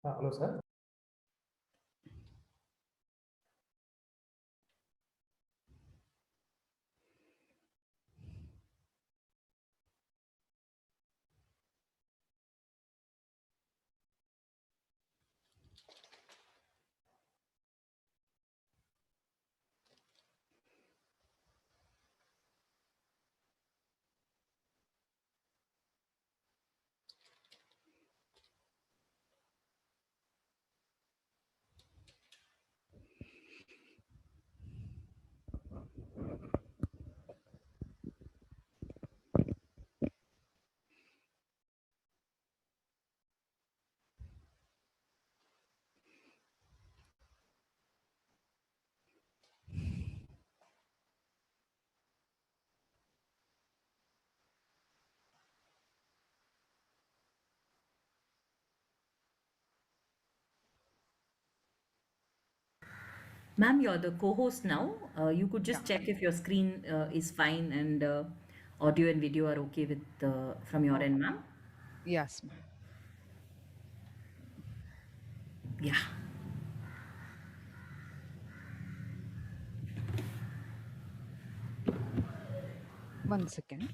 Hello, sir. Ma'am, you're the co-host now. You could Yeah. just check if your screen is fine and audio and video are okay with from your end, ma'am. Yes, ma'am. Yeah. 1 second.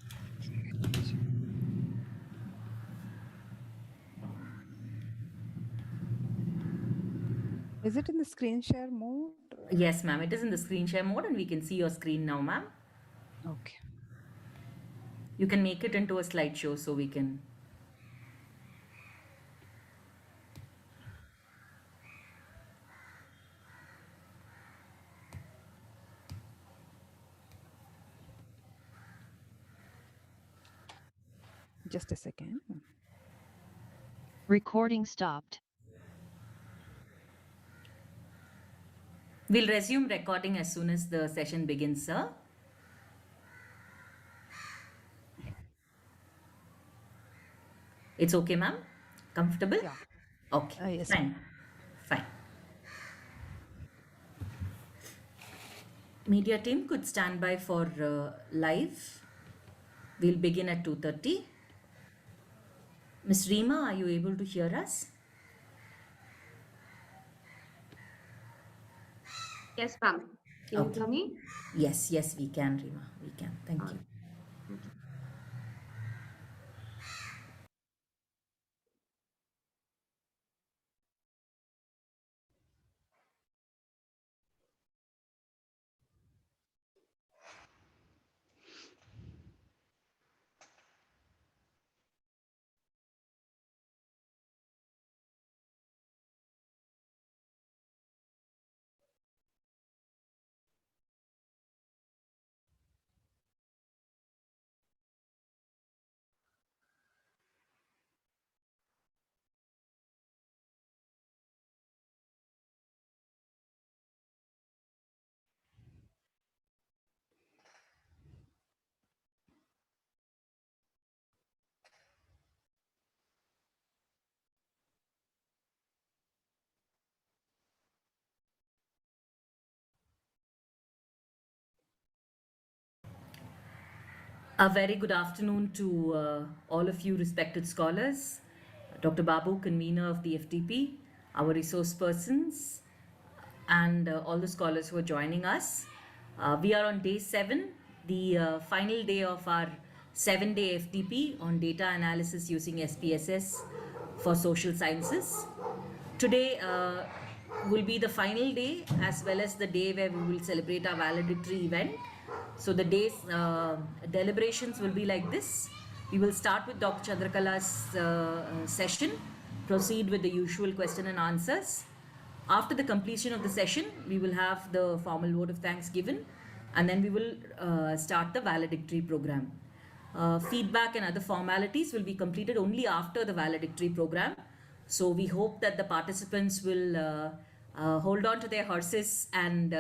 Is it in the screen share mode? Yes, ma'am. It is in the screen share mode and we can see your screen now, ma'am. Okay. You can make it into a slideshow so we can. Just a second. Recording stopped. We'll resume recording as soon as the session begins, sir. It's okay, ma'am? Comfortable? Yeah. Okay, Yes, ma'am. fine. Fine. Media team could stand by for live. We'll begin at 2:30. Miss Rima, are you able to hear us? Yes, ma'am. Can you Okay. hear me? Yes, yes, we can, Rima. We can. Thank you. Thank you. A very good afternoon to all of you respected scholars, Dr. Babu, convener of the FTP, our resource persons, and all the scholars who are joining us. We are on day 7, the final day of our 7-day FTP on data analysis using SPSS for social sciences. Today will be the final day as well as the day where we will celebrate our valedictory event. So the day's deliberations will be like this. We will start with Dr. Chandrakala's session, proceed with the usual question and answers. After the completion of the session, we will have the formal vote of thanks given, and then we will start the valedictory program. Feedback and other formalities will be completed only after the valedictory program. So we hope that the participants will hold on to their horses and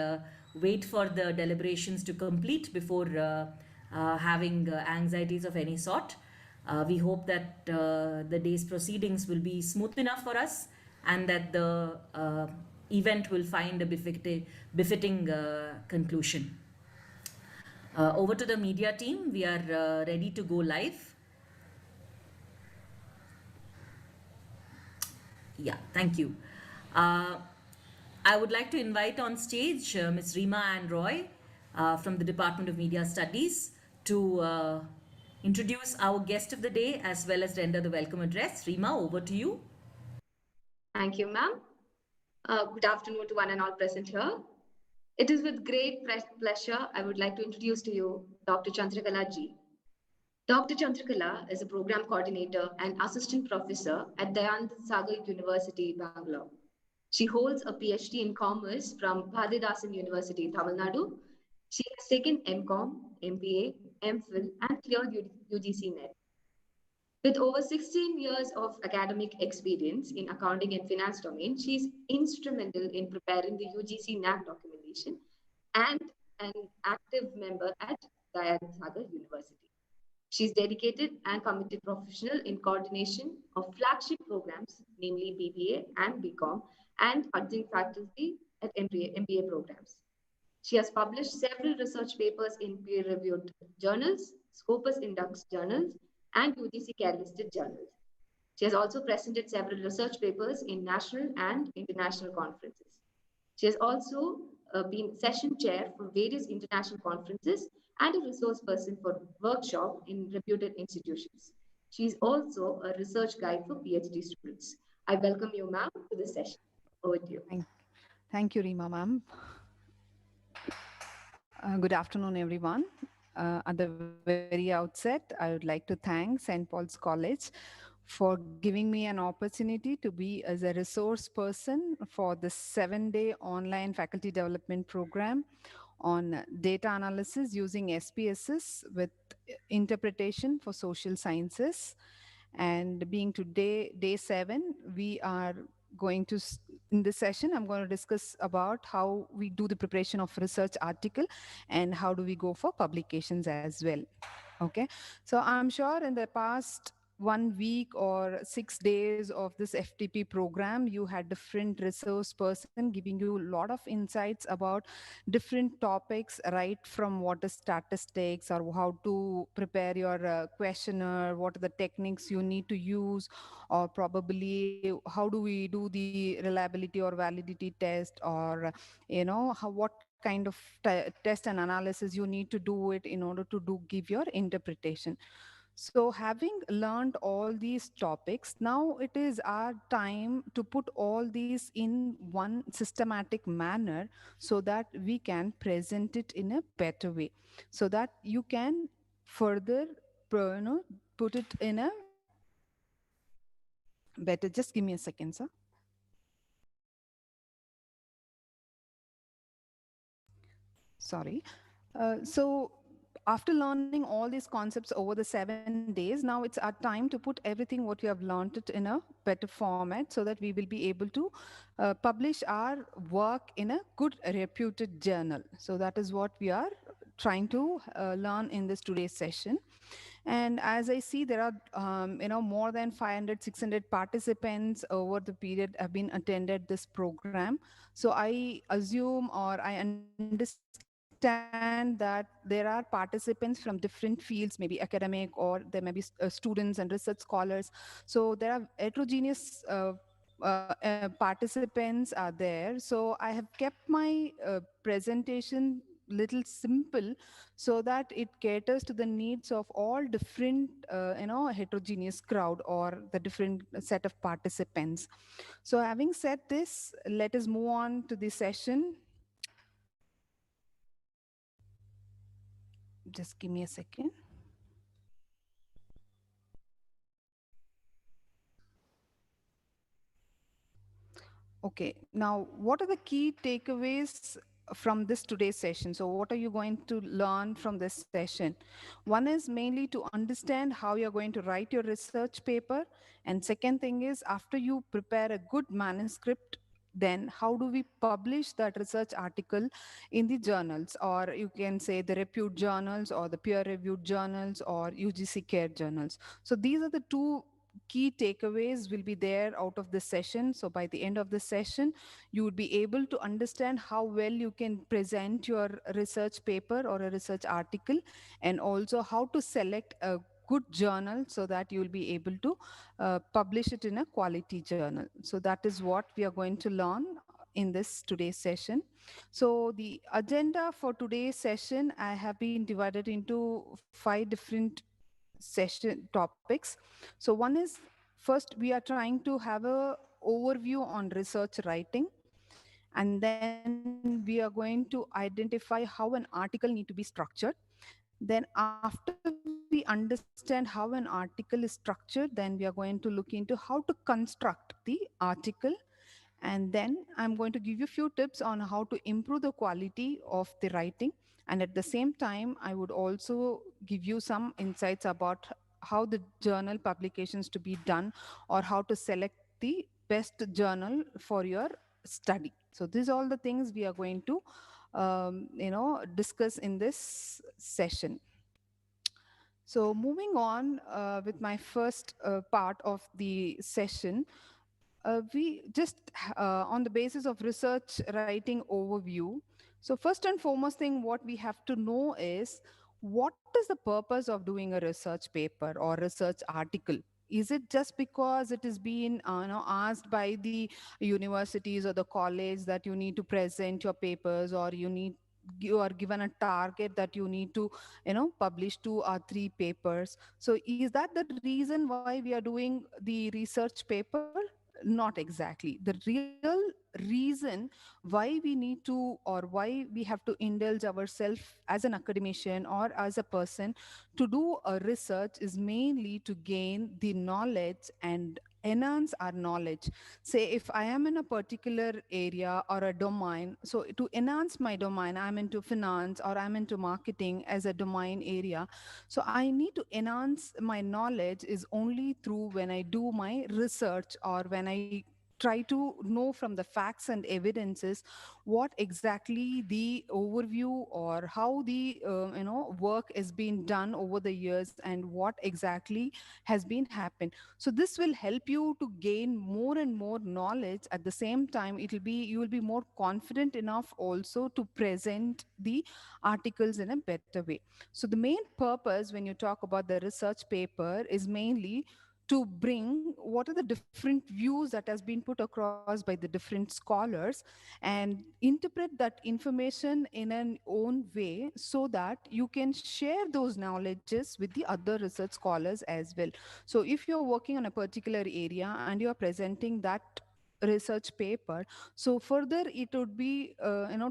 wait for the deliberations to complete before having anxieties of any sort. We hope that the day's proceedings will be smooth enough for us and that the event will find a befitting conclusion. Over to the media team. We are ready to go live. Yeah, thank you. Uh, I would like to invite on stage Ms. Rima and Roy from the Department of Media Studies to introduce our guest of the day as well as render the welcome address. Rima, over to you. Thank you, ma'am. Good afternoon to one and all present here. It is with great pleasure I would like to introduce to you Dr. Chandrakala ji. Dr. Chandrakala is a program coordinator and assistant professor at Dayanand Sagar University, Bangalore. She holds a PhD in commerce from Bhadidasan University, Tamil Nadu. She has taken MCom, MPA, MPhil, and cleared UGC NET. With over 16 years of academic experience in accounting and finance domain, she is instrumental in preparing the UGC NAC documentation and an active member at Dayanand Sagar University. She is dedicated and committed professional in coordination of flagship programs, namely BBA and BCom, and adjunct faculty at MBA programs. She has published several research papers in peer-reviewed journals, Scopus Index journals, and UGC care-listed journals. She has also presented several research papers in national and international conferences. She has also been session chair for various international conferences and a resource person for workshop in reputed institutions. She is also a research guide for PhD students. I welcome you, ma'am, to this session. Over to you. Thank you, Rima ma'am. Good afternoon, everyone. At the very outset, I would like to thank St. Paul's College for giving me an opportunity to be as a resource person for the 7-day online faculty development program on data analysis using SPSS with interpretation for social sciences. And being today day 7, we are going to in this session I'm going to discuss about how we do the preparation of research article and how do we go for publications as well. Okay, so I'm sure in the past 1 week or 6 days of this FTP program, you had different resource person giving you a lot of insights about different topics, right from what is statistics or how to prepare your questionnaire, what are the techniques you need to use, or probably how do we do the reliability or validity test, or what kind of test and analysis you need to do it in order to do give your interpretation. So, having learned all these topics, now it is our time to put all these in one systematic manner so that we can present it in a better way, so that you can further put it in a better. Just give me a second, sir. Sorry. So after learning all these concepts over the 7 days, now it's our time to put everything what we have learned it in a better format so that we will be able to publish our work in a good reputed journal. So that is what we are trying to learn in this today's session. And as I see, there are more than 500, 600 participants over the period have been attended this program. So I assume or I understand that there are participants from different fields, maybe academic, or there may be students and research scholars. So there are heterogeneous participants are there. So I have kept my presentation little simple so that it caters to the needs of all different heterogeneous crowd or the different set of participants. So having said this, let us move on to the session. Just give me a second. Okay, now what are the key takeaways from this today's session? So what are you going to learn from this session? One is mainly to understand how you're going to write your research paper. And second thing is, after you prepare a good manuscript, then how do we publish that research article in the journals, or you can say the repute journals or the peer reviewed journals or UGC care journals. So these are the two key takeaways will be there out of this session. So by the end of the session, you would be able to understand how well you can present your research paper or a research article, and also how to select a good journal so that you'll be able to publish it in a quality journal. So that is what we are going to learn in this today's session. So the agenda for today's session, I have been divided into 5 different session topics. So one is, first we are trying to have a overview on research writing, and then we are going to identify how an article need to be structured. Then after we understand how an article is structured, then we are going to look into how to construct the article. And then I'm going to give you a few tips on how to improve the quality of the writing. And at the same time, I would also give you some insights about how the journal publications to be done, or how to select the best journal for your study. So these are all the things we are going to discuss in this session. So moving on with my first part of the session, we just on the basis of research writing overview. So first and foremost thing what we have to know is, what is the purpose of doing a research paper or research article? Is it just because it is being asked by the universities or the college that you need to present your papers, or you are given a target that you need to publish 2 or 3 papers? So is that the reason why we are doing the research paper? Not exactly. The real reason why we need to, or why we have to indulge ourselves as an academician or as a person to do a research is mainly to gain the knowledge and enhance our knowledge. Say if I am in a particular area or a domain, so to enhance my domain, I'm into finance or I'm into marketing as a domain area, so I need to enhance my knowledge is only through when I do my research, or when I try to know from the facts and evidences what exactly the overview, or how the work is being done over the years, and what exactly has been happened. So this will help you to gain more and more knowledge. At the same time, you will be more confident enough also to present the articles in a better way. So the main purpose when you talk about the research paper is mainly to bring what are the different views that has been put across by the different scholars, and interpret that information in an own way, so that you can share those knowledges with the other research scholars as well. So if you're working on a particular area and you're presenting that research paper, so further it would be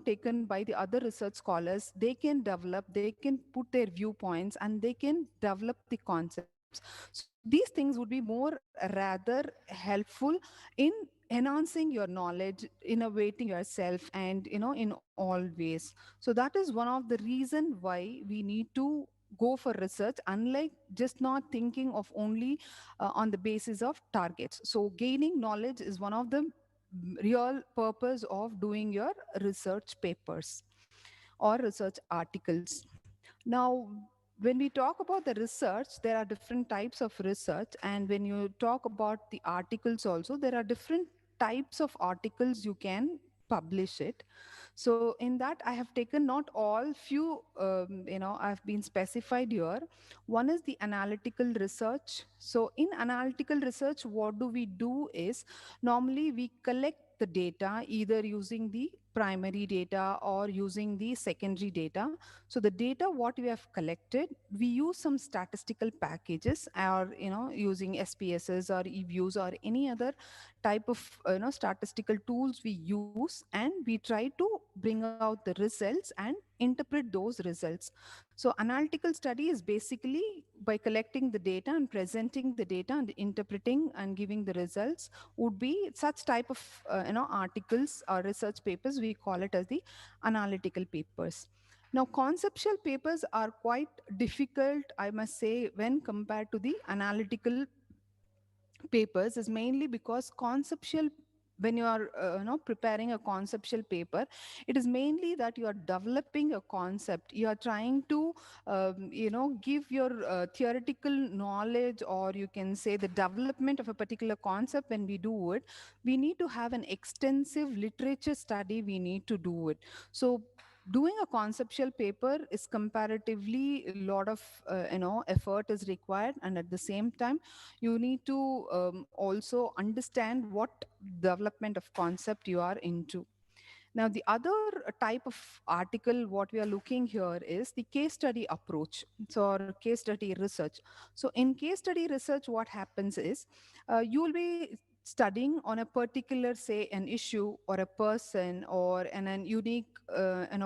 taken by the other research scholars. They can develop, they can put their viewpoints, and they can develop the concepts. So these things would be more rather helpful in enhancing your knowledge, innovating yourself, and in all ways. So that is one of the reason why we need to go for research, unlike just not thinking of only on the basis of targets. So gaining knowledge is one of the real purpose of doing your research papers or research articles. Now, when we talk about the research, there are different types of research. And when you talk about the articles also, there are different types of articles you can publish it. So in that, I have taken not all, few, I've been specified here. One is the analytical research. So in analytical research, what do we do is, normally we collect the data either using the primary data or using the secondary data. So the data what we have collected, we use some statistical packages, or using SPSS or EViews or any other type of statistical tools we use, and we try to bring out the results and interpret those results. So analytical study is basically by collecting the data and presenting the data and interpreting and giving the results, would be such type of articles or research papers. We call it as the analytical papers. Now, conceptual papers are quite difficult, I must say, when compared to the analytical papers, is mainly because conceptual, when you are preparing a conceptual paper, it is mainly that you are developing a concept. You are trying to give your theoretical knowledge, or you can say the development of a particular concept. When we do it, we need to have an extensive literature study, we need to do it. So doing a conceptual paper is comparatively a lot of effort is required, and at the same time you need to also understand what development of concept you are into. Now, the other type of article what we are looking here is the case study approach, so or case study research. So in case study research, what happens is you will be studying on a particular, say, an issue or a person or an unique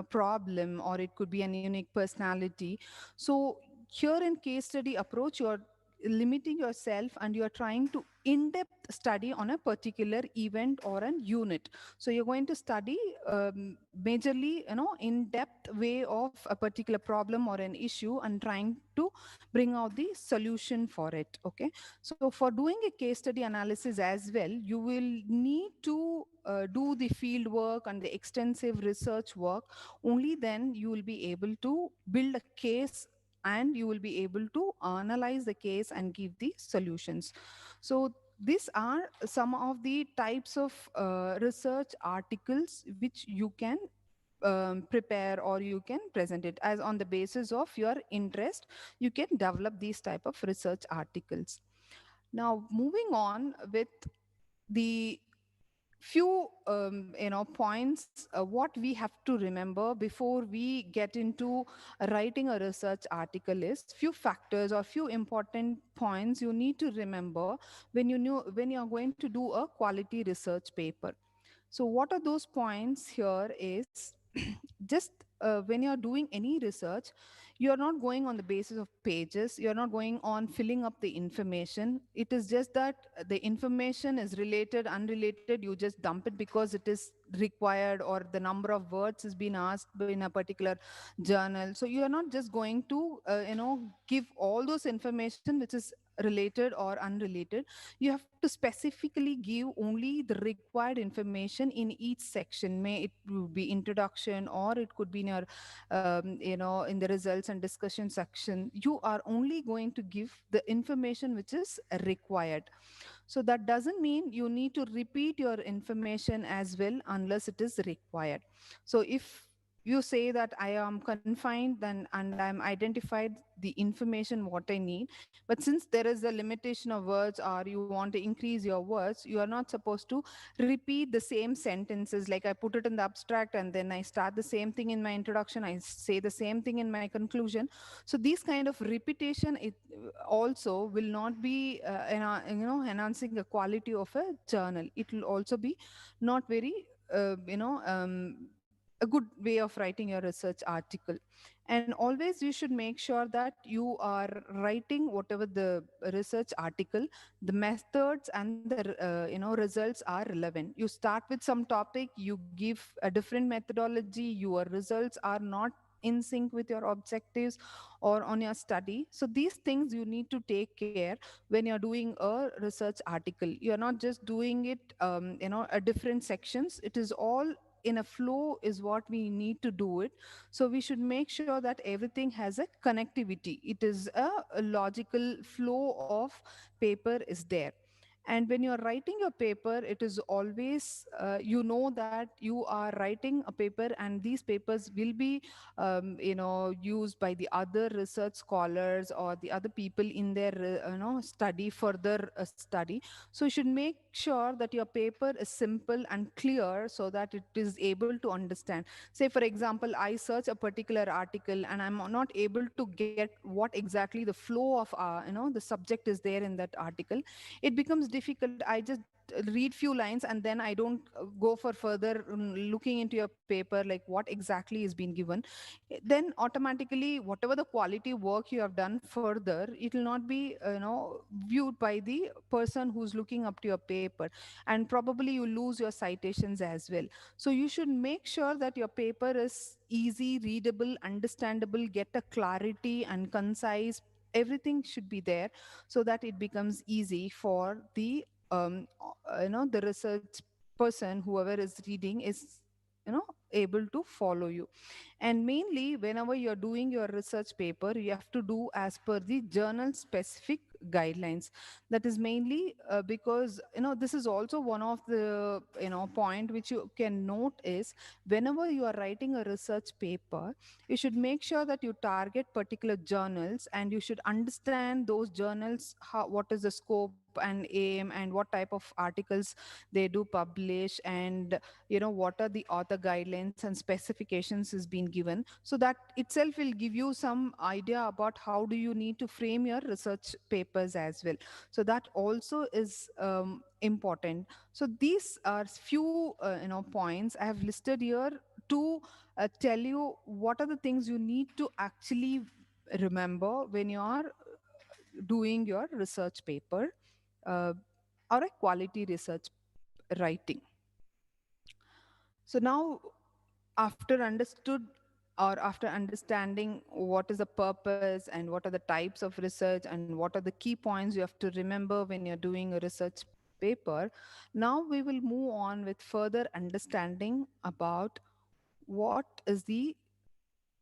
problem, or it could be an unique personality. So here in case study approach, you're limiting yourself and you're trying to in-depth study on a particular event or an unit. So you're going to study majorly, in depth way of a particular problem or an issue and trying to bring out the solution for it. Okay. So for doing a case study analysis as well, you will need to do the field work and the extensive research work. Only then you will be able to build a case, and you will be able to analyze the case and give the solutions. So these are some of the types of research articles which you can prepare, or you can present it as on the basis of your interest. You can develop these type of research articles. Now, moving on with the few points what we have to remember before we get into writing a research article is few factors or few important points you need to remember when you are going to do a quality research paper. So what are those points here is just when you're doing any research, you're not going on the basis of pages, you're not going on filling up the information. It is just that the information is related, unrelated, you just dump it because it is required, or the number of words has been asked in a particular journal. So you are not just going to give all those information which is related or unrelated. You have to specifically give only the required information in each section. May it be introduction, or it could be in your in the results and discussion section. You are only going to give the information which is required. So that doesn't mean you need to repeat your information as well unless it is required. So if you say that I am confined then and I'm identified the information what I need, but since there is a limitation of words, or you want to increase your words, you are not supposed to repeat the same sentences. Like I put it in the abstract and then I start the same thing in my introduction, I say the same thing in my conclusion. So these kind of repetition, it also will not be enhancing the quality of a journal. It will also be not very a good way of writing your research article. And always you should make sure that you are writing whatever the research article, the methods and the results are relevant. You start with some topic, you give a different methodology, your results are not in sync with your objectives or on your study. So these things you need to take care when you're doing a research article. You're not just doing it a different sections. It is all in a flow is what we need to do it. So we should make sure that everything has a connectivity. It is a logical flow of paper is there. And when you're writing your paper, it is always that you are writing a paper, and these papers will be used by the other research scholars or the other people in their study, further study. So you should make sure that your paper is simple and clear so that it is able to understand. Say for example, I search a particular article and I'm not able to get what exactly the flow of the subject is there in that article. It becomes difficult. I just read few lines and then I don't go for further looking into your paper, like what exactly is being given. Then automatically whatever the quality work you have done further, it will not be viewed by the person who's looking up to your paper, and probably you lose your citations as well. So you should make sure that your paper is easy, readable, understandable, get a clarity and concise. Everything should be there so that it becomes easy for the the research person, whoever is reading, is able to follow you. And mainly whenever you're doing your research paper, you have to do as per the journal specific guidelines. That is mainly because this is also one of the point which you can note is, whenever you are writing a research paper, you should make sure that you target particular journals, and you should understand those journals, what is the scope and aim, and what type of articles they do publish, and what are the author guidelines and specifications is being given. So that itself will give you some idea about how do you need to frame your research papers as well. So that also is important. So these are few points I have listed here to tell you what are the things you need to actually remember when you are doing your research paper, uh, or a quality research writing. So now, after understood or after understanding what is the purpose and what are the types of research and what are the key points you have to remember when you're doing a research paper, now we will move on with further understanding about what is the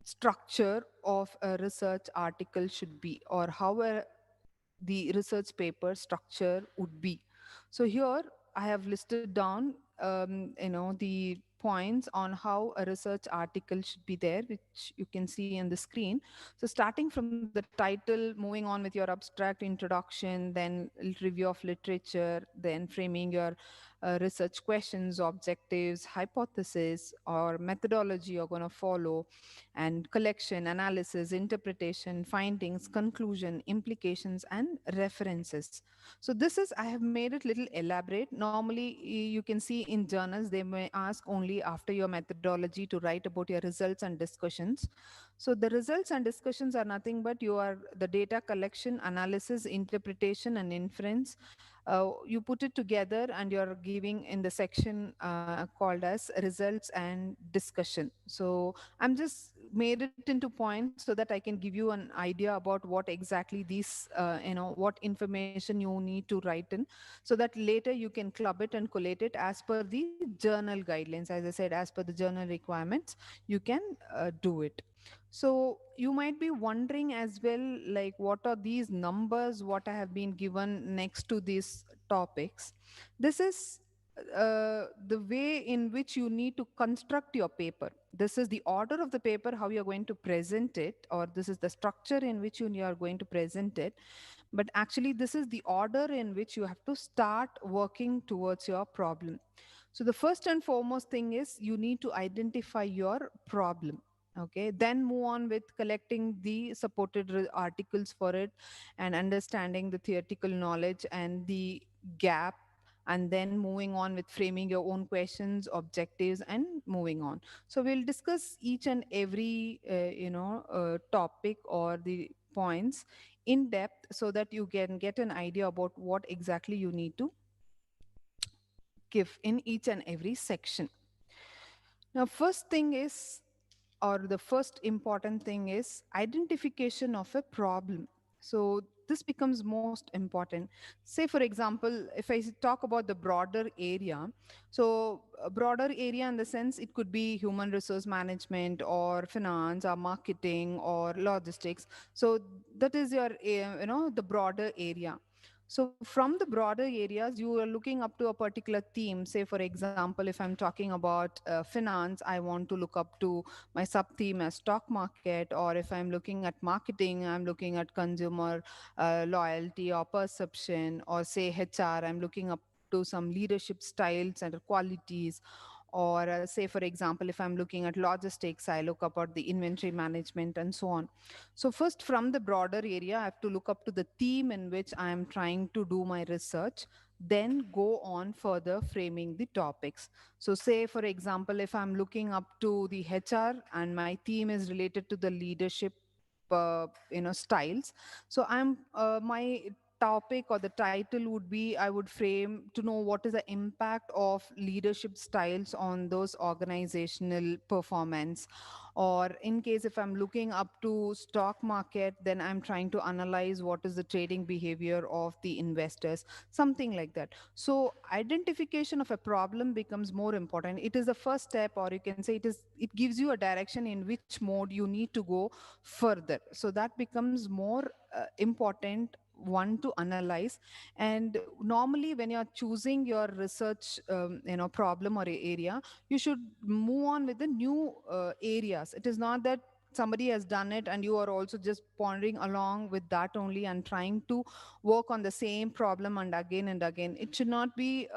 structure of a research article should be, or how the research paper structure would be. So here I have listed down, the points on how a research article should be there, which you can see on the screen. So starting from the title, moving on with your abstract introduction, then review of literature, then framing your research questions, objectives, hypothesis, or methodology you're going to follow, and collection, analysis, interpretation, findings, conclusion, implications, and references. So this is, I have made it little elaborate. Normally, you can see in journals, they may ask only after your methodology to write about your results and discussions. So the results and discussions are nothing but your the data collection, analysis, interpretation, and inference. You put it together and you're giving in the section called as results and discussion. So I'm just made it into points so that I can give you an idea about what exactly these, what information you need to write in, so that later you can club it and collate it as per the journal guidelines. As I said, as per the journal requirements, you can do it. So you might be wondering as well, like, what are these numbers, what I have been given next to these topics? This is the way in which you need to construct your paper. This is the order of the paper, how you're going to present it, or this is the structure in which you are going to present it. But actually, this is the order in which you have to start working towards your problem. So the first and foremost thing is you need to identify your problem. Okay, then move on with collecting the supported articles for it, and understanding the theoretical knowledge and the gap, and then moving on with framing your own questions, objectives, and moving on. So we'll discuss each and every topic or the points in depth, so that you can get an idea about what exactly you need to give in each and every section. Now, first thing is, or the first important thing is identification of a problem. So this becomes most important. Say, for example, if I talk about the broader area, so a broader area in the sense it could be human resource management, or finance, or marketing, or logistics. So that is your, the broader area. So from the broader areas, you are looking up to a particular theme. Say, for example, if I'm talking about finance, I want to look up to my sub theme as stock market. Or if I'm looking at marketing, I'm looking at consumer loyalty or perception. Or say HR, I'm looking up to some leadership styles and qualities. Or say, for example, if I'm looking at logistics, I look up at the inventory management and so on. So first, from the broader area, I have to look up to the theme in which I am trying to do my research, then go on further framing the topics. So say, for example, if I'm looking up to the HR and my theme is related to the leadership styles, so my topic or the title would be, I would frame to know what is the impact of leadership styles on those organizational performance. Or in case if I'm looking up to stock market, then I'm trying to analyze what is the trading behavior of the investors, something like that. So identification of a problem becomes more important. It is the first step, or you can say it gives you a direction in which mode you need to go further. So that becomes more important one to analyze. And normally when you're choosing your research problem or area, you should move on with the new areas. It is not that somebody has done it and you are also just pondering along with that only and trying to work on the same problem and again. It should not be,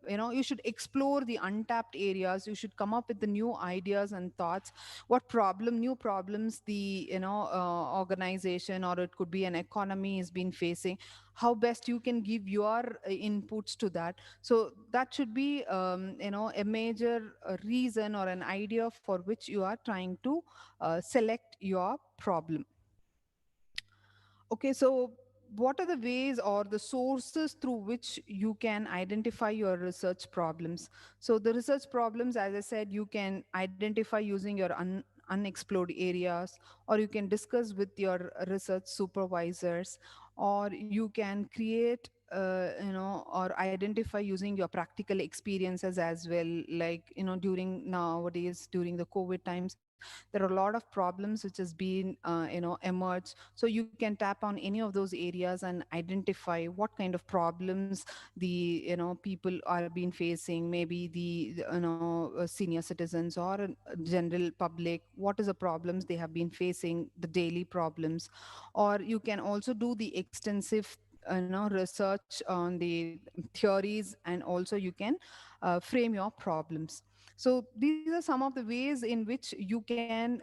you should explore the untapped areas. You should come up with the new ideas and thoughts. What new problems the organization, or it could be an economy, has been facing. How best you can give your inputs to that. So that should be a major reason or an idea for which you are trying to select your problem. Okay, so what are the ways or the sources through which you can identify your research problems? So, the research problems, as I said, you can identify using your unexplored areas, or you can discuss with your research supervisors, or you can create, or identify using your practical experiences as well. Like, during nowadays, during the COVID times, there are a lot of problems which has been emerged. So you can tap on any of those areas and identify what kind of problems the people are been facing. Maybe the senior citizens or general public, what is the problems they have been facing, the daily problems. Or you can also do the extensive research on the theories, and also you can frame your problems. So these are some of the ways in which you can,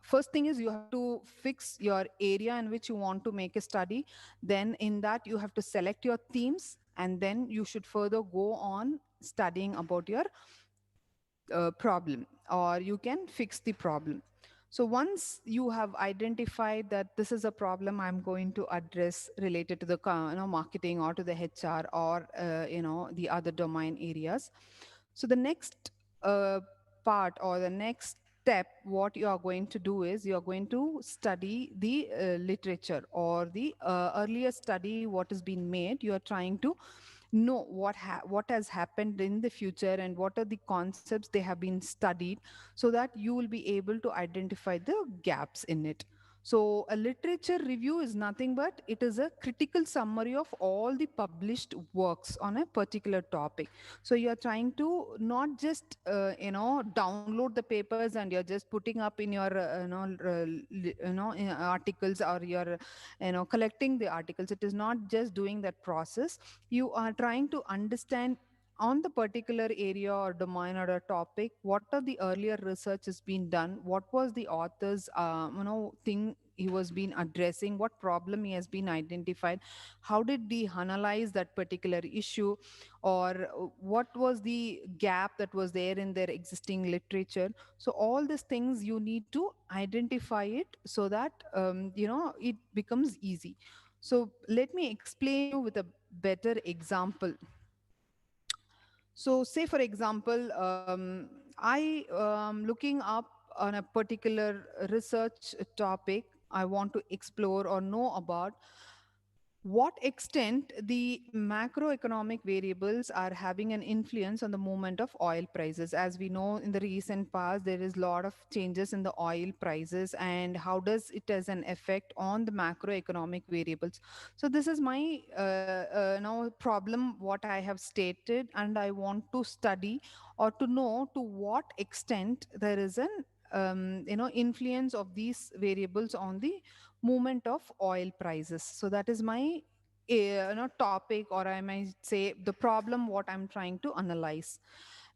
first thing is you have to fix your area in which you want to make a study. Then in that you have to select your themes, and then you should further go on studying about your problem, or you can fix the problem. So once you have identified that this is a problem I'm going to address related to the marketing, or to the HR, or the other domain areas. So the next part, or the next step, what you are going to do is you are going to study the literature, or the earlier study what has been made. You are trying to know what has happened in the future, and what are the concepts they have been studied, so that you will be able to identify the gaps in it. So a literature review is nothing but it is a critical summary of all the published works on a particular topic. So you are trying to not just download the papers and you're just putting up in your articles, or you're collecting the articles. It is not just doing that process. You are trying to understand on the particular area or domain or a topic, what are the earlier research has been done, what was the author's thing he was been addressing, what problem he has been identified, how did he analyze that particular issue, or what was the gap that was there in their existing literature. So all these things you need to identify it, so that it becomes easy. So let me explain you with a better example. So say for example, I looking up on a particular research topic. I want to explore or know about what extent the macroeconomic variables are having an influence on the movement of oil prices. As we know, in the recent past there is a lot of changes in the oil prices, and how does it has an effect on the macroeconomic variables. So this is my now problem what I have stated, and I want to study or to know to what extent there is an influence of these variables on the movement of oil prices. So that is my topic, or I might say the problem what I'm trying to analyze.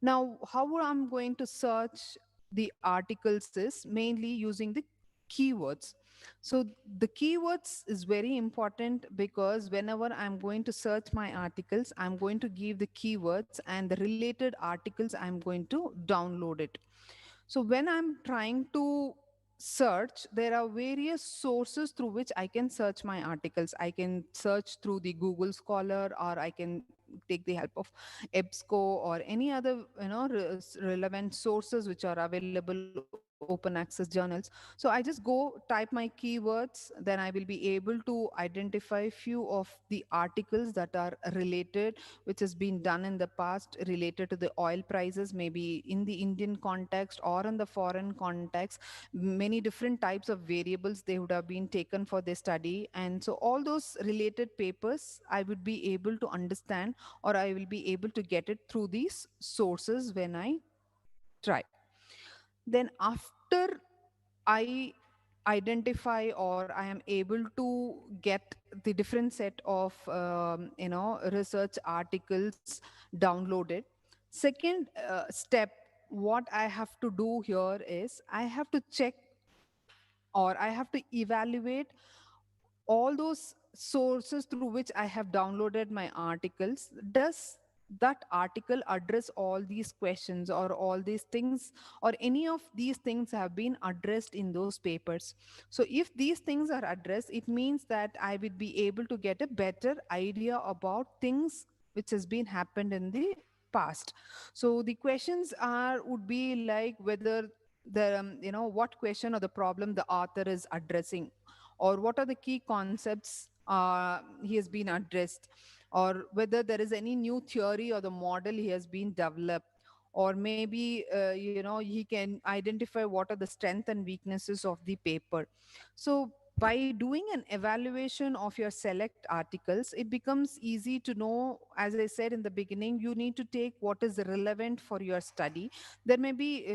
Now how I'm going to search the articles is mainly using the keywords. So the keywords is very important, because whenever I'm going to search my articles, I'm going to give the keywords, and the related articles I'm going to download it. So when I'm trying to search, there are various sources through which I can search my articles. I can search through the Google Scholar, or I can take the help of EBSCO, or any other relevant sources which are available open to the public. open access journals. So I just go type my keywords, then I will be able to identify few of the articles that are related, which has been done in the past related to the oil prices, maybe in the Indian context or in the foreign context. Many different types of variables they would have been taken for their study, and so all those related papers I would be able to understand, or I will be able to get it through these sources when I try. Then after I identify, or I am able to get the different set of research articles downloaded, second step what I have to do here is I have to check, or I have to evaluate all those sources through which I have downloaded my articles. Does that article address all these questions, or all these things, or any of these things have been addressed in those papers? So if these things are addressed, it means that I would be able to get a better idea about things which has been happened in the past. So the questions are would be like whether the what question or the problem the author is addressing, or what are the key concepts he has been addressed, or whether there is any new theory or the model he has been developed, or maybe he can identify what are the strength and weaknesses of the paper. So by doing an evaluation of your select articles, it becomes easy to know, as I said in the beginning, you need to take what is relevant for your study. There may be,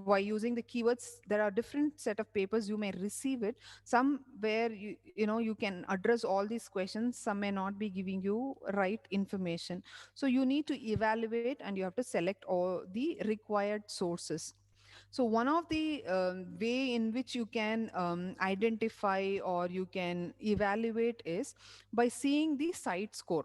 by using the keywords, there are different set of papers you may receive it. Some where you can address all these questions, some may not be giving you right information. So you need to evaluate, and you have to select all the required sources. So one of the way in which you can identify or you can evaluate is by seeing the site score.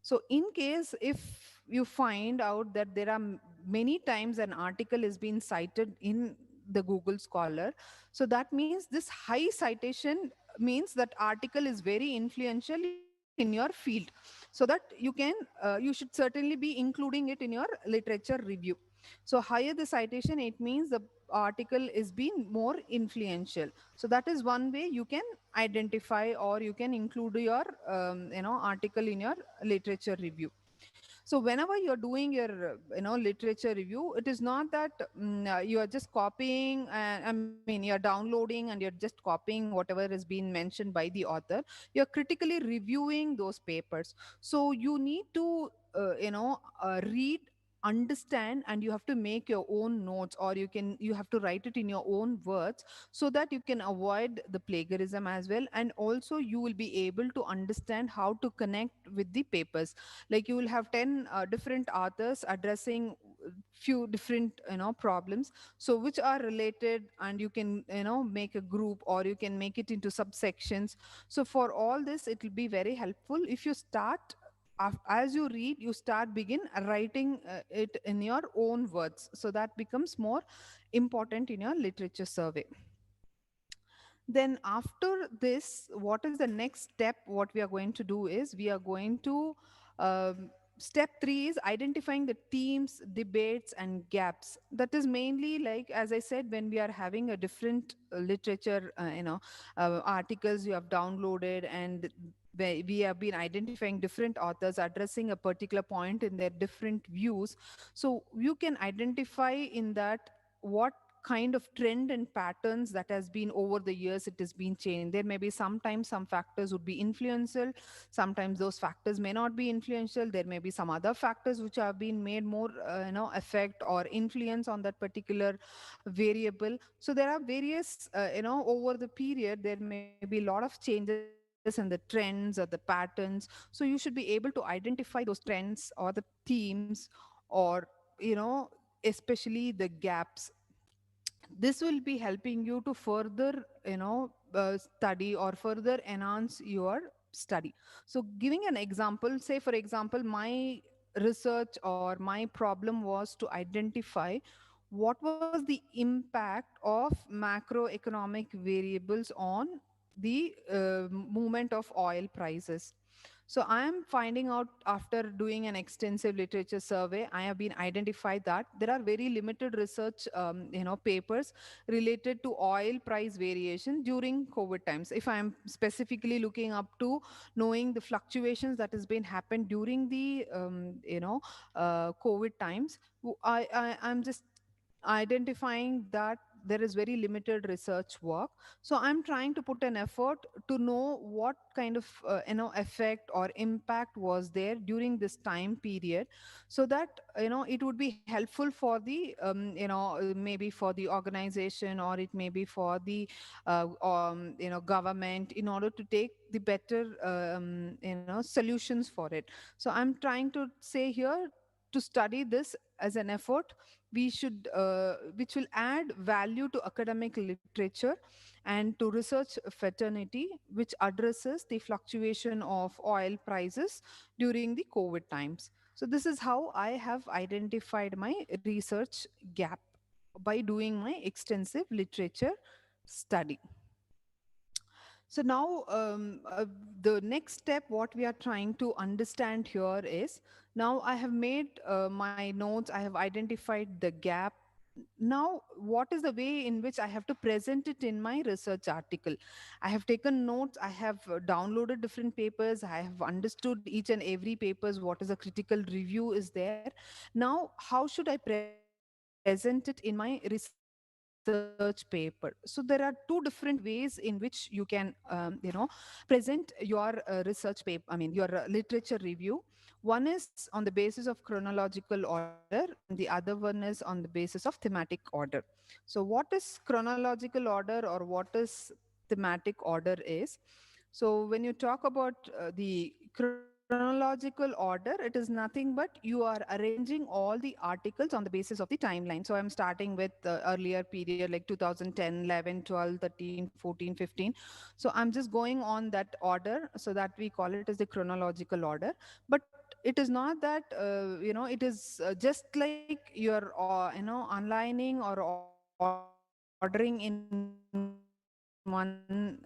So in case if you find out that there are many times an article is being cited in the Google Scholar, so that means this high citation means that article is very influential in your field, so that you should certainly be including it in your literature review. So higher the citation, it means the article is being more influential. So that is one way you can identify, or you can include your article in your literature review. So whenever you're doing your literature review, it is not that you are just copying, I mean you're downloading and you're just copying whatever is being mentioned by the author. You're critically reviewing those papers. So you need to read, understand, and you have to make your own notes, or you have to write it in your own words, so that you can avoid the plagiarism as well. And also you will be able to understand how to connect with the papers. Like you will have 10 different authors addressing few different problems, so which are related, and you can make a group, or you can make it into subsections. So for all this, it will be very helpful if you start as you read, you start begin writing it in your own words, so that becomes more important in your literature survey. Then after this, what is the next step? What we are going to do is we are going to step 3 is identifying the themes, debates, and gaps. That is mainly, like as I said, when we are having a different literature articles you have downloaded, and we have been identifying different authors addressing a particular point in their different views. So you can identify in that what kind of trend and patterns that has been over the years it has been changing. There may be sometimes some factors would be influential, sometimes those factors may not be influential. There may be some other factors which have been made more effect or influence on that particular variable. So there are various over the period there may be a lot of changes in the trends or the patterns. So you should be able to identify those trends or the themes, or especially the gaps. This will be helping you to further study or further enhance your study. So giving an example, say for example, my research or my problem was to identify what was the impact of macroeconomic variables on the movement of oil prices. So I am finding out after doing an extensive literature survey, I have been identified that there are very limited research, papers related to oil price variation during COVID times. If I am specifically looking up to knowing the fluctuations that has been happened during the, COVID times, I'm just identifying that there is very limited research work. So I'm trying to put an effort to know what kind of effect or impact was there during this time period, so that it would be helpful for the maybe for the organization, or it may be for the government, in order to take the better solutions for it. So I'm trying to say here, to study this as an effort, we should which will add value to academic literature and to research fraternity, which addresses the fluctuation of oil prices during the COVID times. So this is how I have identified my research gap, by doing my extensive literature study. So now, the next step, what we are trying to understand here is, now I have made my notes, I have identified the gap. Now, what is the way in which I have to present it in my research article? I have taken notes, I have downloaded different papers, I have understood each and every papers, what is a critical review is there. Now, how should I present it in my research paper? So there are two different ways in which you can, present your research paper, your literature review. One is on the basis of chronological order, and the other one is on the basis of thematic order. So what is chronological order, or what is thematic order is, so when you talk about the chronological order, it is nothing but you are arranging all the articles on the basis of the timeline. So I'm starting with the earlier period, like 2010, 11, 12, 13, 14, 15. So I'm just going on that order, so that we call it as the chronological order. But it is not that, it is just like you're, aligning or ordering in one,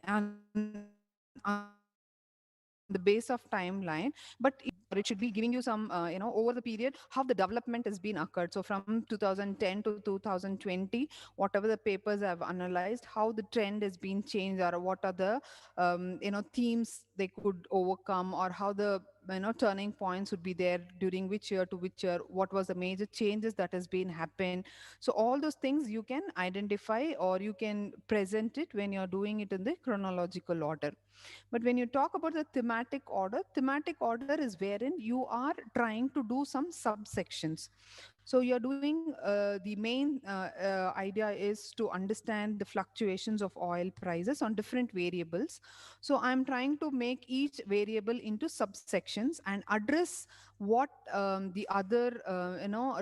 on the base of timeline, but it should be giving you some, over the period, how the development has been occurred. So from 2010 to 2020, whatever the papers I've analyzed, how the trend has been changed, or what are the themes they could overcome, or how the turning points would be there during which year to which year, what was the major changes that has been happened. So all those things you can identify, or you can present it when you're doing it in the chronological order. But when you talk about the thematic order is wherein you are trying to do some subsections. So you're doing the main idea is to understand the fluctuations of oil prices on different variables. So I'm trying to make each variable into subsections and address what the other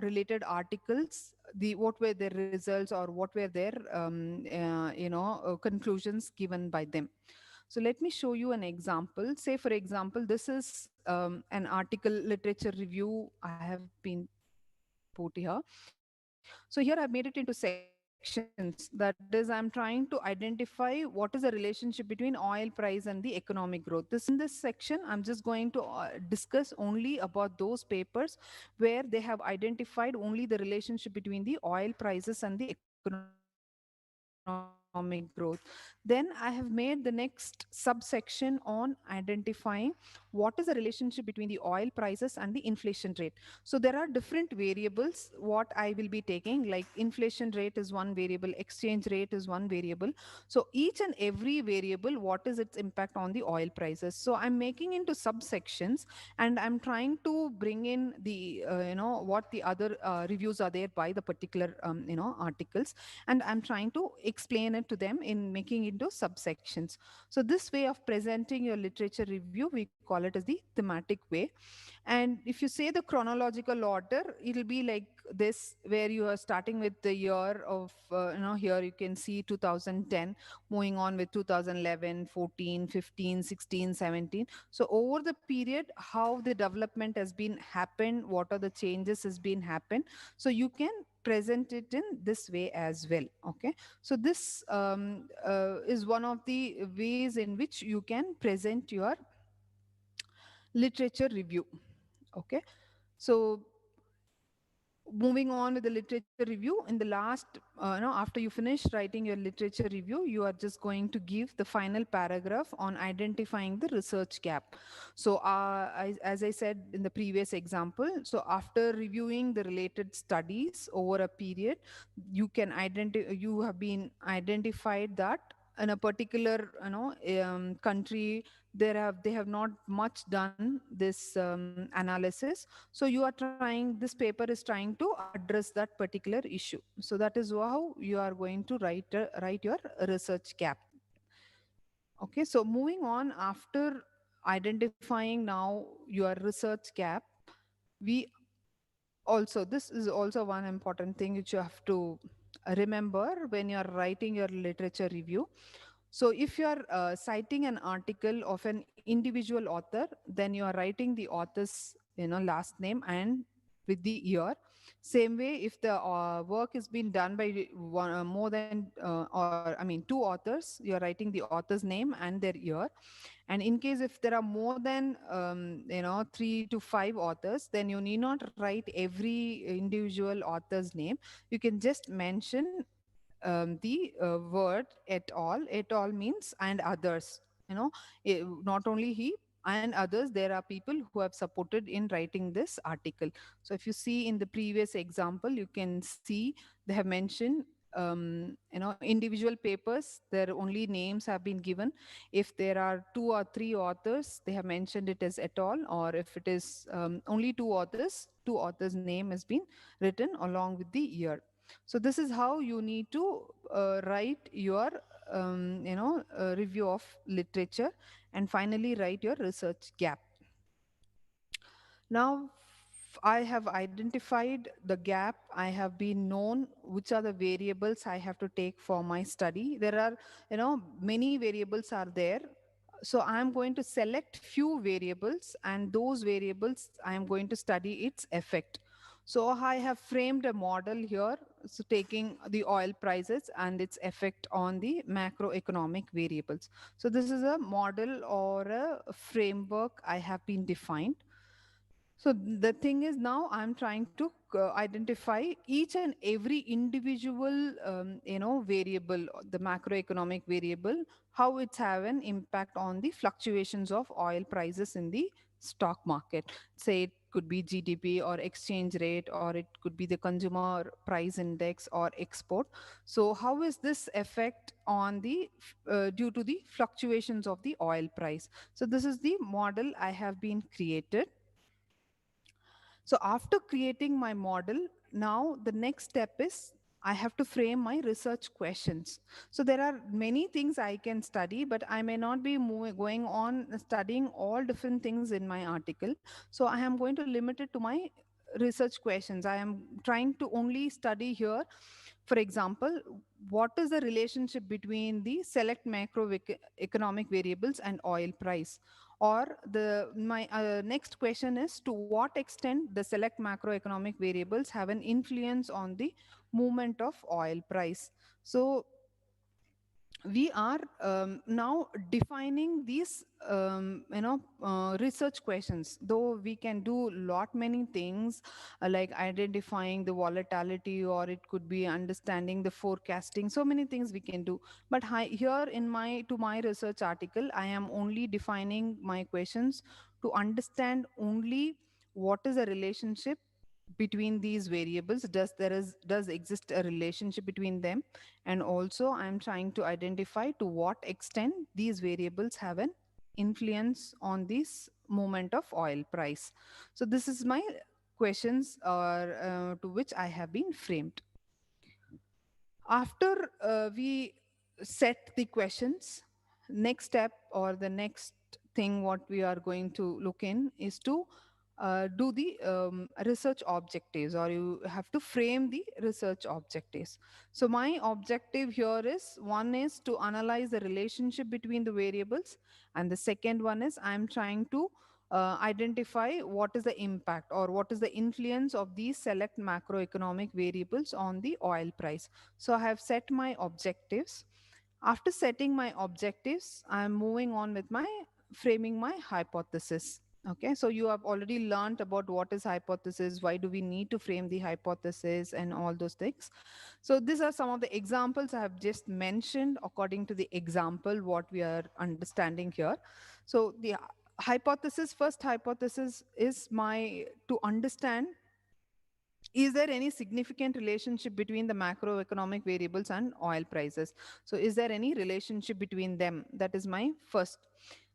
related articles, the what were their results, or what were their conclusions given by them. So let me show you an example. Say, for example, this is an article literature review I have been put here. So here I've made it into sections. That is, I'm trying to identify what is the relationship between oil price and the economic growth. In this section, I'm just going to discuss only about those papers where they have identified only the relationship between the oil prices and the economic growth. Then I have made the next subsection on identifying what is the relationship between the oil prices and the inflation rate. So there are different variables what I will be taking, like inflation rate is one variable, exchange rate is one variable. So each and every variable, what is its impact on the oil prices? So I'm making into subsections, and I'm trying to bring in the what the other reviews are there by the particular articles, and I'm trying to explain it to them in making into subsections. So this way of presenting your literature review, we call it as the thematic way. And if you say the chronological order, it'll be like this, where you are starting with the year of, here you can see 2010, moving on with 2011, 14, 15, 16, 17. So over the period, how the development has been happened, what are the changes has been happened. So you can present it in this way as well. Okay. So this is one of the ways in which you can present your literature review. Okay, so moving on with the literature review, in the last after you finish writing your literature review, you are just going to give the final paragraph on identifying the research gap. So as I said in the previous example, so after reviewing the related studies over a period, you have been identified that in a particular country, they have not much done this analysis. So you are trying, this paper is trying to address that particular issue. So that is how you are going to write your research gap. Okay, so moving on, after identifying now your research gap, we also, this is also one important thing which you have to remember when you are writing your literature review. So if you are citing an article of an individual author, then you are writing the author's last name and with the year. Same way, if the work is being done by more than or I mean two authors, you are writing the author's name and their year. And in case if there are more than 3 to 5 authors, then you need not write every individual author's name. You can just mention the word et al. Et al means and others. Not only he and others, there are people who have supported in writing this article. So if you see in the previous example, you can see they have mentioned individual papers, their only names have been given. If there are 2 or 3 authors, they have mentioned it as et al, or if it is only 2 authors, 2 authors name has been written along with the year. So this is how you need to write your review of literature, and finally write your research gap. Now, I have identified the gap. I have been known which are the variables I have to take for my study. There are, many variables are there. So I am going to select few variables, and those variables I am going to study its effect. So I have framed a model here, so taking the oil prices and its effect on the macroeconomic variables. So this is a model or a framework I have been defined. So the thing is, now I'm trying to identify each and every individual, variable, the macroeconomic variable, how it's have an impact on the fluctuations of oil prices in the stock market. Say it could be GDP or exchange rate, or it could be the consumer price index or export. So how is this effect on the due to the fluctuations of the oil price? So this is the model I have been created. So after creating my model, now the next step is I have to frame my research questions. So there are many things I can study, but I may not be going on studying all different things in my article. So I am going to limit it to my research questions. I am trying to only study here, for example, what is the relationship between the select macroeconomic variables and oil price? Or the my next question is, to what extent the select macroeconomic variables have an influence on the movement of oil price? So we are now defining these research questions, though we can do lot many things, like identifying the volatility, or it could be understanding the forecasting. So many things we can do, but here in my research article, I am only defining my questions to understand only what is the relationship between these variables. Does exist a relationship between them? And also I'm trying to identify to what extent these variables have an influence on this movement of oil price. So this is my questions, or to which I have been framed. After we set the questions, next step or the next thing what we are going to look in is to do the research objectives, or you have to frame the research objectives. So my objective here is, one is to analyze the relationship between the variables, and the second one is I'm trying to identify what is the impact or what is the influence of these select macroeconomic variables on the oil price. So I have set my objectives. After setting my objectives, I am moving on with my framing my hypothesis. Okay, so you have already learned about what is hypothesis, why do we need to frame the hypothesis, and all those things. So these are some of the examples I have just mentioned according to the example what we are understanding here. So the hypothesis, first hypothesis is my to understand, is there any significant relationship between the macroeconomic variables and oil prices? So is there any relationship between them? That is my first.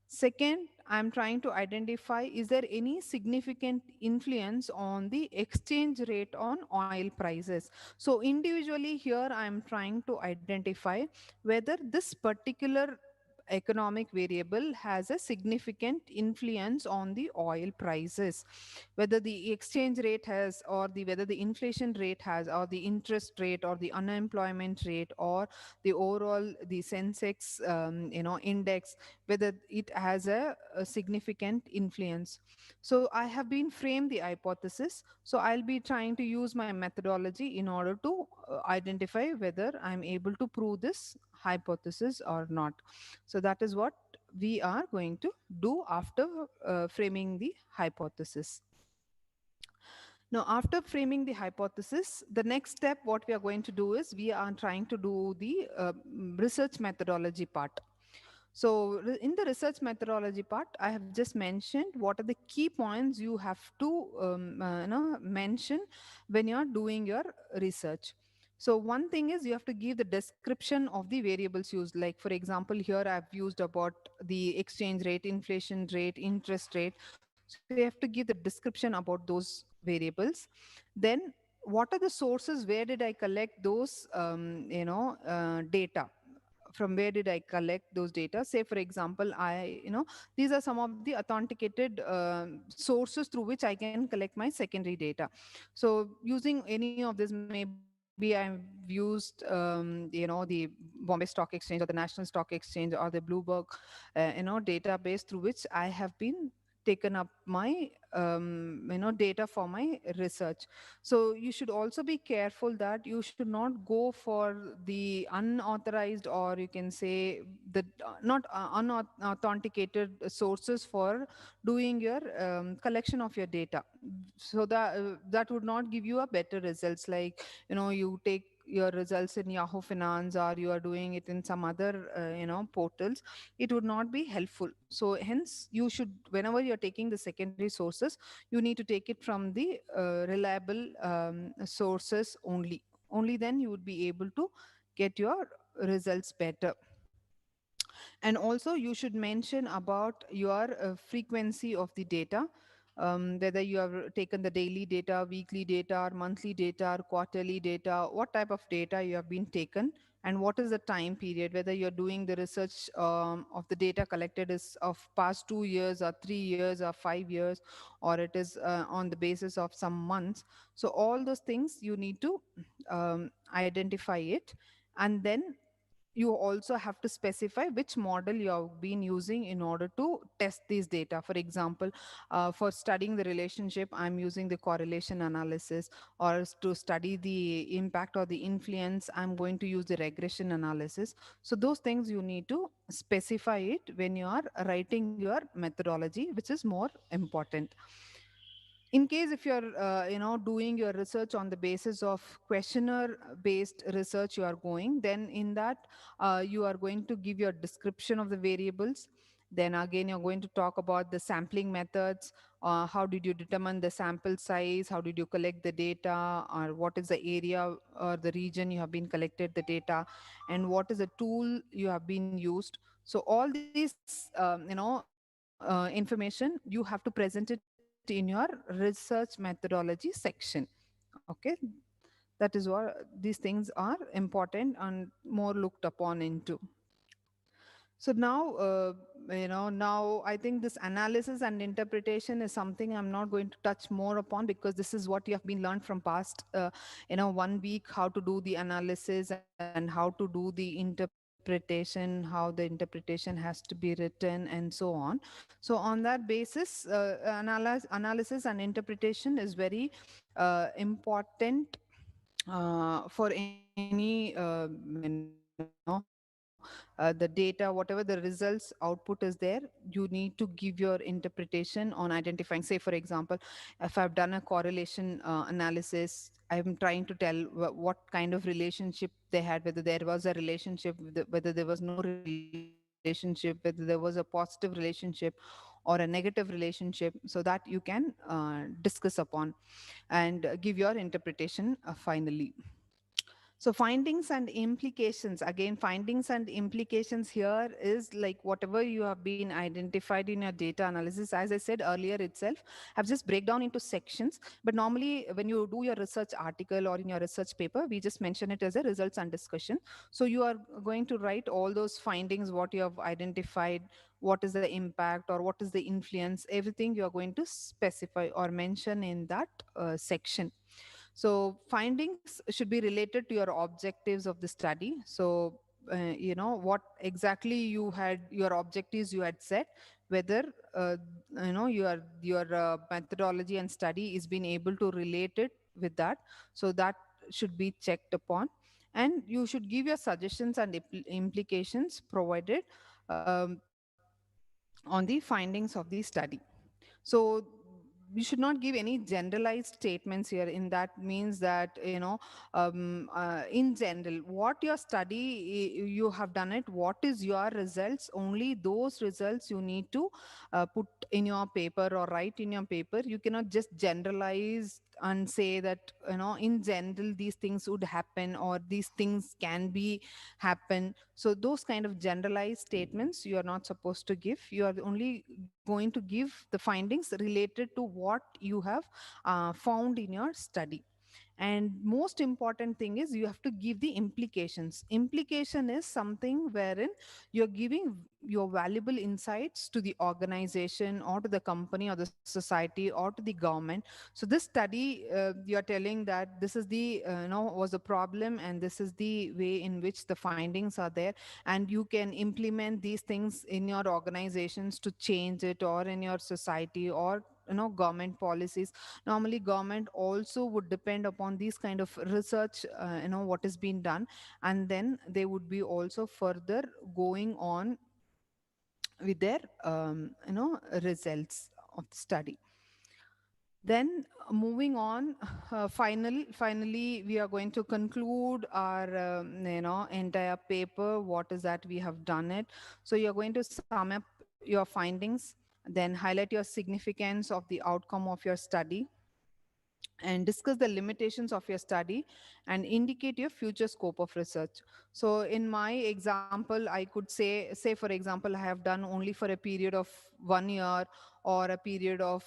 Second, I'm trying to identify, is there any significant influence on the exchange rate on oil prices? So individually here, I'm trying to identify whether this particular economic variable has a significant influence on the oil prices, whether the exchange rate has, or the whether the inflation rate has, or the interest rate, or the unemployment rate, or the overall the Sensex index, whether it has a significant influence. So I have been framed the hypothesis, so I'll be trying to use my methodology in order to identify whether I'm able to prove this hypothesis or not. So that is what we are going to do after framing the hypothesis. Now, after framing the hypothesis, the next step, what we are going to do is we are trying to do the research methodology part. So in the research methodology part, I have just mentioned what are the key points you have to mention when you are doing your research. So one thing is you have to give the description of the variables used. Like for example, here I've used about the exchange rate, inflation rate, interest rate. So you have to give the description about those variables. Then what are the sources? Where did I collect those data? From where did I collect those data? Say for example, these are some of the authenticated sources through which I can collect my secondary data. So using any of this, maybe I've used the Bombay Stock Exchange or the National Stock Exchange or the Bloomberg database through which I have been taken up my data for my research. So you should also be careful that you should not go for the unauthorized, or you can say the not unauthenticated sources for doing your collection of your data. So that would not give you a better results. Like you take your results in Yahoo Finance, or you are doing it in some other portals, it would not be helpful. So hence you should, whenever you're taking the secondary sources, you need to take it from the reliable sources only then you would be able to get your results better. And also you should mention about your frequency of the data, whether you have taken the daily data, weekly data, or monthly data, or quarterly data, what type of data you have been taken, and what is the time period, whether you're doing the research of the data collected is of past 2 years or 3 years or 5 years, or it is on the basis of some months. So all those things you need to identify it. And then you also have to specify which model you have been using in order to test these data. For example, for studying the relationship, I'm using the correlation analysis, or to study the impact or the influence, I'm going to use the regression analysis. So those things you need to specify it when you are writing your methodology, which is more important. In case if you're doing your research on the basis of questionnaire based research you are going, then in that you are going to give your description of the variables. Then again you're going to talk about the sampling methods. How did you determine the sample size, how did you collect the data, or what is the area or the region you have been collected the data, and what is the tool you have been used. So all these information you have to present it in your research methodology section. Okay, that is what these things are important and more looked upon into. So now I think this analysis and interpretation is something I'm not going to touch more upon, because this is what you have been learned from past 1 week, how to do the analysis and how to do the interpretation, how the interpretation has to be written, and so on. So on that basis, analysis and interpretation is very important for any the data, whatever the results output is there, you need to give your interpretation on identifying. Say for example, if I've done a correlation analysis, I'm trying to tell what kind of relationship they had, whether there was a relationship, whether there was no relationship, whether there was a positive relationship or a negative relationship, so that you can discuss upon and give your interpretation finally. So findings and implications, again, findings and implications here is like whatever you have been identified in your data analysis. As I said earlier itself, I've just break down into sections, but normally when you do your research article or in your research paper, we just mention it as a results and discussion. So you are going to write all those findings, what you have identified, what is the impact or what is the influence, everything you are going to specify or mention in that section. So findings should be related to your objectives of the study. So what exactly you had, your objectives you had set, whether uh, your methodology and study is being able to relate it with that. So that should be checked upon, and you should give your suggestions and implications provided on the findings of the study. So we should not give any generalized statements here. In that means that, in general, what your study you have done it, what is your results, only those results you need to put in your paper or write in your paper. You cannot just generalize and say that, in general these things would happen or these things can be happen. So those kind of generalized statements you are not supposed to give. You are only going to give the findings related to what you have found in your study. And most important thing is you have to give the implications. Implication is something wherein you're giving your valuable insights to the organization or to the company or the society or to the government. So this study, you're telling that this is the was a problem, and this is the way in which the findings are there, and you can implement these things in your organizations to change it, or in your society, or government policies. Normally government also would depend upon these kind of research, what is being done, and then they would be also further going on with their results of the study. Then moving on, finally we are going to conclude our entire paper. What is that we have done it? So you're going to sum up your findings, then highlight your significance of the outcome of your study, and discuss the limitations of your study, and indicate your future scope of research. So in my example, I could say for example, I have done only for a period of 1 year or a period of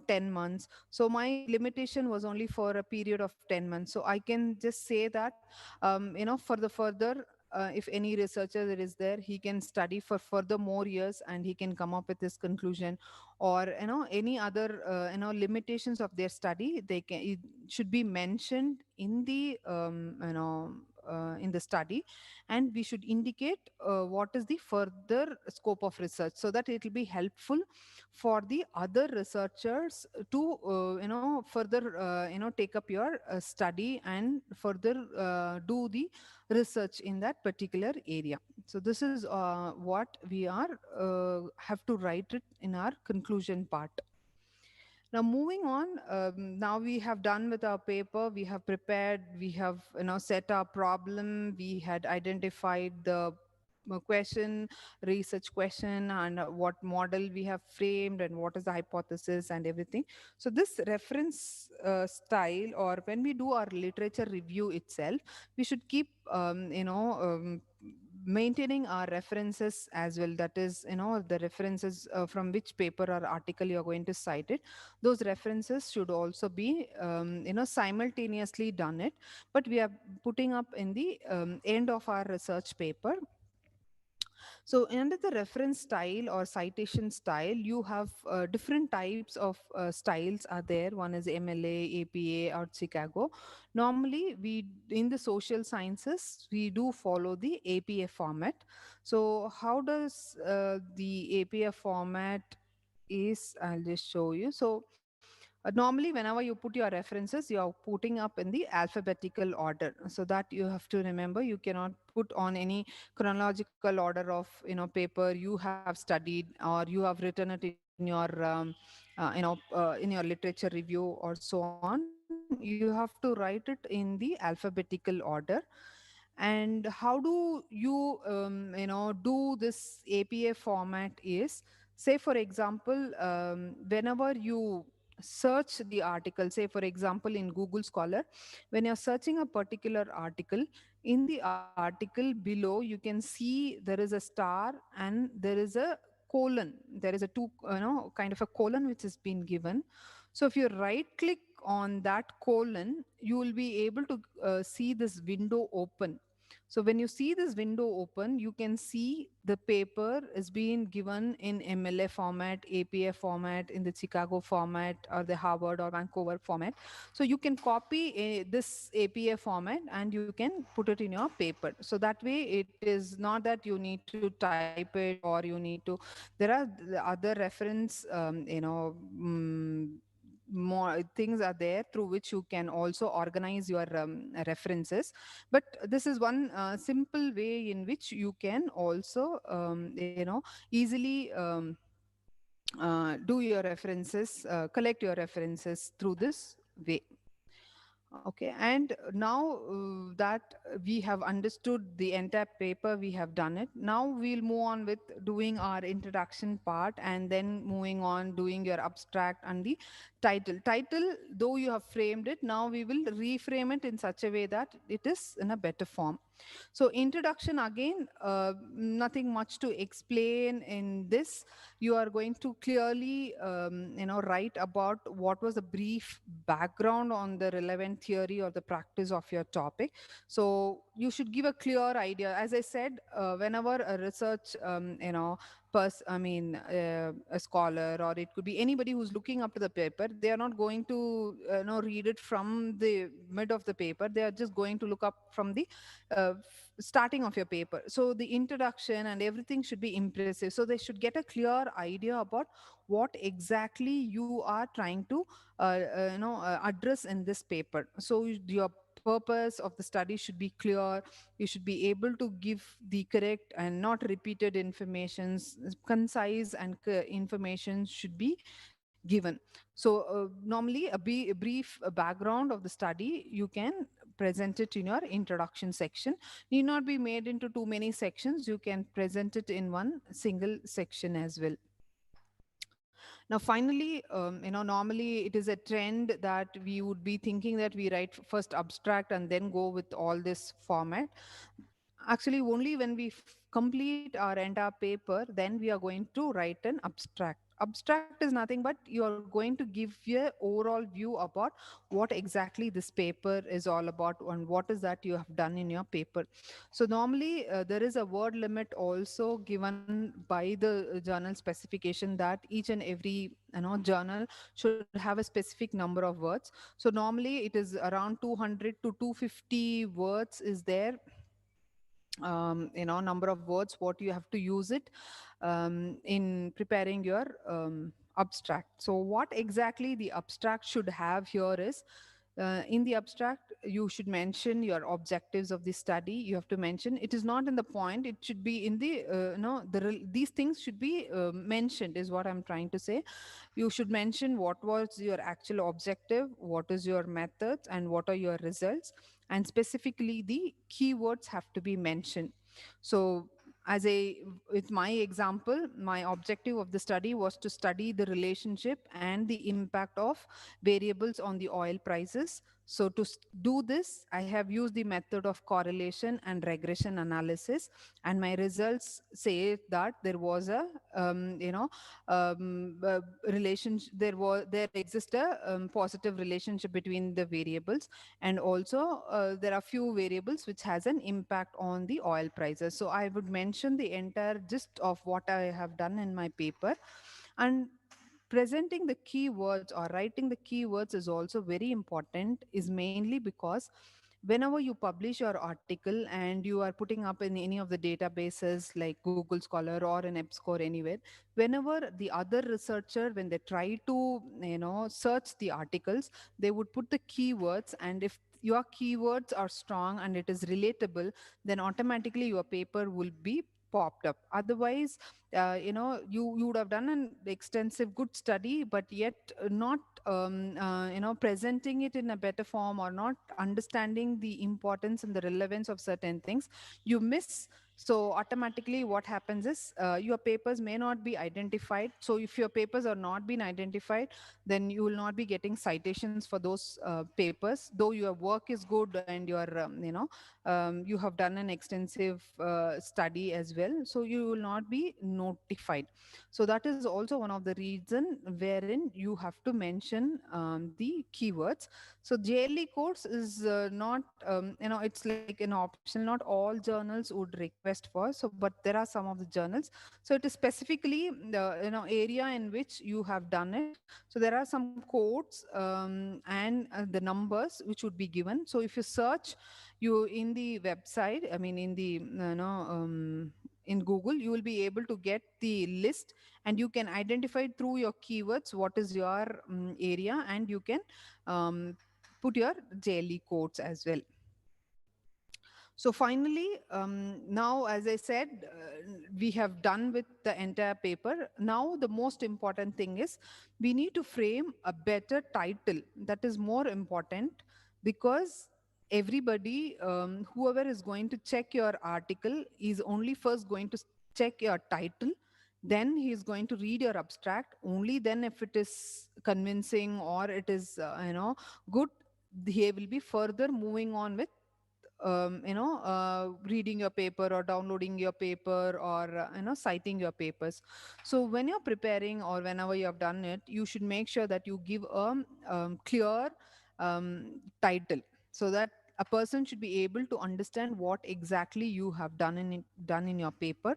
10 months. So my limitation was only for a period of 10 months. So I can just say that, for the further, if any researcher that is there, he can study for further more years and he can come up with his conclusion, or any other limitations of their study. It should be mentioned in the in the study, and we should indicate what is the further scope of research, so that it will be helpful for the other researchers to further take up your study and further do the research in that particular area. So this is what we are have to write it in our conclusion part. Now moving on, now we have done with our paper, we have prepared, we have set our problem, we had identified the question, research question, and what model we have framed, and what is the hypothesis and everything. So this reference style, or when we do our literature review itself, we should keep maintaining our references as well. That is, the references from which paper or article you're going to cite it, those references should also be simultaneously done it, but we are putting up in the end of our research paper. So under the reference style or citation style, you have different types of styles are there. One is MLA, APA, or Chicago. Normally, we in the social sciences, we do follow the APA format. So how does the APA format is? I'll just show you. So Normally, whenever you put your references, you are putting up in the alphabetical order. So that you have to remember, you cannot put on any chronological order of paper you have studied or you have written it in your in your literature review or so on. You have to write it in the alphabetical order. And how do you do this APA format is, say for example, whenever you search the article, say for example in Google Scholar, when you're searching a particular article, in the article below you can see there is a star and there is a colon. There is a two kind of a colon which has been given. So if you right click on that colon, you will be able to see this window open. So when you see this window open, you can see the paper is being given in MLA format, APA format, in the Chicago format, or the Harvard or Vancouver format. So you can copy this APA format and you can put it in your paper. So that way, it is not that you need to type it or you need to. There are other reference, more things are there through which you can also organize your references. But this is one simple way in which you can also easily do your references, collect your references through this way. Okay, and now that we have understood the entire paper, we have done it. Now we'll move on with doing our introduction part and then moving on doing your abstract and the title. Title, though you have framed it, now we will reframe it in such a way that it is in a better form. So introduction again, nothing much to explain in this. You are going to clearly, write about what was the brief background on the relevant theory or the practice of your topic. So you should give a clear idea. As I said, whenever a research, a scholar, or it could be anybody who's looking up to the paper, they are not going to read it from the mid of the paper. They are just going to look up from the starting of your paper. So the introduction and everything should be impressive. So they should get a clear idea about what exactly you are trying to address in this paper. So your purpose of the study should be clear. You should be able to give the correct and not repeated informations. Concise and information should be given. So normally a brief background of the study you can present it in your introduction section. Need not be made into too many sections. You can present it in one single section as well. Now finally, normally it is a trend that we would be thinking that we write first abstract and then go with all this format. Actually, only when we complete our entire paper, then we are going to write an abstract. Abstract is nothing but you are going to give a overall view about what exactly this paper is all about and what is that you have done in your paper. So normally there is a word limit also given by the journal specification, that each and every journal should have a specific number of words. So normally it is around 200 to 250 words is there, number of words what you have to use it in preparing your abstract. So what exactly the abstract should have here is, in the abstract you should mention your objectives of the study. You have to mention, it is not in the point, it should be in the these things should be mentioned, is what I'm trying to say. You should mention what was your actual objective, what is your methods, and what are your results. And specifically the keywords have to be mentioned. So as a with my example, my objective of the study was to study the relationship and the impact of variables on the oil prices. So to do this, I have used the method of correlation and regression analysis, and my results say that there was a relationship. There exists a positive relationship between the variables, and also there are few variables which has an impact on the oil prices. So I would mention the entire gist of what I have done in my paper. And presenting the keywords or writing the keywords is also very important, is mainly because whenever you publish your article and you are putting up in any of the databases like Google Scholar or in EBSCO or anywhere, whenever the other researcher, when they try to, search the articles, they would put the keywords, and if your keywords are strong and it is relatable, then automatically your paper will be popped up. Otherwise, you would have done an extensive good study, but yet not presenting it in a better form, or not understanding the importance and the relevance of certain things, you miss. So automatically what happens is, your papers may not be identified. So if your papers are not being identified, then you will not be getting citations for those papers, though your work is good and you have done an extensive study as well, so you will not be notified. So that is also one of the reason wherein you have to mention the keywords. So JLE course is not, it's like an optional. Not all journals would request for. So, but there are some of the journals. So it is specifically the area in which you have done it. So there are some codes and the numbers which would be given. So if you search you in the website, I mean in the in Google, you will be able to get the list, and you can identify through your keywords what is your area, and you can um, put your JLE codes as well. So finally, now, as I said, we have done with the entire paper. Now, the most important thing is we need to frame a better title. That is more important, because everybody, whoever is going to check your article, is only first going to check your title. Then he is going to read your abstract. Only then, if it is convincing or it is, good, he will be further moving on with reading your paper or downloading your paper, or citing your papers. So when you're preparing or whenever you have done it, you should make sure that you give a clear title, so that a person should be able to understand what exactly you have done in your paper.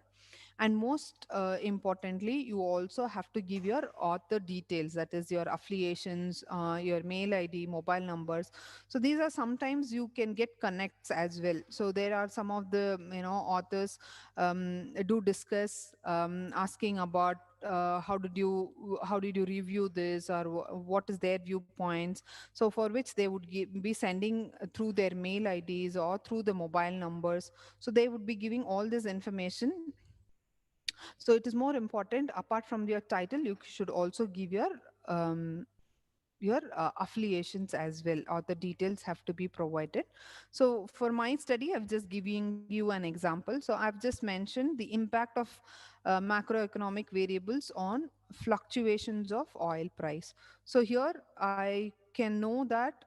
And most importantly, you also have to give your author details, that is your affiliations, your mail ID, mobile numbers. So these are, sometimes you can get connects as well. So there are some of the authors do discuss, asking about how did you review this, or what is their viewpoints. So for which they would be sending through their mail IDs or through the mobile numbers. So they would be giving all this information. So it is more important, apart from your title, you should also give your affiliations as well, or the details have to be provided. So for my study, I've just giving you an example. So I've just mentioned the impact of macroeconomic variables on fluctuations of oil price. So here I can know that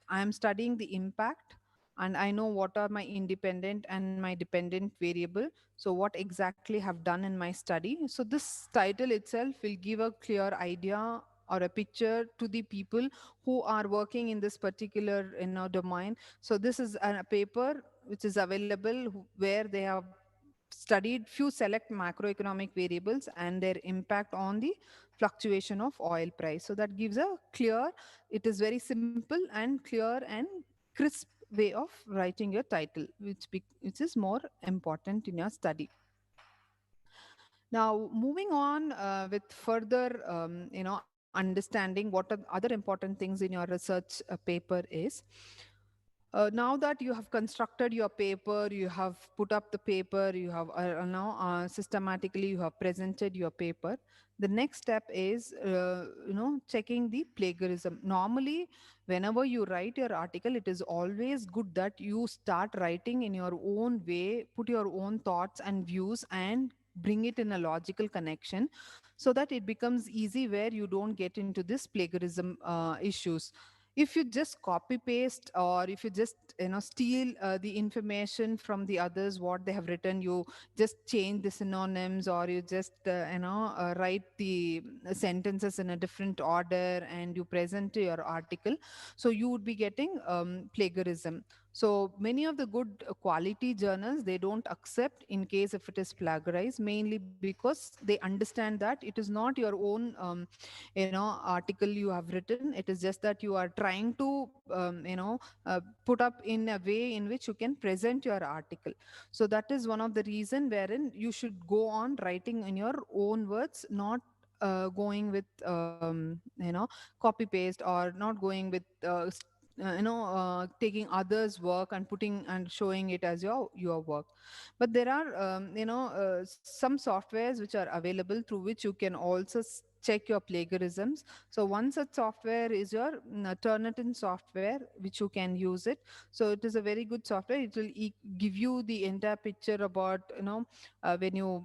I am studying the impact, and I know what are my independent and my dependent variable. So what exactly have done in my study. So this title itself will give a clear idea or a picture to the people who are working in this particular domain. So this is a paper which is available, where they have studied few select macroeconomic variables and their impact on the fluctuation of oil price. So that gives a clear, it is very simple and clear and crisp way of writing your title, which is more important in your study. Now, moving on with further, understanding what are other important things in your research paper is, now that you have constructed your paper, you have put up the paper, you have now systematically you have presented your paper. The next step is checking the plagiarism. Normally, whenever you write your article, it is always good that you start writing in your own way, put your own thoughts and views, and bring it in a logical connection, so that it becomes easy, where you don't get into this plagiarism issues. If you just copy paste, or if you just steal the information from the others, what they have written, you just change the synonyms, or you just write the sentences in a different order, and you present your article, so you would be getting plagiarism. So many of the good quality journals, they don't accept in case if it is plagiarized, mainly because they understand that it is not your own article you have written. It is just that you are trying to put up in a way in which you can present your article. So that is one of the reason wherein you should go on writing in your own words, not going with copy paste, or not going with taking others work and putting and showing it as your work. But there are some softwares which are available through which you can also check your plagiarisms. So one such software is your Turnitin software, which you can use it. So it is a very good software. It will give you the entire picture about when you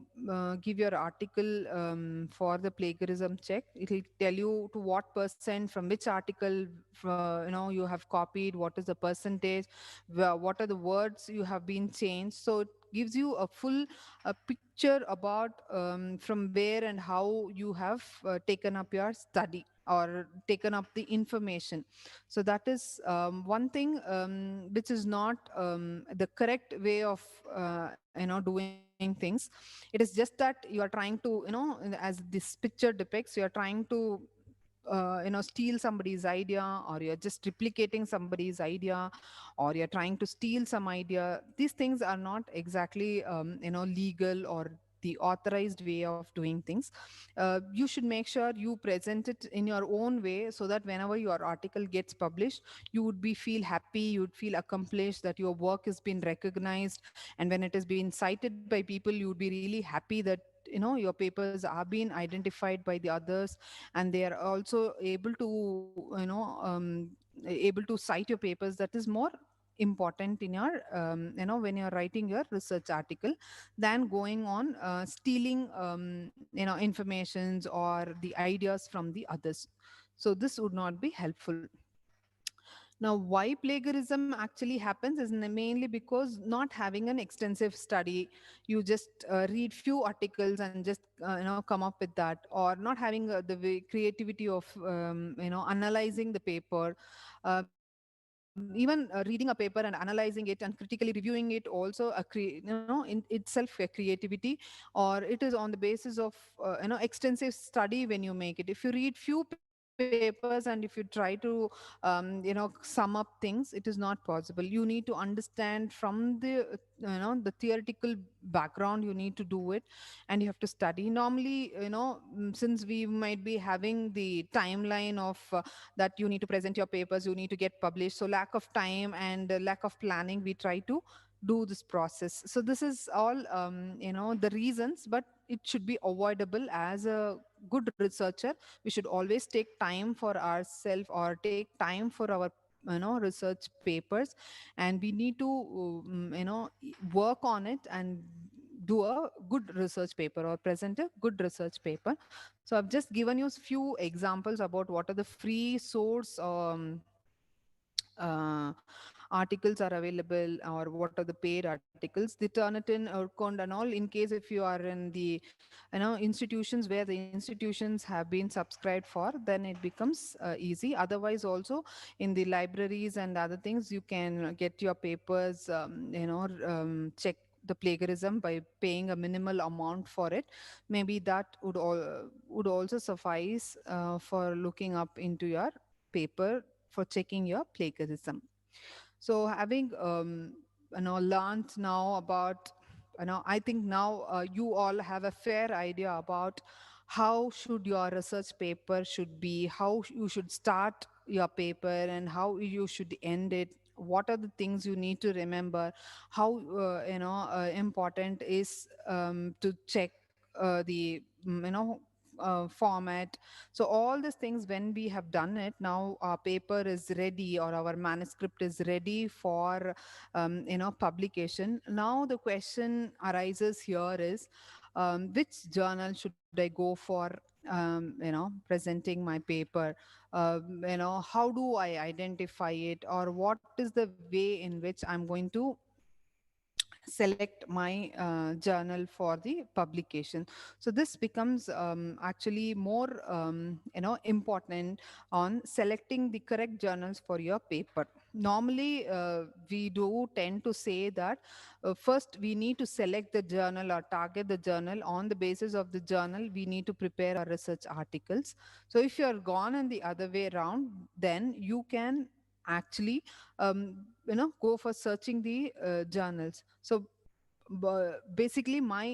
give your article for the plagiarism check. It will tell you to what percent, from which article you have copied, what is the percentage, what are the words you have been changed. So it gives you a full picture about from where and how you have taken up your study or taken up the information. So that is one thing which is not the correct way of doing things. It is just that you are trying to, as this picture depicts, you are trying to steal somebody's idea, or you're just replicating somebody's idea, or you're trying to steal some idea. These things are not exactly legal or the authorized way of doing things. You should make sure you present it in your own way, so that whenever your article gets published, you would be feel happy, you would feel accomplished, that your work has been recognized. And when it has been cited by people, you would be really happy that your papers are being identified by the others, and they are also able to able to cite your papers. That is more important in your when you're writing your research article, than going on stealing informations or the ideas from the others. So this would not be helpful. Now, why plagiarism actually happens is mainly because not having an extensive study. You just read few articles and just come up with that, or not having creativity of analyzing the paper. Even reading a paper and analyzing it and critically reviewing it also in itself a creativity, or it is on the basis of extensive study. When you make it, if you read few papers and if you try to sum up things, it is not possible. You need to understand from the theoretical background. You need to do it, and you have to study. Normally, since we might be having the timeline of that you need to present your papers, you need to get published, so lack of time and lack of planning, we try to do this process. So this is all the reasons, but it should be avoidable. As a good researcher, we should always take time for ourselves, or take time for our research papers, and we need to work on it and do a good research paper or present a good research paper. So I've just given you a few examples about what are the free source articles are available, or what are the paid articles. The Turnitin, Urkund and all, in case if you are in the institutions where the institutions have been subscribed for, then it becomes easy. Otherwise also, in the libraries and other things, you can get your papers check the plagiarism by paying a minimal amount for it. Maybe that would also suffice for looking up into your paper, for checking your plagiarism. So having learned now about, I think now you all have a fair idea about how should your research paper should be, how you should start your paper and how you should end it. What are the things you need to remember? How important is to check the format. So all these things, when we have done it, now our paper is ready, or our manuscript is ready for publication. Now the question arises here is, which journal should I go for presenting my paper? How do I identify it, or what is the way in which I'm going to select my journal for the publication. So this becomes actually more important on selecting the correct journals for your paper. Normally we do tend to say that first we need to select the journal or target the journal. On the basis of the journal we need to prepare our research articles. So if you are gone in the other way around, then you can actually go for searching the journals. So basically my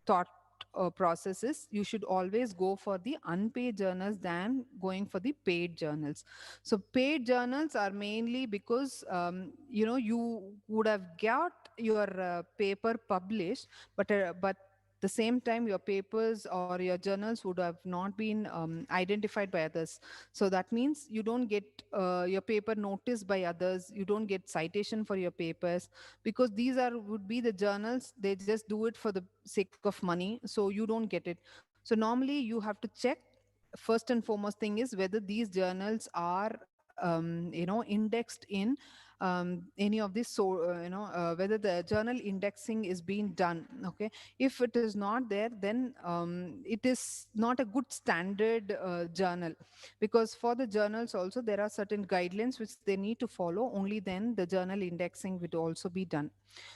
thought process is you should always go for the unpaid journals than going for the paid journals. So paid journals are mainly because you would have got your paper published, but the same time your papers or your journals would have not been identified by others. So that means you don't get your paper noticed by others, you don't get citation for your papers, because these are would be the journals, they just do it for the sake of money, so you don't get it. So normally you have to check, first and foremost thing is whether these journals are indexed in any of these, so whether the journal indexing is being done. Okay, if it is not there, then it is not a good standard journal, because for the journals also there are certain guidelines which they need to follow, only then the journal indexing would also be done.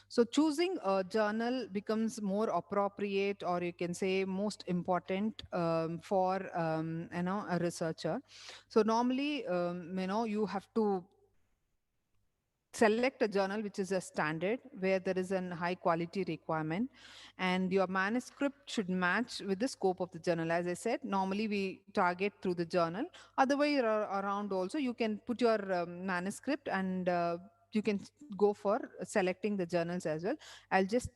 So choosing a journal becomes more appropriate, or you can say most important for a researcher. So normally you have to select a journal which is a standard, where there is a high quality requirement, and your manuscript should match with the scope of the journal. As I said, normally we target through the journal. Other way around also, you can put your manuscript, and you can go for selecting the journals as well. I'll just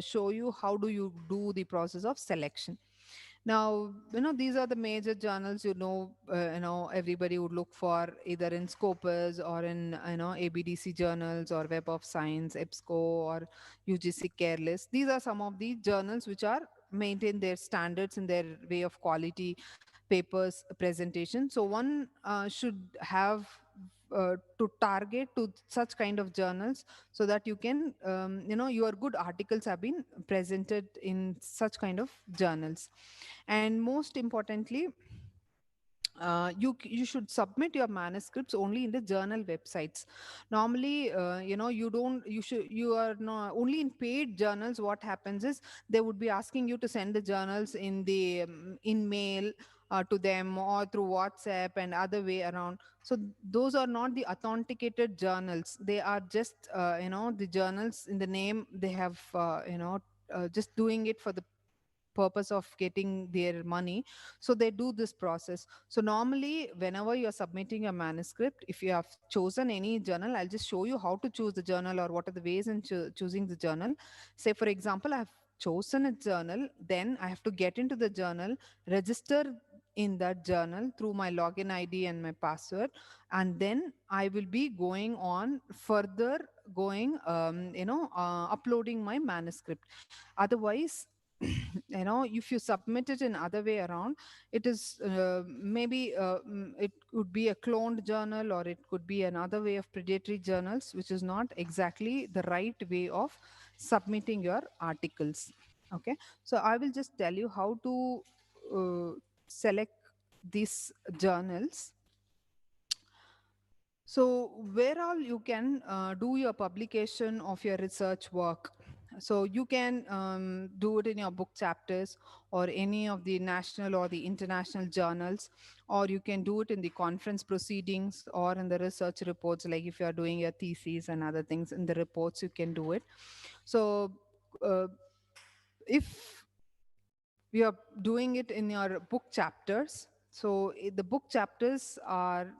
show you how do you do the process of selection. Now, these are the major journals, everybody would look for, either in Scopus or in, ABDC journals or Web of Science, EBSCO or UGC Careless. These are some of the journals which are maintain their standards in their way of quality papers presentation. So one should have to target to such kind of journals, so that you can, your good articles have been presented in such kind of journals. And most importantly, you should submit your manuscripts only in the journal websites. Normally you are not only in paid journals. What happens is they would be asking you to send the journals in the in mail to them, or through WhatsApp and other way around. So those are not the authenticated journals, they are just the journals in the name. They have just doing it for the purpose of getting their money. So they do this process. So normally whenever you're submitting a manuscript, if you have chosen any journal, I'll just show you how to choose the journal, or what are the ways in choosing the journal. Say for example, I've chosen a journal, then I have to get into the journal, register in that journal through my login ID and my password, and then I will be going on further, going uploading my manuscript. Otherwise, if you submit it in other way around, it is maybe it could be a cloned journal, or it could be another way of predatory journals, which is not exactly the right way of submitting your articles. Okay, so I will just tell you how to select these journals. So, where all you can do your publication of your research work. So, you can do it in your book chapters, or any of the national or the international journals, or you can do it in the conference proceedings, or in the research reports. Like if you are doing your theses and other things, in the reports, you can do it. So, uh, if we are doing it in your book chapters. So the book chapters are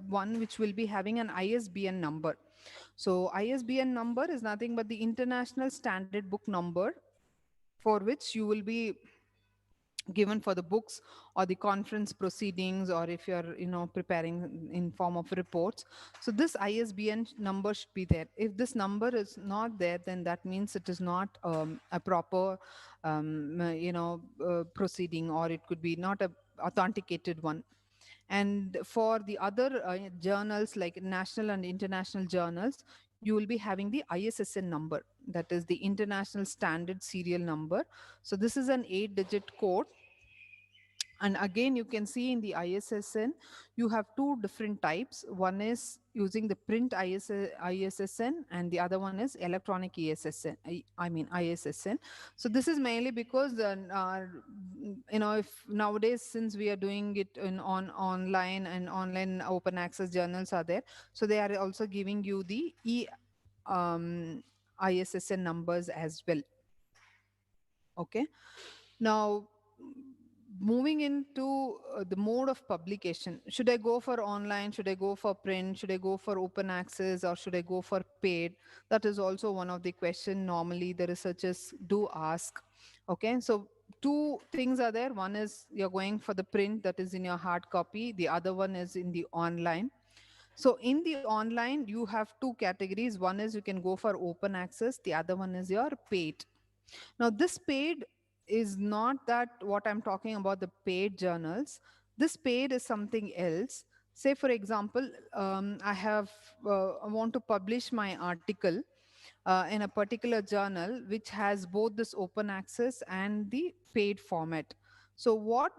one which will be having an ISBN number. So ISBN number is nothing but the international standard book number, for which you will be given for the books or the conference proceedings, or if you're preparing in form of reports. So this ISBN number should be there. If this number is not there, then that means it is not a proper proceeding, or it could be not a authenticated one. And for the other journals, like national and international journals, you will be having the ISSN number, that is the International Standard Serial Number. So this is an 8-digit code. And again, you can see in the ISSN, you have two different types. One is using the print ISSN, and the other one is electronic ESSN, I mean ISSN. So this is mainly because, if nowadays, since we are doing it on online, and online open access journals are there, so they are also giving you the um, ISSN numbers as well. Okay. Now, moving into the mode of publication, should I go for online? Should I go for print? Should I go for open access, or should I go for paid? That is also one of the question normally the researchers do ask. Okay, so two things are there. One is you're going for the print, that is in your hard copy. The other one is in the online. So in the online, you have two categories. One is you can go for open access. The other one is your paid. Now, this paid is not that what I'm talking about, the paid journals. This paid is something else. Say, for example, I want to publish my article in a particular journal which has both this open access and the paid format. So, what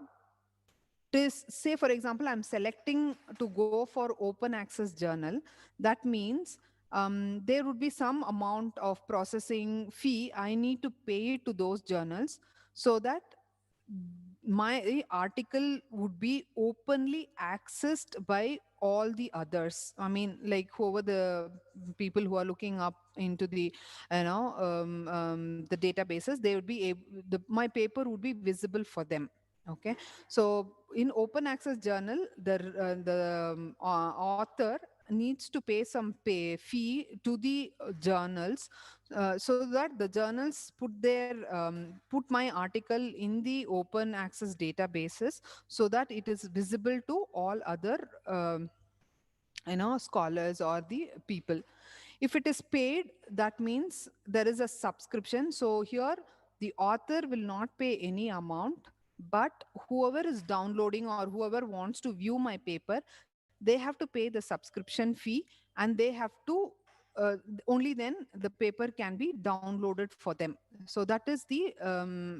is, say for example, I'm selecting to go for open access journal. That means there would be some amount of processing fee I need to pay to those journals, so that my article would be openly accessed by all the others. I mean, like whoever the people who are looking up into the the databases, they would be able, my paper would be visible for them. Okay, so in open access journal, the author needs to pay some pay fee to the journals, so that the journals put my article in the open access databases, so that it is visible to all other scholars or the people. If it is paid, that means there is a subscription. So here the author will not pay any amount, but whoever is downloading or whoever wants to view my paper, they have to pay the subscription fee, and they have to uh, only then the paper can be downloaded for them. So that is the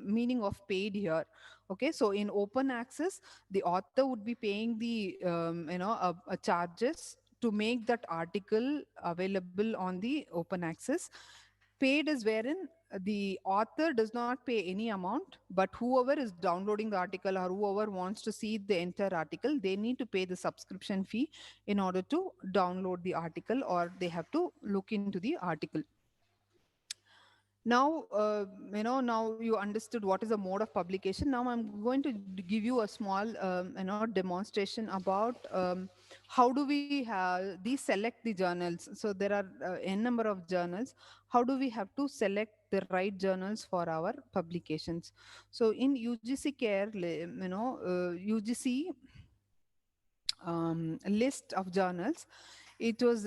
meaning of paid here. Okay, so in open access, the author would be paying the charges to make that article available on the open access. Paid is wherein the author does not pay any amount, but whoever is downloading the article or whoever wants to see the entire article, they need to pay the subscription fee in order to download the article, or they have to look into the article. Now, now you understood what is a mode of publication. Now I'm going to give you a small, demonstration about how do we deselect the journals. So there are n number of journals. How do we have to select the right journals for our publications? So in UGC Care, UGC list of journals, it was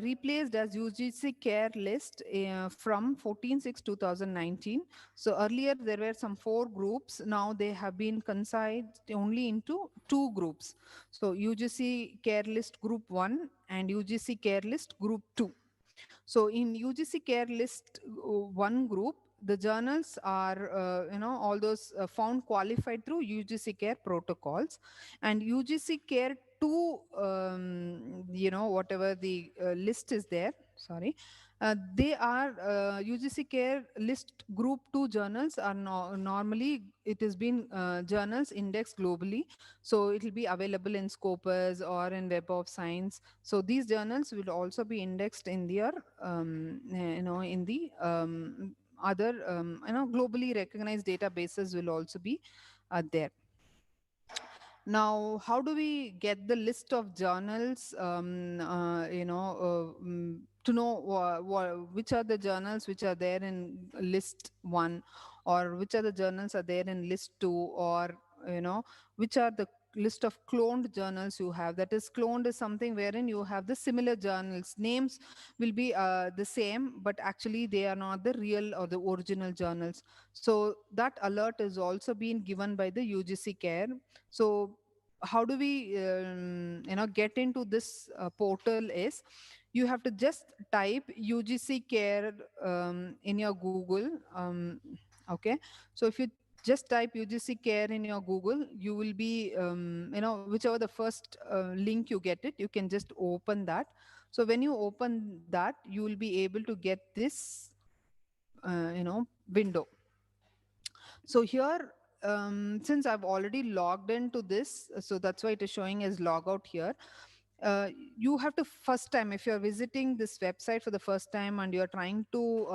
replaced as UGC Care list from 14/6/2019. So earlier there were some 4 groups. Now they have been concised only into 2 groups. So UGC Care List Group 1 and UGC Care List Group 2. So in UGC Care List 1 group, the journals are, all those found qualified through UGC Care protocols, and UGC Care 2, whatever the list is there, sorry, they are UGC Care List Group 2 journals are normally, it has been journals indexed globally. So it will be available in Scopus or in Web of Science. So these journals will also be indexed in their, in the other, globally recognized databases will also be there. Now, how do we get the list of journals, to know which are the journals which are there in list 1, or which are the journals are there in list 2, or, which are the list of cloned journals you have. That is, cloned is something wherein you have the similar journals. Names will be the same, but actually they are not the real or the original journals. So that alert is also being given by the UGC Care. So how do we get into this portal is, you have to just type UGC care in your Google. Okay, so if you just type UGC care in your Google, you will be whichever the first link you get it, you can just open that. So when you open that, you will be able to get this window. So here, since I've already logged into this, so that's why it is showing as logout here. You have to, first time, if you're visiting this website for the first time and you're trying to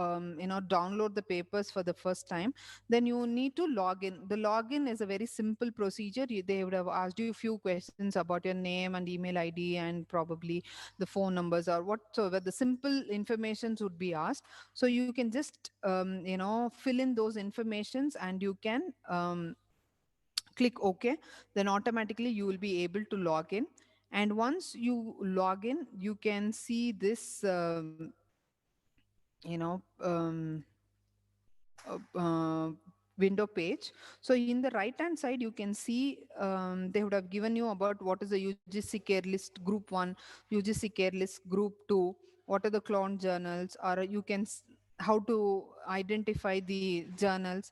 download the papers for the first time, then you need to log in. The login is a very simple procedure. They would have asked you a few questions about your name and email ID and probably the phone numbers or whatsoever. The simple informations would be asked. So you can just fill in those informations, and you can click OK. Then automatically you will be able to log in. And once you log in, you can see this you know um, window page. So in the right hand side, you can see they would have given you about what is the UGC care list group 1, UGC care list group 2, what are the clone journals, or you can how to identify the journals.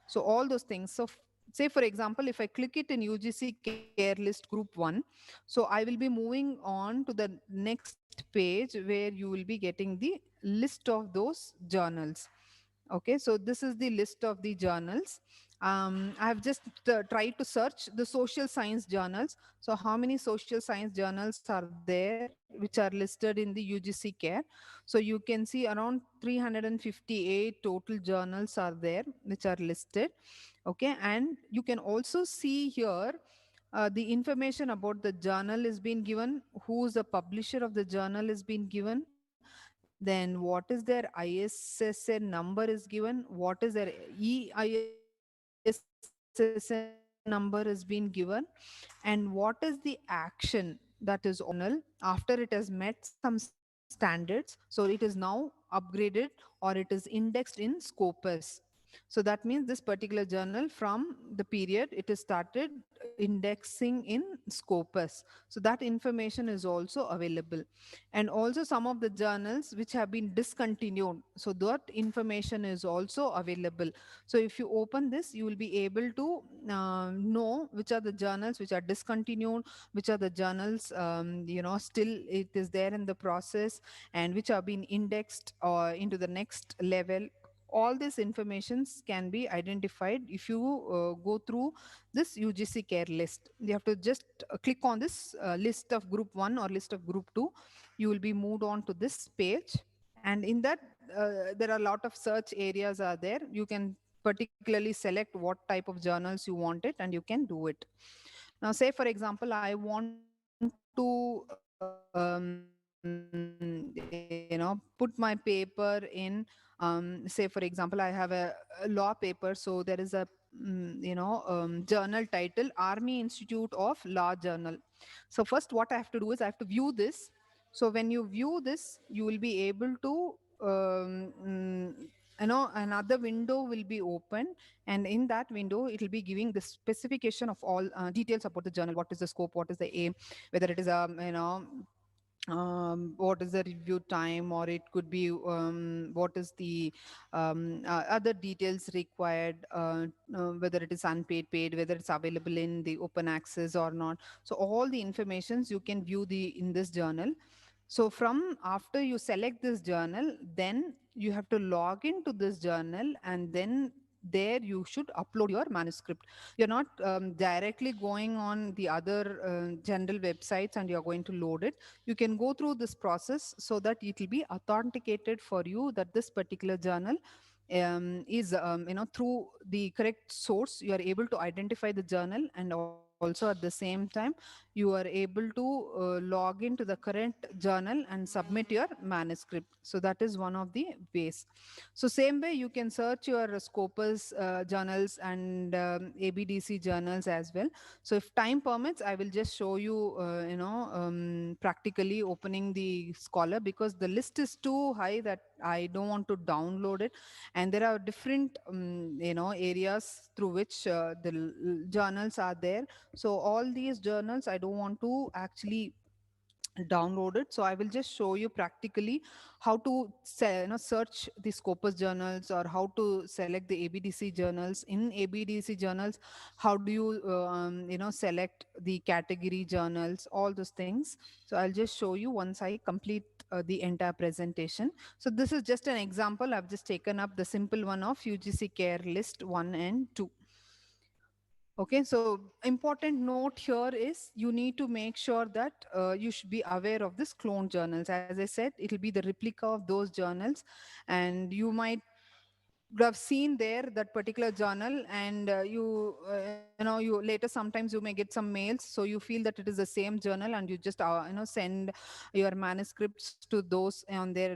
So all those things. So say for example, if I click it in UGC care list group 1, so I will be moving on to the next page where you will be getting the list of those journals. Okay, so this is the list of the journals. I have just tried to search the social science journals. So how many social science journals are there which are listed in the UGC care? So you can see around 358 total journals are there which are listed. Okay, and you can also see here the information about the journal is being given, who's the publisher of the journal is being given, then what is their ISSN number is given, what is their EISSN number is being given, and what is the action that is on the journal after it has met some standards. So it is now upgraded, or it is indexed in Scopus. So that means this particular journal, from the period it is started indexing in Scopus. So that information is also available. And also some of the journals which have been discontinued, so that information is also available. So if you open this, you will be able to know which are the journals which are discontinued, which are the journals still it is there in the process, and which are being indexed or into the next level. All these informations can be identified if you go through this UGC care list. You have to just click on this list of group 1 or list of group 2. You will be moved on to this page, and in that there are a lot of search areas are there. You can particularly select what type of journals you want it, and you can do it. Now say for example, I want to put my paper in say for example, I have a law paper. So there is a journal title Army Institute of Law Journal. So first what I have to do is I have to view this. So when you view this, you will be able to another window will be open, and in that window it will be giving the specification of all details about the journal, what is the scope, what is the aim, whether it is what is the review time, or it could be what is the other details required, whether it is unpaid, paid, whether it's available in the open access or not. So all the informations you can view the in this journal. So from after you select this journal, then you have to log into this journal, and then there you should upload your manuscript. You're not directly going on the other general websites and you're going to load it. You can go through this process so that it will be authenticated for you that this particular journal is through the correct source. You are able to identify the journal, and also at the same time you are able to log into the current journal and submit your manuscript. So that is one of the ways. So same way you can search your Scopus journals and ABDC journals as well. So if time permits, I will just show you practically opening the Scholar, because the list is too high that I don't want to download it. And there are different areas through which the journals are there. So all these journals I don't want to actually download it. So I will just show you practically how to search the Scopus journals, or how to select the ABDC journals. In ABDC journals, how do you select the category journals, all those things. So I'll just show you once I complete the entire presentation. So this is just an example. I've just taken up the simple one of UGC care list 1 and 2. Okay, so important note here is you need to make sure that you should be aware of this clone journals. As I said, it'll be the replica of those journals, and you might would have seen there that particular journal, and you later sometimes you may get some mails, so you feel that it is the same journal, and you just send your manuscripts to those on their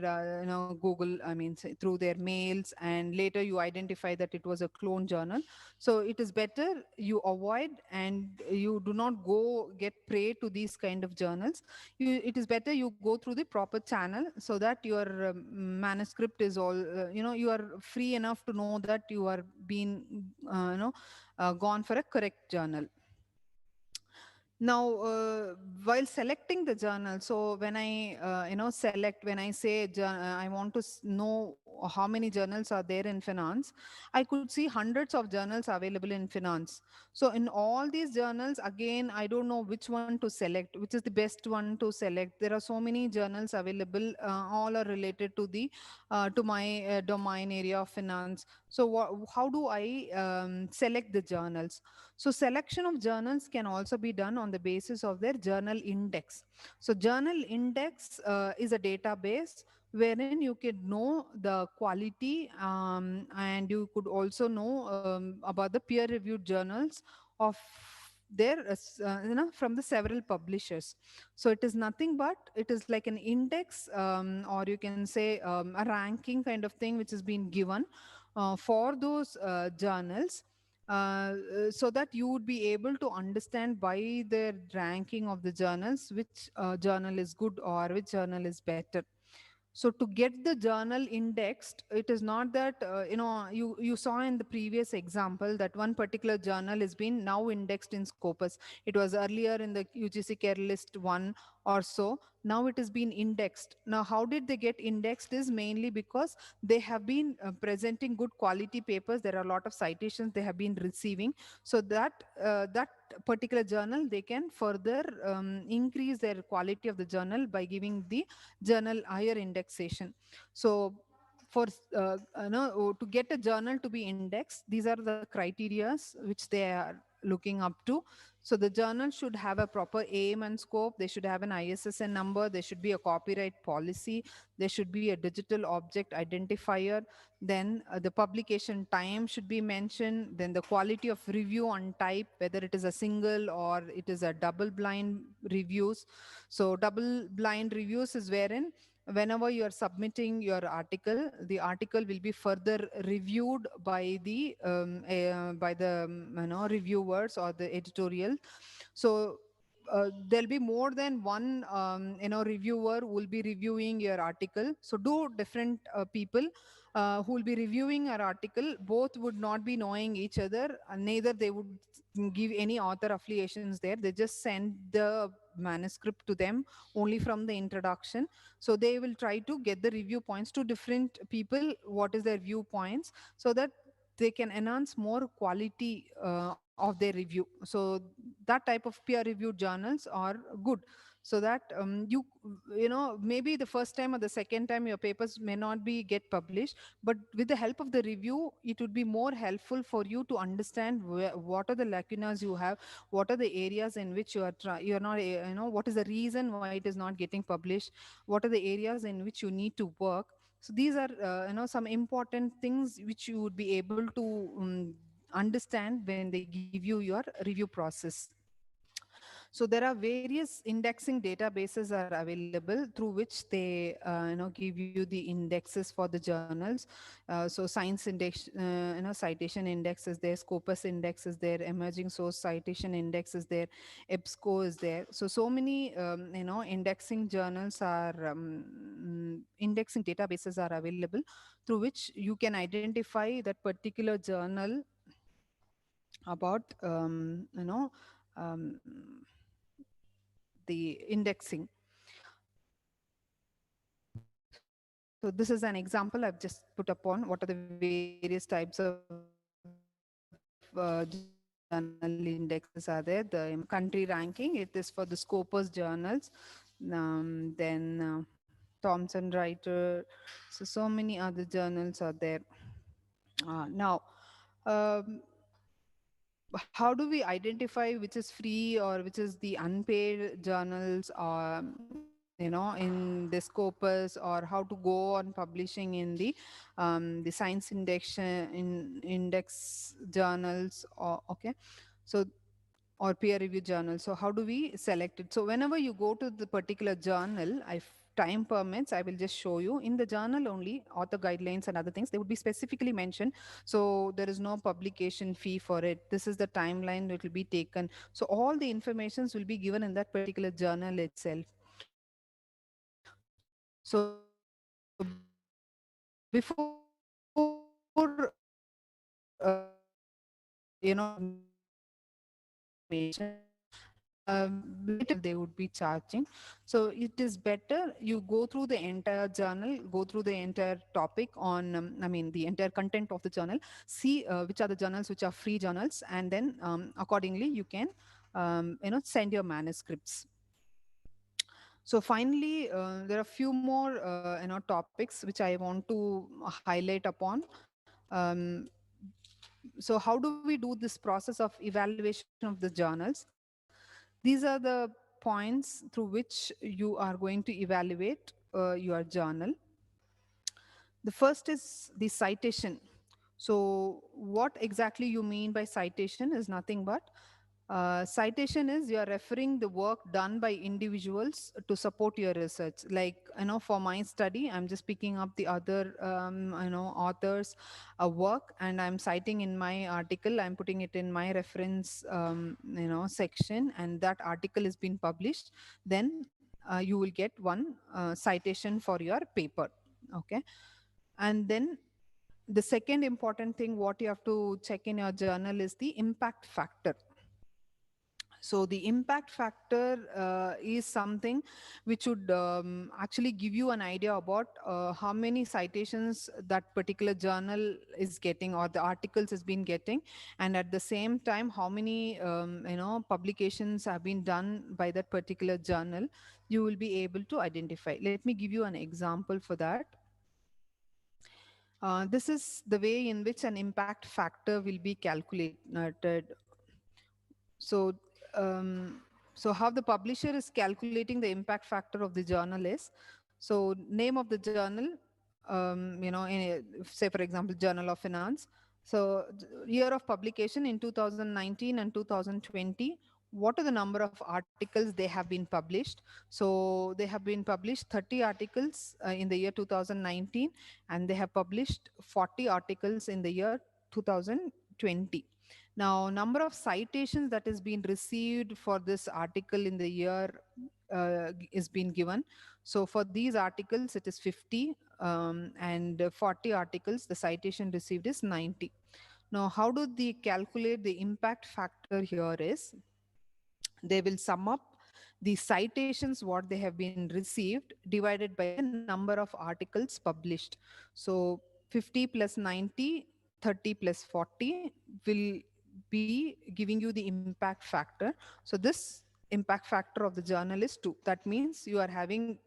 Google, I mean, through their mails, and later you identify that it was a clone journal. So it is better you avoid, and you do not go get prey to these kind of journals. It is better you go through the proper channel, so that your manuscript is all you are free enough to know that you are being gone for a correct journal. Now, while selecting the journal, so when I, when I say I want to know how many journals are there in finance, I could see hundreds of journals available in finance. So in all these journals, again, I don't know which one to select, which is the best one to select. There are so many journals available, all are related to my domain area of finance. So how do I select the journals? So selection of journals can also be done on the basis of their journal index. So journal index is a database wherein you could know the quality, and you could also know about the peer reviewed journals of their from the several publishers. So it is nothing but it is like an index, or you can say a ranking kind of thing, which has been given for those journals, so that you would be able to understand by the ranking of the journals which journal is good or which journal is better. So to get the journal indexed, it is not that you saw in the previous example that one particular journal has been now indexed in Scopus. It was earlier in the UGC care list 1 or so. Now it has been indexed. Now how did they get indexed is mainly because they have been presenting good quality papers. There are a lot of citations they have been receiving, so that particular journal, they can further increase their quality of the journal by giving the journal higher indexation. So for to get a journal to be indexed, these are the criterias which they are looking up to. So the journal should have a proper aim and scope. They should have an ISSN number. There should be a copyright policy. There should be a digital object identifier. Then the publication time should be mentioned. Then the quality of review on type, whether it is a single or it is a double blind reviews. So double blind reviews is wherein whenever you are submitting your article, the article will be further reviewed by the reviewers or the editorial. So there'll be more than one reviewer who will be reviewing your article. So two different people who will be reviewing our article, both would not be knowing each other, neither they would give any author affiliations there. They just send the manuscript to them only from the introduction. So they will try to get the review points to different people, what is their viewpoints, so that they can enhance more quality of their review. So that type of peer reviewed journals are good, so that maybe the first time or the second time your papers may not be get published, but with the help of the review, it would be more helpful for you to understand what are the lacunas you have, what are the areas in which you're not what is the reason why it is not getting published, what are the areas in which you need to work. So these are some important things which you would be able to understand when they give you your review process. So there are various indexing databases are available through which they give you the indexes for the journals. So science index, citation index is there, Scopus index is there, emerging source citation index is there, EBSCO is there. So many indexing journals are indexing databases are available through which you can identify that particular journal about um, the indexing. So this is an example I've just put upon what are the various types of journal indexes are there. The country ranking, it is for the Scopus journals. Then Thomson Reuters. So many other journals are there. Now, um, how do we identify which is free or which is the unpaid journals, or in the Scopus, or how to go on publishing in the science index journals, or okay, so or peer review journal. So how do we select it? So whenever you go to the particular journal, if time permits, I will just show you in the journal only author guidelines and other things, they would be specifically mentioned. So there is no publication fee for it. This is the timeline it will be taken. So all the informations will be given in that particular journal itself. So before later they would be charging. So it is better you go through the entire journal, go through the entire topic on the entire content of the journal, see which are the journals which are free journals, and then accordingly you can send your manuscripts. So finally, there are a few more topics which I want to highlight upon. um, so how do we do this process of evaluation of the journals? These are the points through which you are going to evaluate your journal. The first is the citation. So, what exactly you mean by citation is nothing but citation is you are referring the work done by individuals to support your research. Like, for my study, I'm just picking up the other, authors' work, and I'm citing in my article. I'm putting it in my reference, section, and that article is being published. Then you will get one citation for your paper. Okay, and then the second important thing what you have to check in your journal is the impact factor. So the impact factor is something which would actually give you an idea about how many citations that particular journal is getting or the articles has been getting, and at the same time how many publications have been done by that particular journal. You will be able to identify. Let me give you an example for that. This is the way in which an impact factor will be calculated. So, how the publisher is calculating the impact factor of the journal is, so name of the journal, say for example, Journal of Finance. So, year of publication in 2019 and 2020. What are the number of articles they have been published? So, they have been published 30 articles in the year 2019, and they have published 40 articles in the year 2020. Now, number of citations that has been received for this article in the year is been given. So for these articles, it is 50, and 40 articles, the citation received is 90. Now, how do they calculate the impact factor here is, they will sum up the citations what they have been received divided by the number of articles published. So 50 plus 90, 30 plus 40 will be giving you the impact factor. So this impact factor of the journal is 2. That means you are having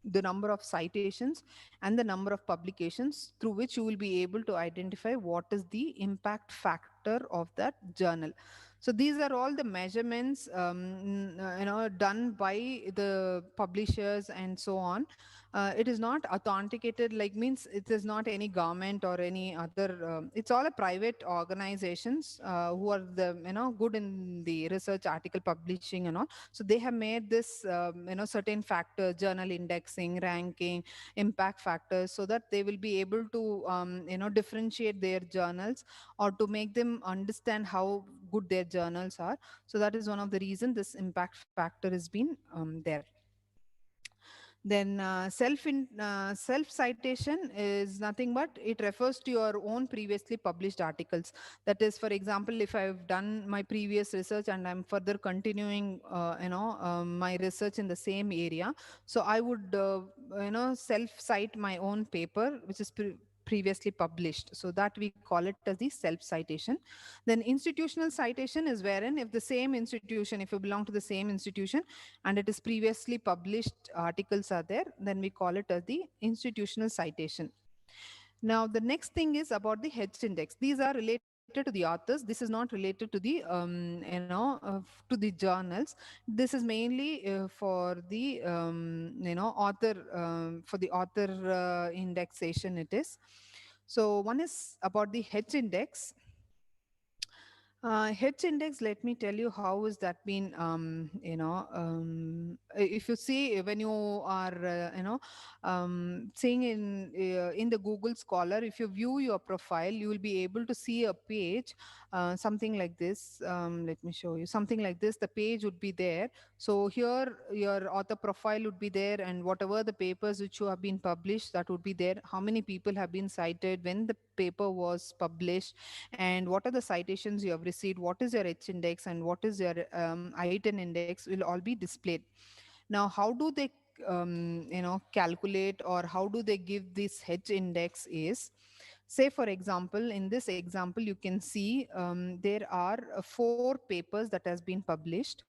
the number of citations and the number of publications through which you will be able to identify what is the impact factor of that journal. So these are all the measurements done by the publishers and so on. It is not authenticated, like means it is not any government or any other. It's all a private organizations who are the good in the research article publishing and all. So they have made this certain factor, journal indexing, ranking, impact factors, so that they will be able to differentiate their journals or to make them understand how good their journals are. So that is one of the reason this impact factor has been there. Then self citation is nothing but it refers to your own previously published articles. That is, for example, if I've done my previous research and I'm further continuing, my research in the same area, so I would, self cite my own paper, which is previously published. So that we call it as the self citation. Then institutional citation is wherein if the same institution, if you belong to the same institution and it is previously published articles are there, then we call it as the institutional citation. Now, the next thing is about the H index. These are related to the authors. This is not related to the, to the journals. This is mainly for the, author, for the author indexation it is. So one is about the H index. H index, let me tell you how has that been, if you see when you are, seeing in the Google Scholar, if you view your profile, you will be able to see a page, something like this. Let me show you something like this. The page would be there. So here your author profile would be there, and whatever the papers which you have been published, that would be there. How many people have been cited, when the paper was published, and what are the citations you have received, what is your H index, and what is your I-10 index will all be displayed. Now, how do they calculate, or how do they give this H index is, say for example, in this example you can see there are four papers that has been published.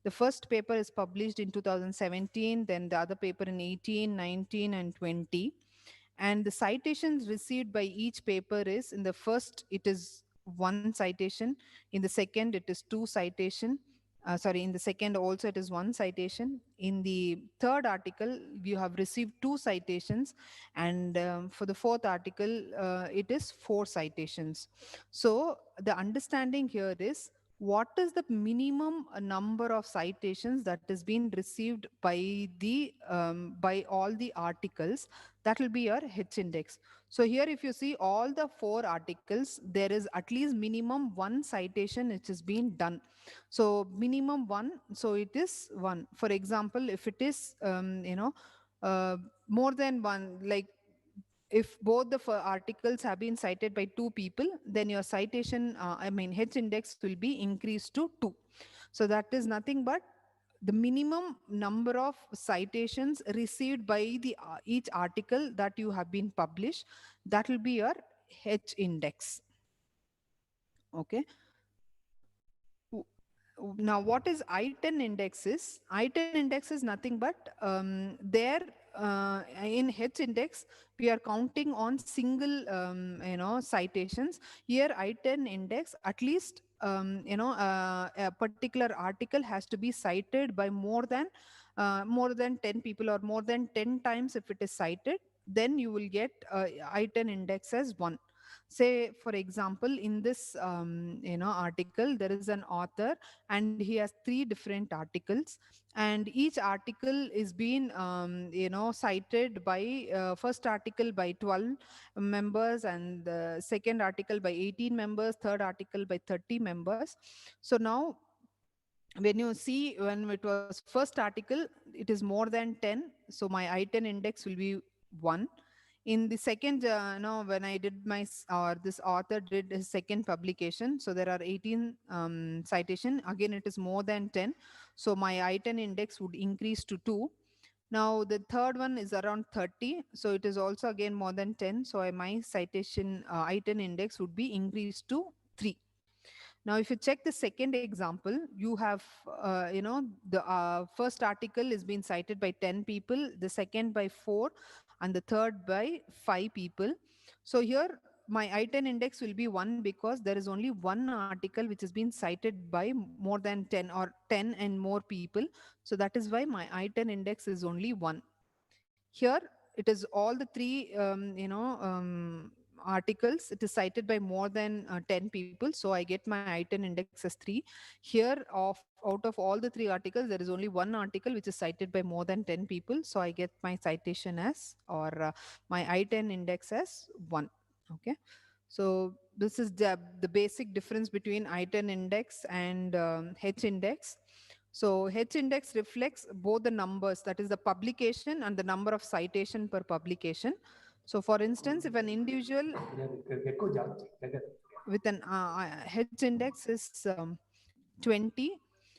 The first paper is published in 2017, then the other paper in 18, 19, and 20. And the citations received by each paper is, in the first it is one citation, in the second it is two citation, sorry, in the second also it is one citation, in the third article you have received two citations, and for the fourth article it is four citations. So the understanding here is, what is the minimum number of citations that has been received by all the articles, that will be your H index. So here if you see all the four articles, there is at least minimum one citation which is being done. So minimum one, so it is one. For example, if it is more than one, like if both the articles have been cited by two people, then your citation, H index will be increased to 2. So that is nothing but the minimum number of citations received by the each article that you have been published, that will be your H index. Okay. Now, what is I-10 index is? I-10 index is nothing but there in H index, we are counting on single, citations. Here, I-10 index, at least, a particular article has to be cited by more than 10 people, or more than 10 times if it is cited, then you will get I-10 index as 1. Say for example, in this article there is an author and he has three different articles, and each article is being cited by first article by 12 members, and the second article by 18 members, third article by 30 members. So now when you see, when it was first article, it is more than 10, so my I-10 index will be 1. In the second, when I did or this author did his second publication, so there are 18 citation, again it is more than 10, so my I-10 index would increase to 2. Now the third one is around 30, so it is also again more than 10, so my citation I-10 index would be increased to 3. Now, if you check the second example, you have, the first article is being cited by 10 people, the second by 4, and the third by 5 people. So here, my I-10 index will be 1 because there is only one article which has been cited by more than 10 or 10 and more people. So that is why my I-10 index is only 1. Here, it is all the three, articles. It is cited by more than 10 people. So I get my I-10 index as 3. Here, out of all the three articles, there is only one article which is cited by more than 10 people. So I get my citation as, or my I-10 index as 1. Okay. So this is the basic difference between I-10 index and H index. So H index reflects both the numbers, that is the publication and the number of citation per publication. So for instance, if an individual with an H index is 20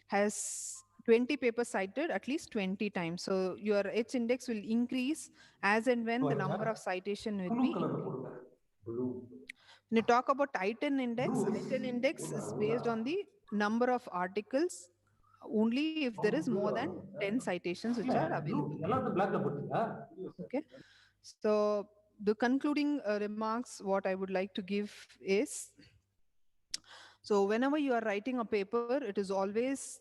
has 20 papers cited at least 20 times. So your H index will increase as and when the number of citation will be increased. When you talk about Titan index is based on the number of articles only if there is more than 10 citations which are available. Okay. So the concluding remarks, what I would like to give is, so whenever you are writing a paper, it is always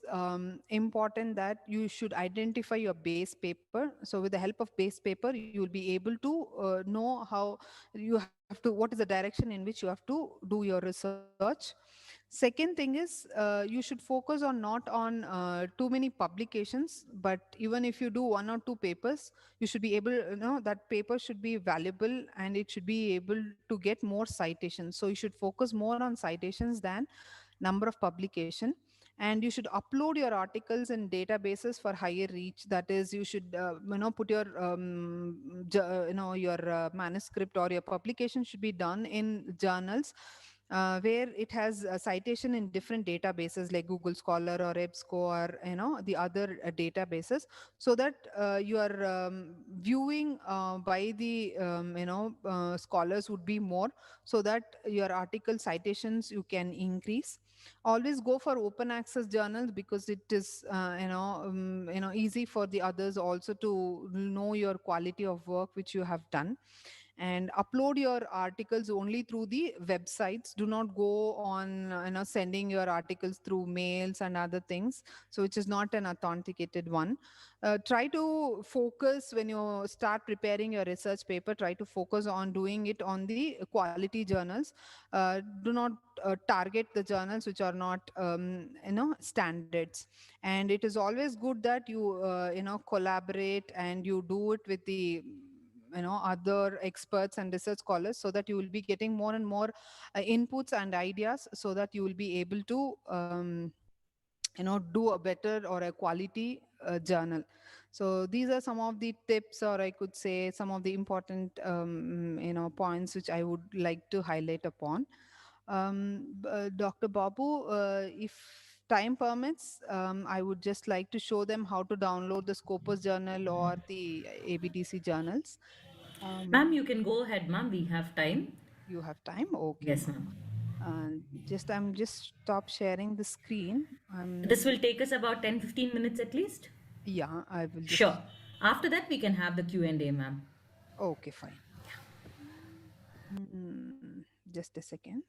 important that you should identify your base paper. So with the help of base paper, you will be able to know how you have to, what is the direction in which you have to do your research. Second thing is you should focus on not on too many publications, but even if you do one or two papers, you should be able, that paper should be valuable and it should be able to get more citations. So you should focus more on citations than number of publication. And you should upload your articles in databases for higher reach. That is, you should put your your manuscript or your publication should be done in journals where it has a citation in different databases like Google Scholar or EBSCO or the other databases, so that your viewing by the scholars would be more, so that your article citations you can increase. Always go for open access journals because it is easy for the others also to know your quality of work which you have done. And upload your articles only through the websites. Do not go on sending your articles through mails and other things, so which is not an authenticated one. Try to focus when you start preparing your research paper, try to focus on doing it on the quality journals. Do not target the journals which are not standards. And it is always good that you collaborate and you do it with the other experts and research scholars, so that you will be getting more and more inputs and ideas, so that you will be able to do a better or a quality journal. So these are some of the tips, or I could say some of the important points which I would like to highlight upon. Dr. Babu, if time permits, I would just like to show them how to download the Scopus journal or the ABDC journals. Ma'am, um, you can go ahead, ma'am. We have time. you have time? Okay, Yes, ma'am. ma'am. I'm just stop sharing the screen. This will take us about 10-15 minutes at least. Yeah, I will Sure. just. After that, we can have the Q&A, ma'am. Okay, fine. Just a second.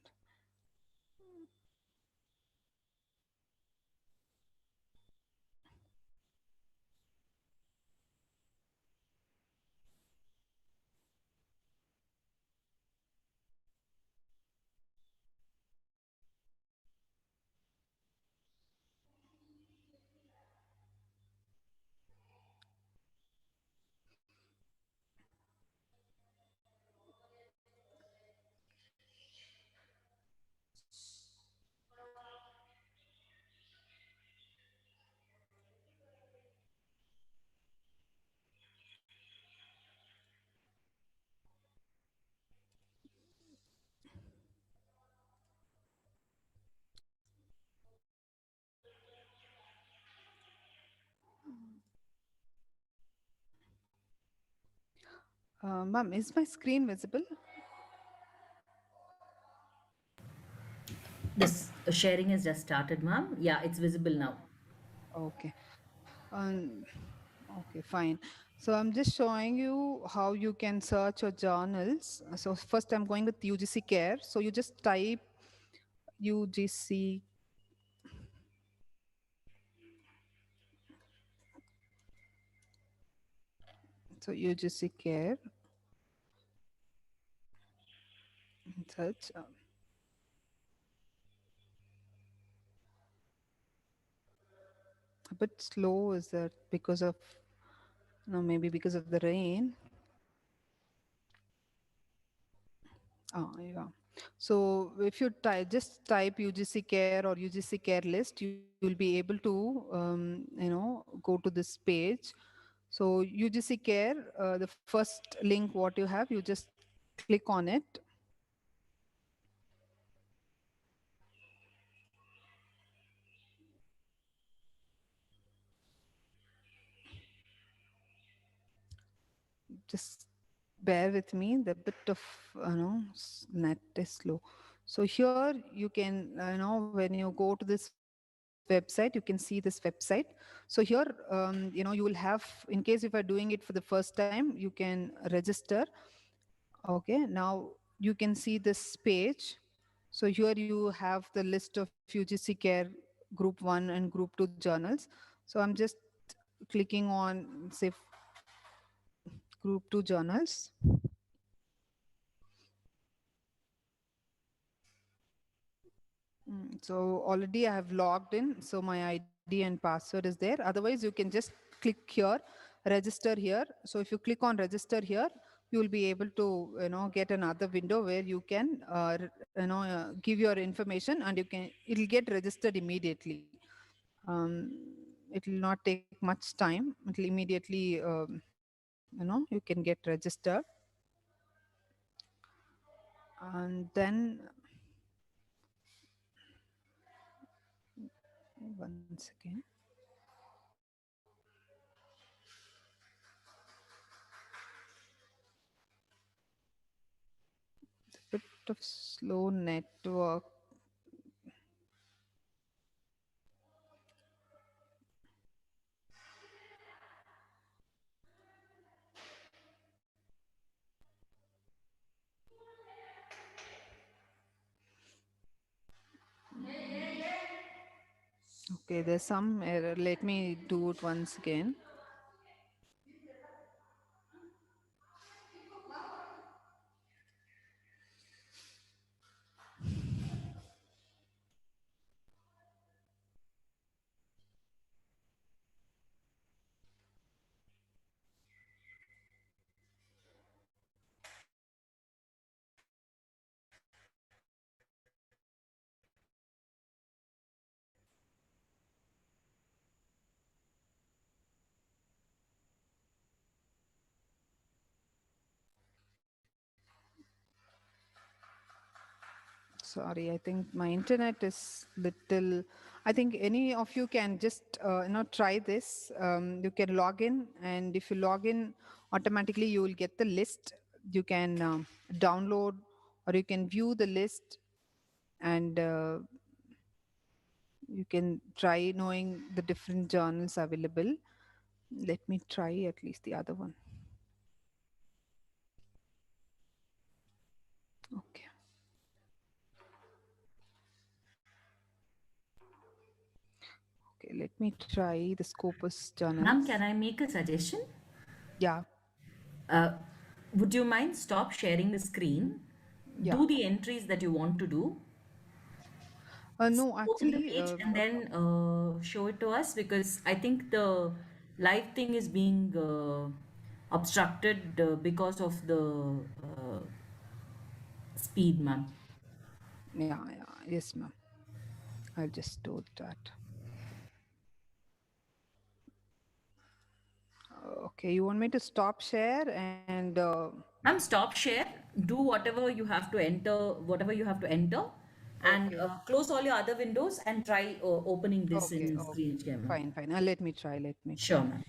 Ma'am, is my screen visible? This sharing has just started, ma'am. Yeah, it's visible now. Okay. Okay, fine. So I'm just showing you how you can search your journals. So first I'm going with UGC Care. So you just type UGC. So UGC Care. Search. A bit slow, is that because of, no, maybe because of the rain. Oh, yeah. So if you just type UGC care or UGC care list, you will be able to, go to this page. So UGC care, the first link what you have, you just click on it. Just bear with me. The bit of net is slow. So here you can, when you go to this website, you can see this website. So here, you will have, in case if you're doing it for the first time, you can register. Okay, now you can see this page. So here you have the list of UGC care group 1 and group 2 journals. So I'm just clicking on, say, group 2 journals. So already I have logged in. So my ID and password is there. Otherwise, you can just click here, register here. So if you click on register here, you will be able to, get another window where you can, give your information, and it'll get registered immediately. Um, it will not take much time. It'll immediately, you can get registered. And then, one second. Bit of slow network. Okay, there's some error. Let me do it once again. Sorry, I think my internet is little. I think any of you can just try this. You can log in, and if you log in, automatically you will get the list. You can download, or you can view the list, and you can try knowing the different journals available. Let me try at least the other one. Okay. Okay, let me try the Scopus Ma'am, journals. can I make a suggestion? Yeah, Uh, would you mind stop sharing the screen? yeah. Do the entries that you want to do. No, Open the actually, page and then show it to us, because I think the live thing is being obstructed because of the speed, ma'am. yeah, yes, ma'am. I'll just do that. Okay, you want me to stop share and Ma'am, stop share, do whatever you have to enter, and okay, close all your other windows and try opening this in okay, screen share, ma'am. fine, fine. Let me try. Let me Sure, try. ma'am.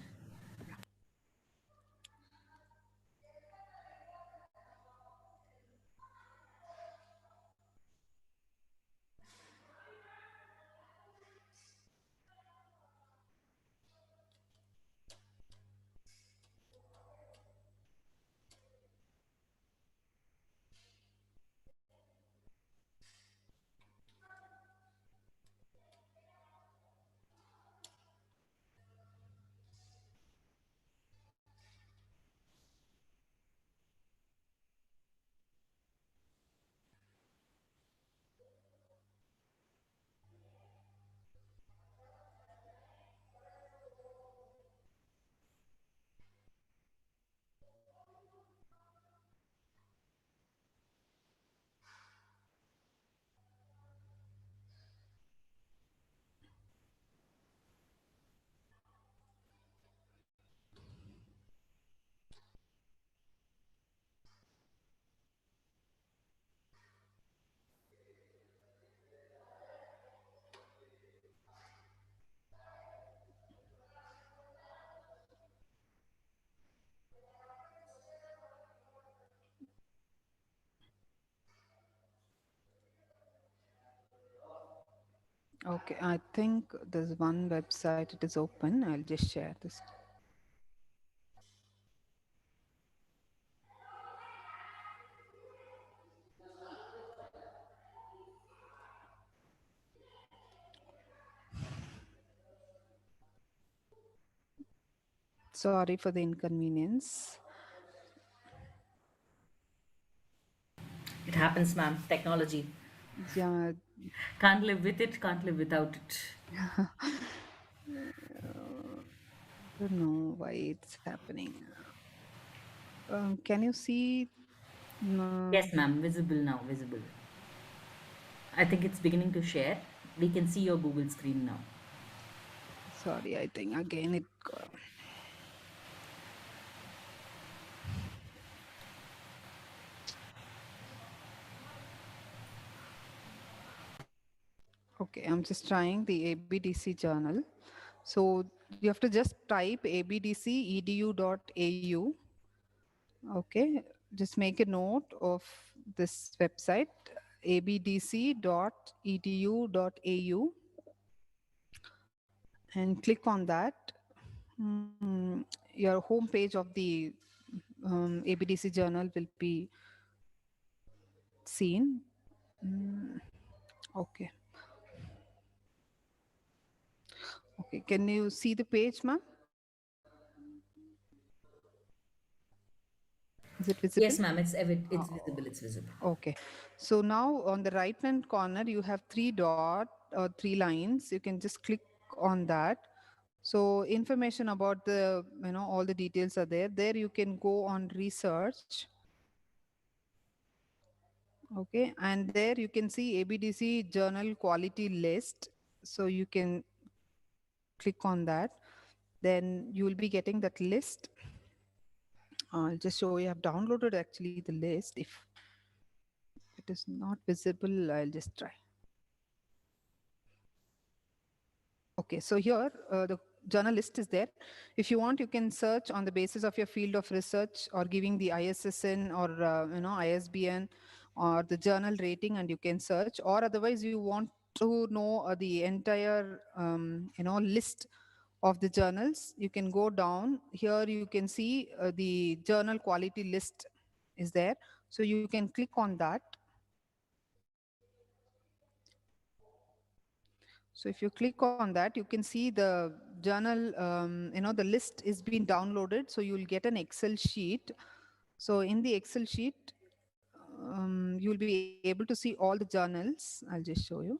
Okay, I think there's one website, it is open. I'll just share this. Sorry for the inconvenience. It happens, ma'am. Technology. Yeah, Can't live with it, can't live without it. don't know why it's happening. Can you see? No, Yes, ma'am. Visible now, visible. I think it's beginning to share. We can see your Google screen now. sorry, I think again it. Okay, I'm just trying the ABDC journal. So you have to just type abdcedu.au. Okay, just make a note of this website, abdc.edu.au, and click on that. Your home page of the ABDC journal will be seen. Okay. Okay. Can you see the page, ma'am? Is it visible? Yes, ma'am. It's visible. It's visible. Okay. So now on the right hand corner, you have three dot or three lines. You can just click on that. So information about the, all the details are there. There you can go on research. Okay. And there you can see ABDC journal quality list. So you can click on that. Then you will be getting that list. I'll just show you. I've downloaded actually the list. If it is not visible, I'll just try. Okay, so here the journal list is there. If you want, you can search on the basis of your field of research or giving the ISSN or ISBN or the journal rating, and you can search. Or otherwise, you want to know the entire list of the journals. You can go down here. You can see the journal quality list is there. So you can click on that. So if you click on that, you can see the journal, the list is being downloaded. So you'll get an Excel sheet. So in the Excel sheet, you'll be able to see all the journals. I'll just show you.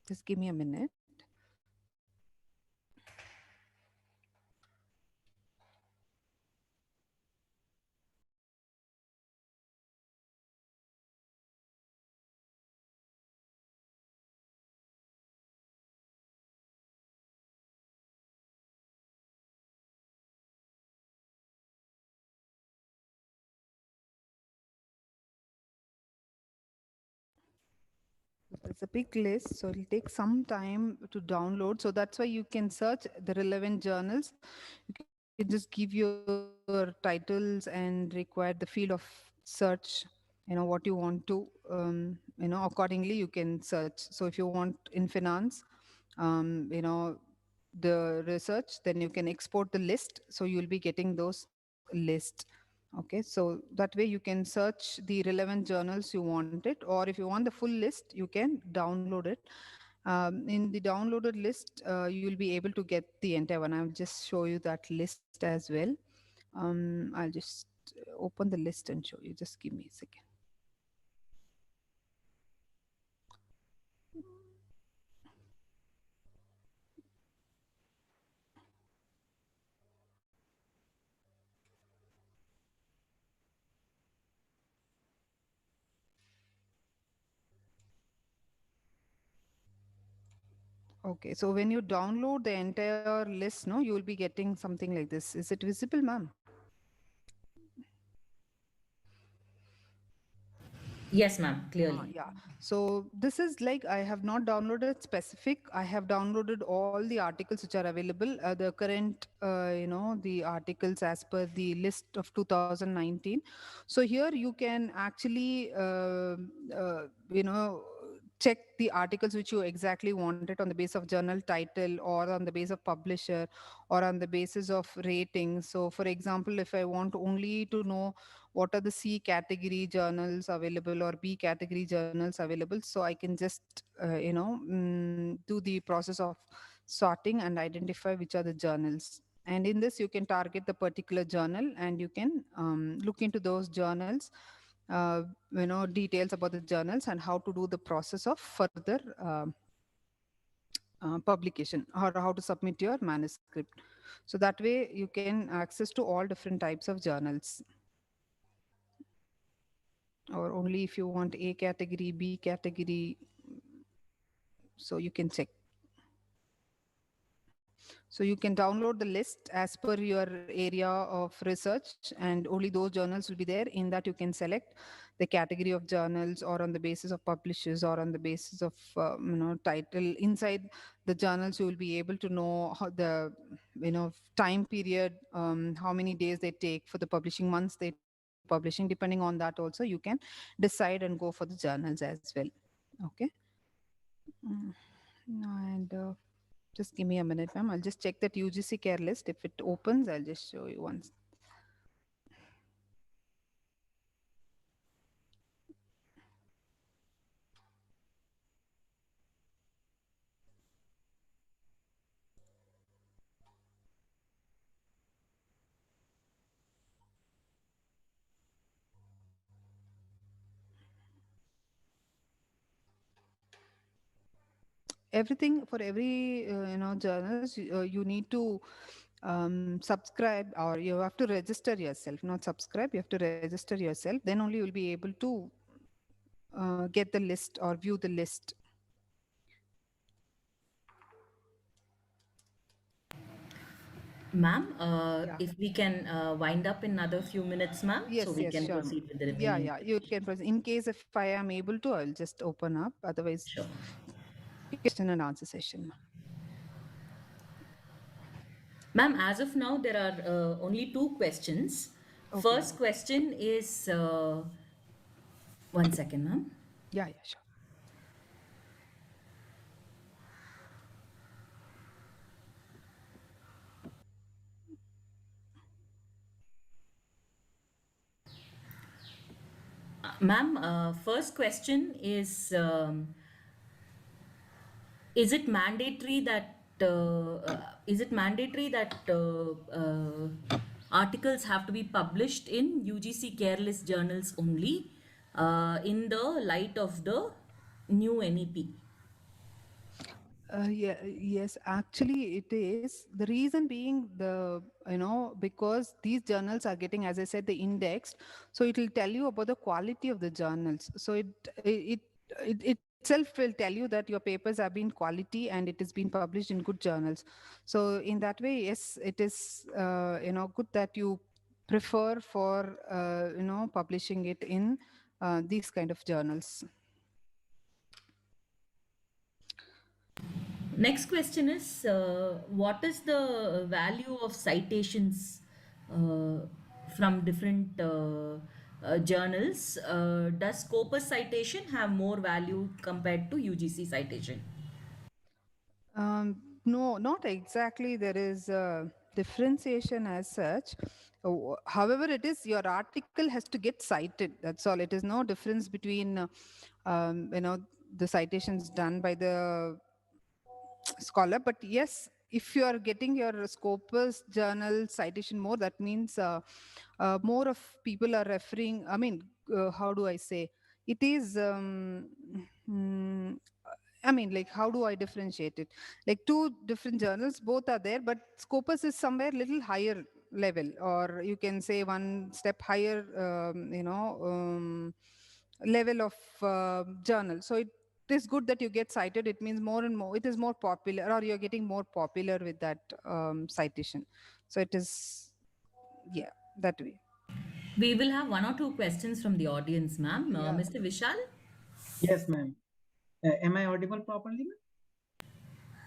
Just give me a minute. It's a big list, so it'll take some time to download. So that's why you can search the relevant journals. You can just give your titles and require the field of search, what you want to, accordingly you can search. So if you want in finance, the research, then you can export the list. So you'll be getting those list. Okay, so that way you can search the relevant journals you want it, or if you want the full list, you can download it. In the downloaded list, you will be able to get the entire one. I'll just show you that list as well. I'll just open the list and show you. Just give me a second. Okay, so when you download the entire list, no, you will be getting something like this. Is it visible, ma'am? Yes, ma'am, clearly. Yeah. So this is like I have not downloaded specific. I have downloaded all the articles which are available. The current, the articles as per the list of 2019. So here you can actually, check the articles which you exactly wanted on the basis of journal title or on the basis of publisher or on the basis of rating. So, for example, if I want only to know what are the C category journals available or B category journals available, so I can just do the process of sorting and identify which are the journals. And in this you can target the particular journal and you can look into those journals, uh, details about the journals and how to do the process of further publication or how to submit your manuscript. So that way you can access to all different types of journals, or only if you want A category, B category, so you can check. So you can download the list as per your area of research, and only those journals will be there. In that, you can select the category of journals, or on the basis of publishers, or on the basis of title. Inside the journals, you will be able to know how the time period, how many days they take for the publishing, months they publishing. Depending on that, also you can decide and go for the journals as well. Okay. Mm. And just give me a minute, ma'am. I'll just check that UGC care list. If it opens, I'll just show you once. Everything for every journals, you need to subscribe, or you have to register yourself. Not subscribe, you have to register yourself. Then only you'll be able to get the list or view the list. Ma'am, Yeah. if we can wind up in another few minutes, ma'am, so Yes, we yes, can sure. proceed with the Yeah, remaining yeah. You questions. can proceed. In case if I am able to, I'll just open up. Otherwise, Sure. question and answer session. Ma'am, as of now, there are only two questions. Okay. First question is, one second, ma'am. Yeah, yeah, sure. Ma'am, first question is it mandatory that articles have to be published in UGC careless journals only in the light of the new NEP? Yeah, yes, actually it is. The reason being because these journals are getting, as I said, the indexed, so it will tell you about the quality of the journals. So it itself will tell you that your papers have been quality and it has been published in good journals. So in that way, yes, it is good that you prefer for publishing it in these kind of journals. Next question is, what is the value of citations uh, from different journals? Does Scopus citation have more value compared to UGC citation? No, not exactly. There is a differentiation as such. However, it is your article has to get cited. That's all. It is no difference between, the citations done by the scholar. But yes, if you are getting your Scopus journal citation more, that means more of people are referring. I mean, how do I say? It is. Mm, I mean, like, how do I differentiate it? Like two different journals, both are there, but Scopus is somewhere little higher level, or you can say one step higher, level of journal. So it is good that you get cited. It means more and more, it is more popular, or you're getting more popular with that citation. So it is, yeah, that way. We will have one or two questions from the audience, ma'am. Yeah. Mr. Vishal? Yes, ma'am. Am I audible properly?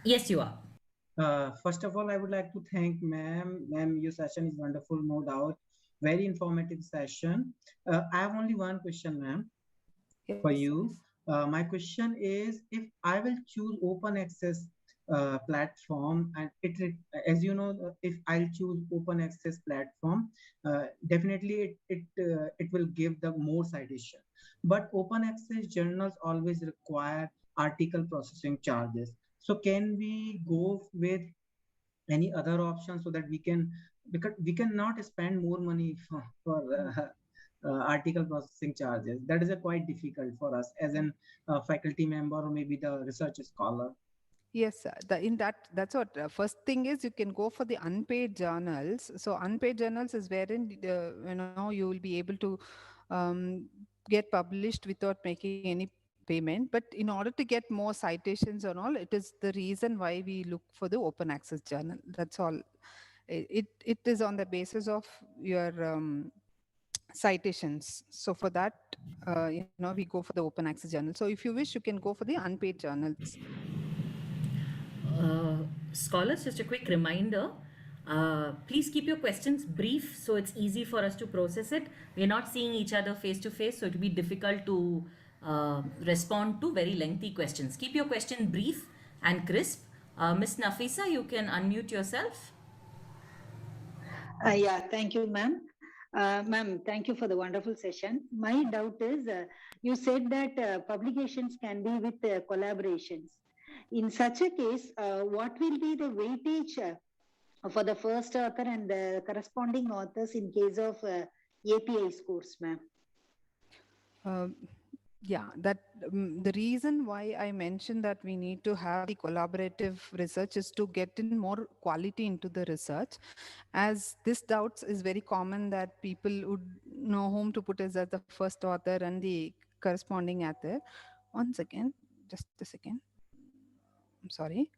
Yes, you are. First of all, I would like to thank ma'am. Ma'am, your session is wonderful, no doubt. Very informative session. I have only one question, ma'am, for Yes. you. My question is, if I will choose open access platform, and as you know, if I'll choose open access platform, definitely it will give the more citation. But open access journals always require article processing charges. So can we go with any other option so that we can, because we cannot spend more money for article processing charges. That is a quite difficult for us as an faculty member or maybe the research scholar. Yes, that's what first thing is, you can go for the unpaid journals. So unpaid journals is wherein you will be able to um, get published without making any payment. But in order to get more citations and all, it is the reason why we look for the open access journal. That's all. It is on the basis of your citations. So for that, we go for the open access journal. So if you wish, you can go for the unpaid journals. Uh, Scholars, just a quick reminder. Please keep your questions brief so it's easy for us to process it. We're not seeing each other face to face, so it will be difficult to respond to very lengthy questions. Keep your question brief and crisp. Miss Nafisa, you can unmute yourself. Yeah, thank you, ma'am. Ma'am, thank you for the wonderful session. My doubt is, you said that publications can be with collaborations. In such a case, what will be the weightage for the first author and the corresponding authors in case of API scores, ma'am? Um, yeah, that the reason why I mentioned that we need to have the collaborative research is to get in more quality into the research, as this doubts is very common that people would know whom to put as the first author and the corresponding author. One second, just a second. I'm sorry.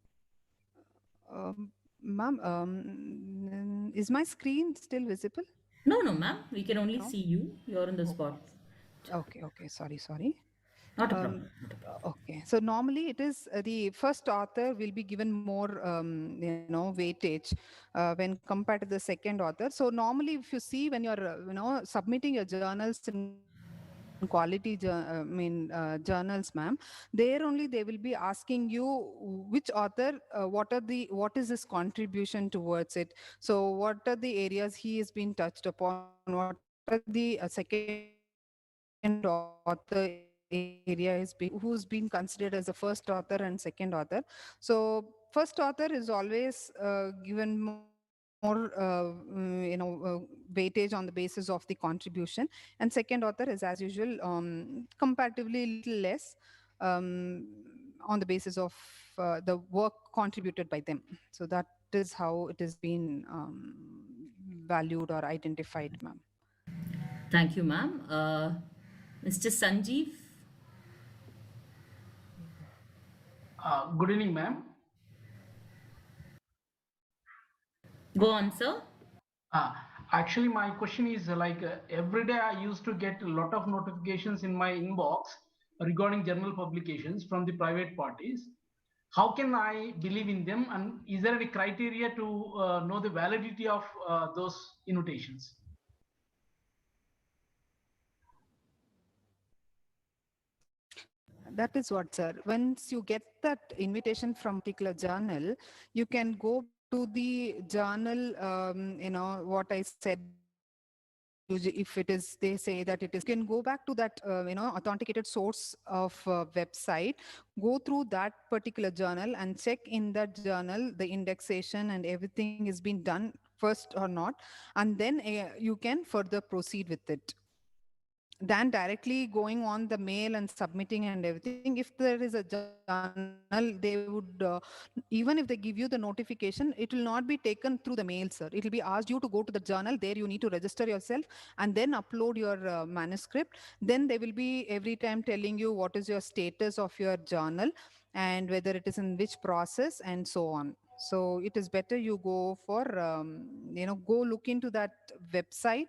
Ma'am, is my screen still visible? No, no, ma'am. We can only No? see you. You're on the spot. Okay, sorry. Not a Um, problem. Not a problem. okay, so normally it is the first author will be given more, weightage when compared to the second author. So normally, if you see when you're, submitting your journals in quality, journals, ma'am, there only they will be asking you which author, what is his contribution towards it. So what are the areas he has been touched upon? What are the second author area has been, who's been considered as the first author and second author. So first author is always given more, weightage on the basis of the contribution, and second author is as usual comparatively little less um, on the basis of the work contributed by them. So that is how it has been valued or identified, ma'am. Thank you, ma'am. Mr. Sanjeev, Good evening, ma'am. go on, sir. Uh, Actually, my question is every day I used to get a lot of notifications in my inbox regarding journal publications from the private parties. How can I believe in them? And is there any criteria to know the validity of those invitations? That is what, sir. Once you get that invitation from particular journal, you can go back to the journal, what I said, if it is, they say that it is, you can go back to that, authenticated source of website, go through that particular journal and check in that journal, the indexation and everything is being done first or not. And then you can further proceed with it than directly going on the mail and submitting and everything. If there is a journal, they would, even if they give you the notification, it will not be taken through the mail, sir. It will be asked you to go to the journal. There you need to register yourself and then upload your manuscript. Then they will be every time telling you what is your status of your journal and whether it is in which process and so on. So it is better you go for, go look into that website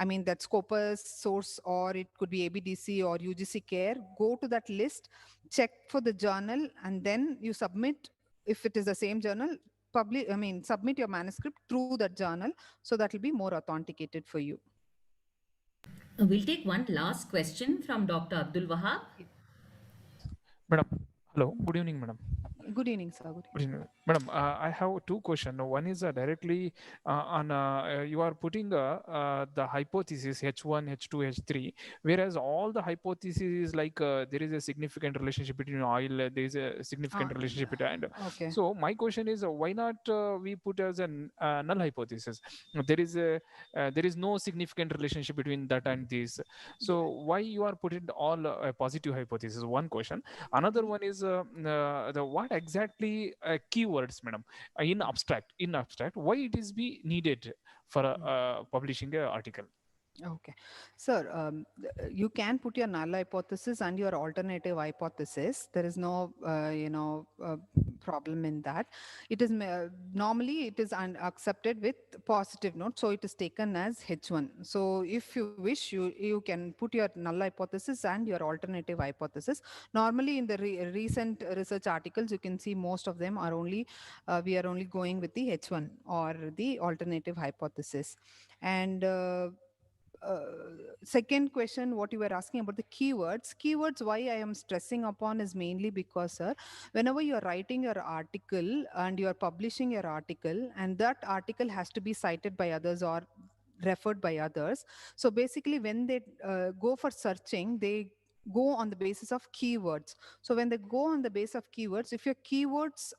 I mean, that Scopus source, or it could be ABDC or UGC Care. Go to that list, check for the journal, and then you submit. If it is the same journal, submit your manuscript through that journal, so that will be more authenticated for you. We'll take one last question from Dr. Abdul Wahab. Madam, hello. Good evening, madam. Good evening, sir. Good evening. Madam, I have two questions. One is directly on you are putting the hypothesis H1, H2, H3, whereas all the hypothesis is like there is a significant relationship between oil, there is a significant relationship and Okay. so my question is why not we put as a null hypothesis? There is no significant relationship between that and this. So why you are putting all a positive hypothesis? One question. Another one is the what exactly keywords, madam, in abstract, why it is be needed for publishing an article? Okay. Sir, you can put your null hypothesis and your alternative hypothesis. There is no, problem in that. It is normally it is accepted with positive note, so it is taken as H1. So if you wish, you can put your null hypothesis and your alternative hypothesis. Normally, in the recent research articles, you can see most of them are only we are only going with the H1 or the alternative hypothesis, and. Second question, what you were asking about the keywords, why I am stressing upon is mainly because, sir, whenever you are writing your article and you are publishing your article, and that article has to be cited by others or referred by others. So basically, when they go for searching, they go on the basis of keywords. So when they go on the base of keywords, if your keywords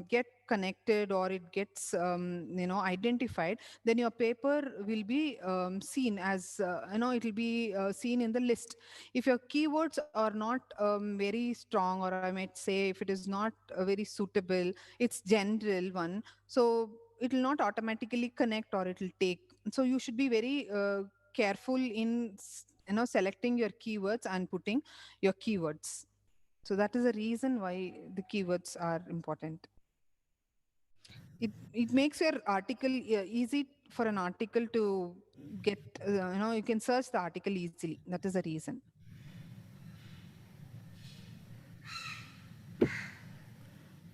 get connected or it gets identified, then your paper will be seen as it will be seen in the list. If your keywords are not very strong, or I might say if it is not very suitable, it's general one, so it will not automatically connect or it will take. So you should be very careful in selecting your keywords and putting your keywords. So that is the reason why the keywords are important. It makes your article easy for an article to get, you can search the article easily. That is the reason.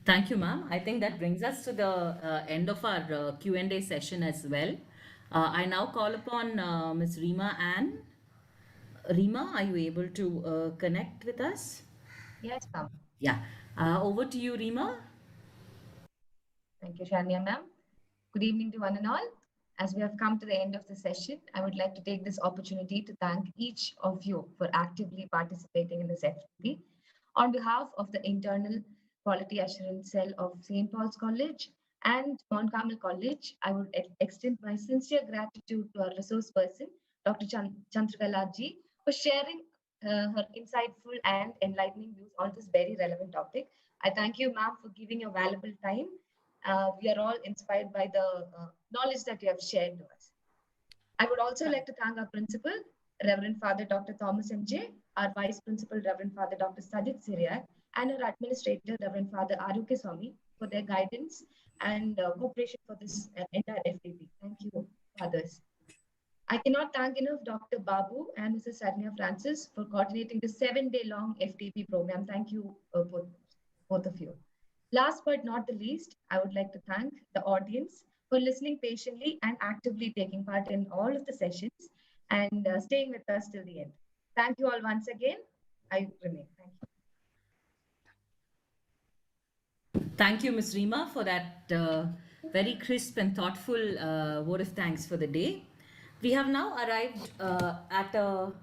Thank you, ma'am. I think that brings us to the end of our Q&A session as well. I now call upon Ms. Rima Ann. Rima, are you able to connect with us? Yes, ma'am. Yeah. Over to you, Rima. Thank you, Shania ma'am. Good evening to one and all. As we have come to the end of the session, I would like to take this opportunity to thank each of you for actively participating in this FTP. On behalf of the internal quality assurance cell of St. Paul's College and Mount Carmel College, I would extend my sincere gratitude to our resource person, Dr. Chandrakala ji, for sharing her insightful and enlightening views on this very relevant topic. I thank you, ma'am, for giving your valuable time. We are all inspired by the knowledge that you have shared to us. I would also like to thank our principal, Reverend Father Dr. Thomas M.J., our Vice Principal, Reverend Father Dr. Sajid Siriak, and our Administrator, Reverend Father Aruke Swami, for their guidance and cooperation for this entire FTP. Thank you, Fathers. I cannot thank enough Dr. Babu and Mrs. Sarnia Francis for coordinating the 7-day-long FTP program. Thank you, both of you. Last but not the least, I would like to thank the audience for listening patiently and actively taking part in all of the sessions and staying with us till the end. Thank you all once again. I remain. Thank you. Thank you, Ms. Rima, for that very crisp and thoughtful vote of thanks for the day. We have now arrived at a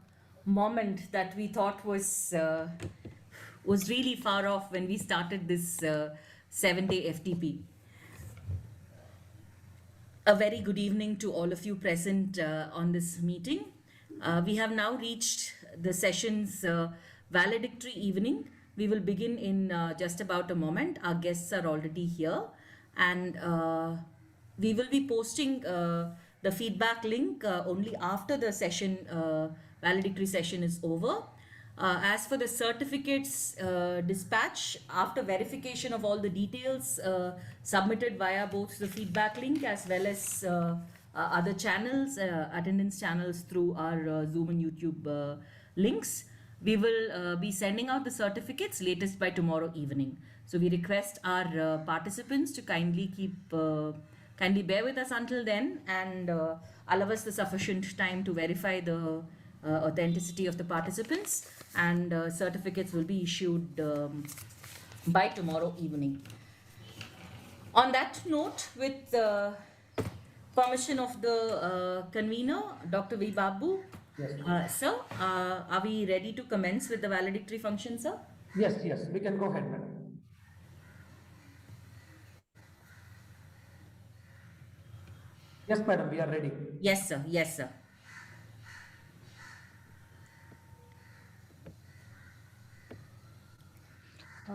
moment that we thought was really far off when we started this 7-day FTP. A very good evening to all of you present on this meeting. We have now reached the session's valedictory evening. We will begin in just about a moment. Our guests are already here, and we will be posting the feedback link only after the session, valedictory session is over. As for the certificates dispatch, after verification of all the details submitted via both the feedback link as well as other channels, attendance channels through our Zoom and YouTube links. We will be sending out the certificates latest by tomorrow evening. So we request our participants to kindly bear with us until then and allow us the sufficient time to verify the authenticity of the participants, and certificates will be issued by tomorrow evening. On that note, with permission of the convener, Dr. V. Babu, sir, are we ready to commence with the valedictory function, sir? Yes, we can go ahead, madam. Yes, madam, we are ready. Yes, sir. Yes, sir.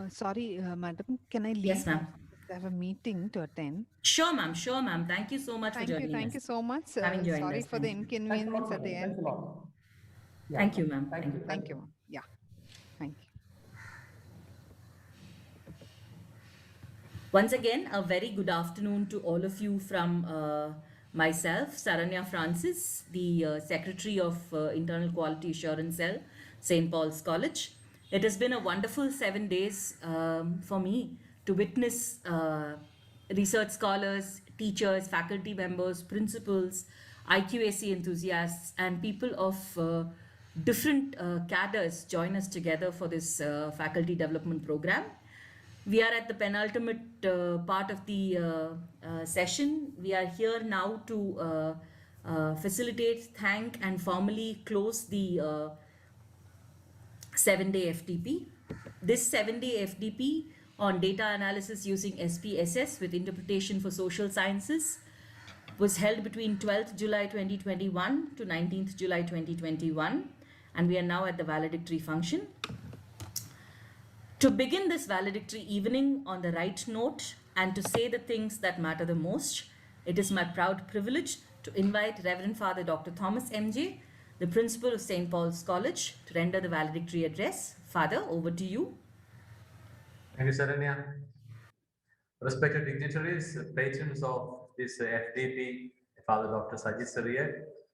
Sorry, madam, can I leave? Yes, ma'am. I have a meeting to attend. Sure, ma'am. Sure, ma'am. Thank you so much for joining us. Thank you so much. Having joined Sorry us. for the inconvenience at the end. Thanks a lot. Yeah. Thank you, ma'am. Thank you. Thank you. Yeah. Thank you. Once again, a very good afternoon to all of you from myself, Saranya Francis, the Secretary of Internal Quality Assurance Cell, St. Paul's College. It has been a wonderful 7 days for me to witness research scholars, teachers, faculty members, principals, IQAC enthusiasts, and people of different cadres join us together for this faculty development program. We are at the penultimate part of the session. We are here now to facilitate, thank, and formally close the 7-day FDP. This 7-day FDP on data analysis using SPSS with interpretation for social sciences was held between 12th July 2021 to 19th July 2021, and we are now at the valedictory function. To begin this valedictory evening on the right note and to say the things that matter the most, it is my proud privilege to invite Reverend Father Dr. Thomas M.J., the Principal of St. Paul's College, to render the valedictory address. Father, over to you. Thank you, Saranya. Respected dignitaries, patrons of this FDP, Father Dr. Sajid Sariyar,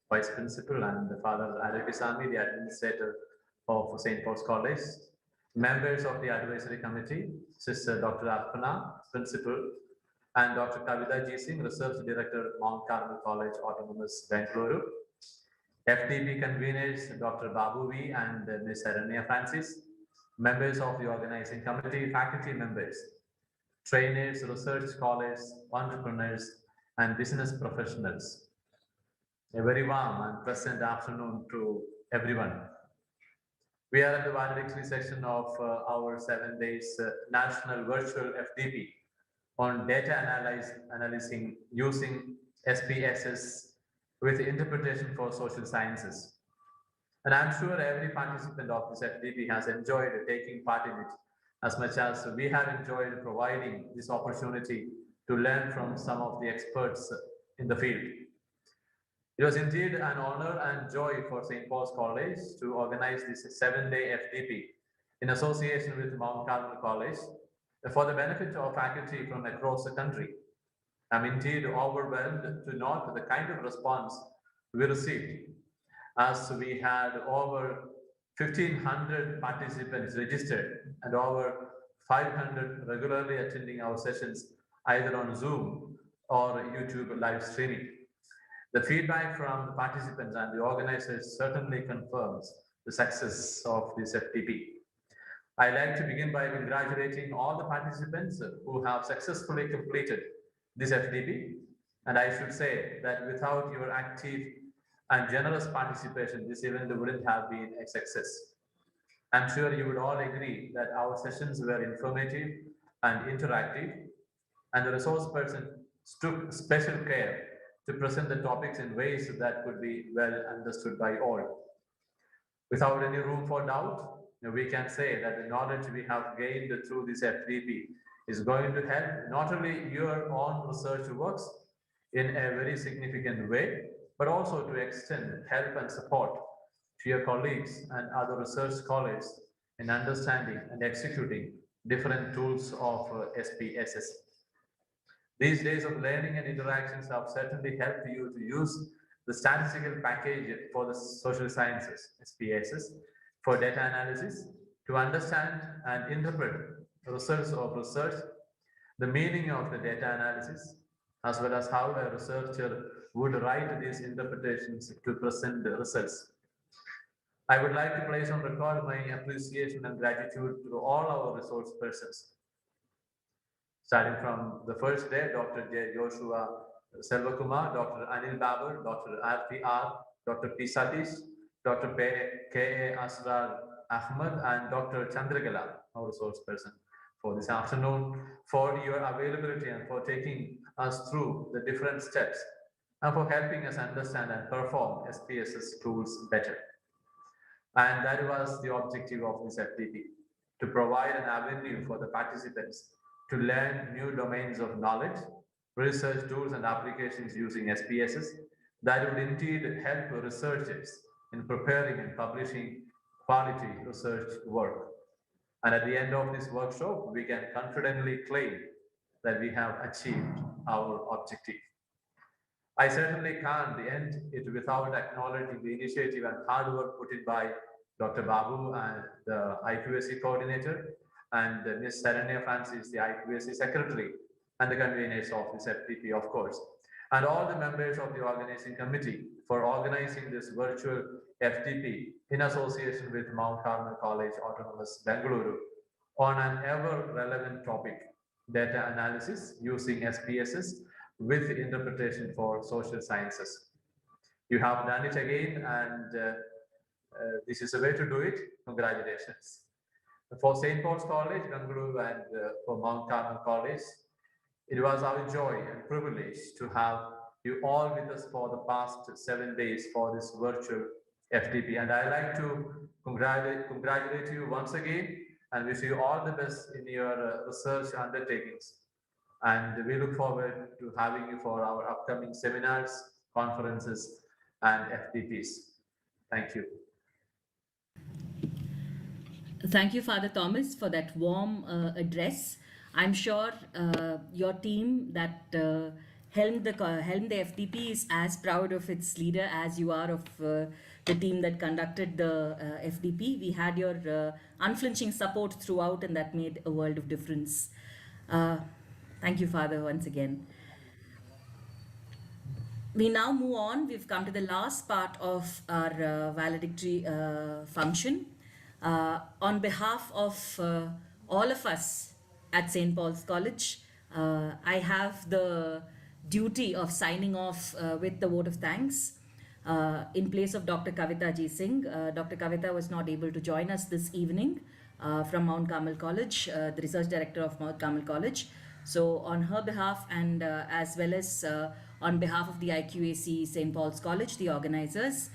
Vice Principal, and Father Aravisami, the Administrator of St. Paul's College, members of the Advisory Committee, Sister Dr. Arpana, Principal, and Dr. Kavita G. Singh, Research Director, Mount Carmel College, Autonomous, Bengaluru, FDP conveners, Dr. Babu V. and Ms. Saranya Francis, members of the organizing committee, faculty members, trainers, research scholars, entrepreneurs, and business professionals. A very warm and pleasant afternoon to everyone. We are at the valedictory section of our 7 days national virtual FDP on data analyzing using SPSS with interpretation for social sciences. And I'm sure every participant of this FDP has enjoyed taking part in it as much as we have enjoyed providing this opportunity to learn from some of the experts in the field. It was indeed an honor and joy for St. Paul's College to organize this 7-day FDP in association with Mount Carmel College for the benefit of faculty from across the country. I'm indeed overwhelmed to note the kind of response we received, as we had over 1,500 participants registered and over 500 regularly attending our sessions either on Zoom or YouTube live streaming. The feedback from the participants and the organizers certainly confirms the success of this FDP. I'd like to begin by congratulating all the participants who have successfully completed this FDP. And I should say that without your active and generous participation, this event wouldn't have been a success. I'm sure you would all agree that our sessions were informative and interactive, and the resource person took special care to present the topics in ways that could be well understood by all. Without any room for doubt, we can say that the knowledge we have gained through this FDP is going to help not only your own research works in a very significant way, but also to extend help and support to your colleagues and other research scholars in understanding and executing different tools of SPSS. These days of learning and interactions have certainly helped you to use the statistical package for the social sciences, SPSS, for data analysis, to understand and interpret the results of research, the meaning of the data analysis, as well as how a researcher would write these interpretations to present the results. I would like to place on record my appreciation and gratitude to all our resource persons. Starting from the first day, Dr. J. Joshua Selvakumar, Dr. Anil Babur, Dr. RPR, Dr. P. Satish, Dr. K. A. Asrar Ahmed, and Dr. Chandragala, our resource person for this afternoon, for your availability and for taking us through the different steps and for helping us understand and perform SPSS tools better. And that was the objective of this FDP, to provide an avenue for the participants to learn new domains of knowledge, research tools and applications using SPSS that would indeed help researchers in preparing and publishing quality research work. And at the end of this workshop, we can confidently claim that we have achieved our objective. I certainly can't end it without acknowledging the initiative and hard work put in by Dr. Babu and the IQAC coordinator, and Ms. Saranya Francis, the IQAC secretary, and the conveners of this FDP, of course, and all the members of the organizing committee for organizing this virtual FDP in association with Mount Carmel College Autonomous Bengaluru on an ever relevant topic, data analysis using SPSS with interpretation for social sciences. You have done it again, and this is a way to do it. Congratulations. For St. Paul's College, Bengaluru, and for Mount Carmel College, it was our joy and privilege to have you all with us for the past 7 days for this virtual FDP. And I'd like to congratulate you once again and wish you all the best in your research undertakings. And we look forward to having you for our upcoming seminars, conferences, and FDPs. Thank you. Thank you, Father Thomas, for that warm address. I'm sure your team that helmed the FDP is as proud of its leader as you are of the team that conducted the FDP. We had your unflinching support throughout, and that made a world of difference. Thank you, Father, once again. We now move on. We've come to the last part of our valedictory function. On behalf of all of us at St. Paul's College, I have the duty of signing off with the vote of thanks in place of Dr. Kavita Ji Singh. Dr. Kavita was not able to join us this evening from Mount Carmel College, the research director of Mount Carmel College. So on her behalf and as well as on behalf of the IQAC St. Paul's College, the organizers,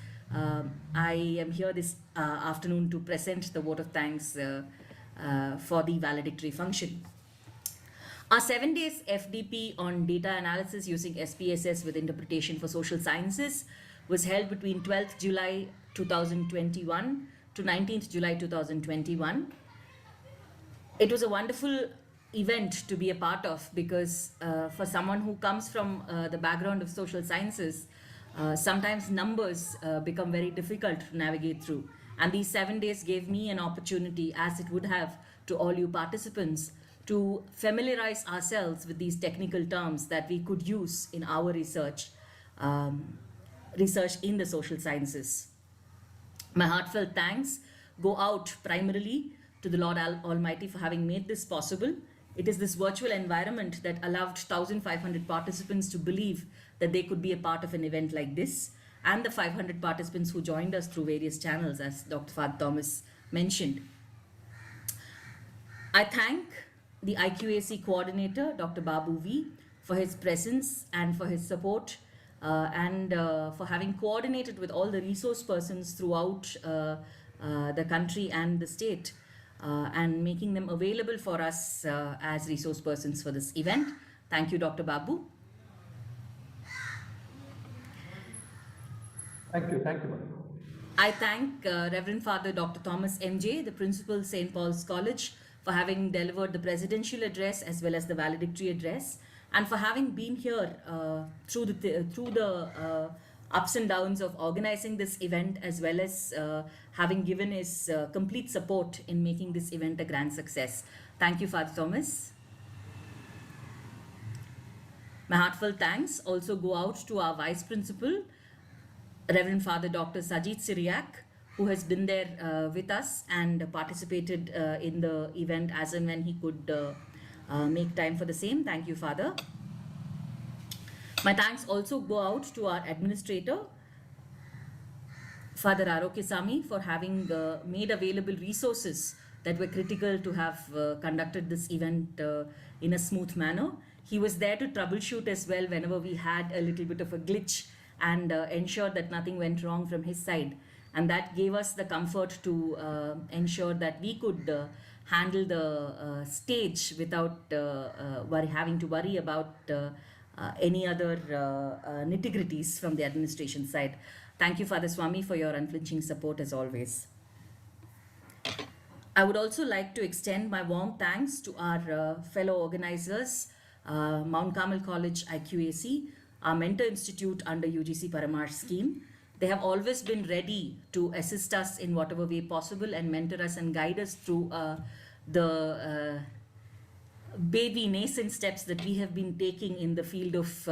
I am here this afternoon to present the vote of thanks for the valedictory function. Our 7 days FDP on data analysis using SPSS with interpretation for social sciences was held between 12th July 2021 to 19th July 2021. It was a wonderful event to be a part of because for someone who comes from the background of social sciences, sometimes numbers become very difficult to navigate through. And these 7 days gave me an opportunity, as it would have to all you participants, to familiarize ourselves with these technical terms that we could use in our research in the social sciences. My heartfelt thanks go out primarily to the Lord Almighty for having made this possible. It is this virtual environment that allowed 1,500 participants to believe that they could be a part of an event like this, and the 500 participants who joined us through various channels, as Dr. Father Thomas mentioned. I thank the IQAC coordinator, Dr. Babu V, for his presence and for his support and for having coordinated with all the resource persons throughout the country and the state and making them available for us as resource persons for this event. Thank you, Dr. Babu. Thank you, madam. I thank Reverend Father Dr. Thomas MJ, the Principal, St. Paul's College, for having delivered the presidential address as well as the valedictory address, and for having been here through the ups and downs of organizing this event, as well as having given his complete support in making this event a grand success. Thank you, Father Thomas. My heartfelt thanks also go out to our Vice Principal, Reverend Father Dr. Sajid Syriac, who has been there with us and participated in the event as and when he could make time for the same. Thank you, Father. My thanks also go out to our administrator, Father Aroke Sami, for having made available resources that were critical to have conducted this event in a smooth manner. He was there to troubleshoot as well whenever we had a little bit of a glitch, and ensure that nothing went wrong from his side. And that gave us the comfort to ensure that we could handle the stage without having to worry about any other nitty-gritties from the administration side. Thank you, Father Swami, for your unflinching support as always. I would also like to extend my warm thanks to our fellow organizers, Mount Carmel College IQAC, our mentor institute under UGC Paramarsh scheme. They have always been ready to assist us in whatever way possible and mentor us and guide us through the baby nascent steps that we have been taking in the field of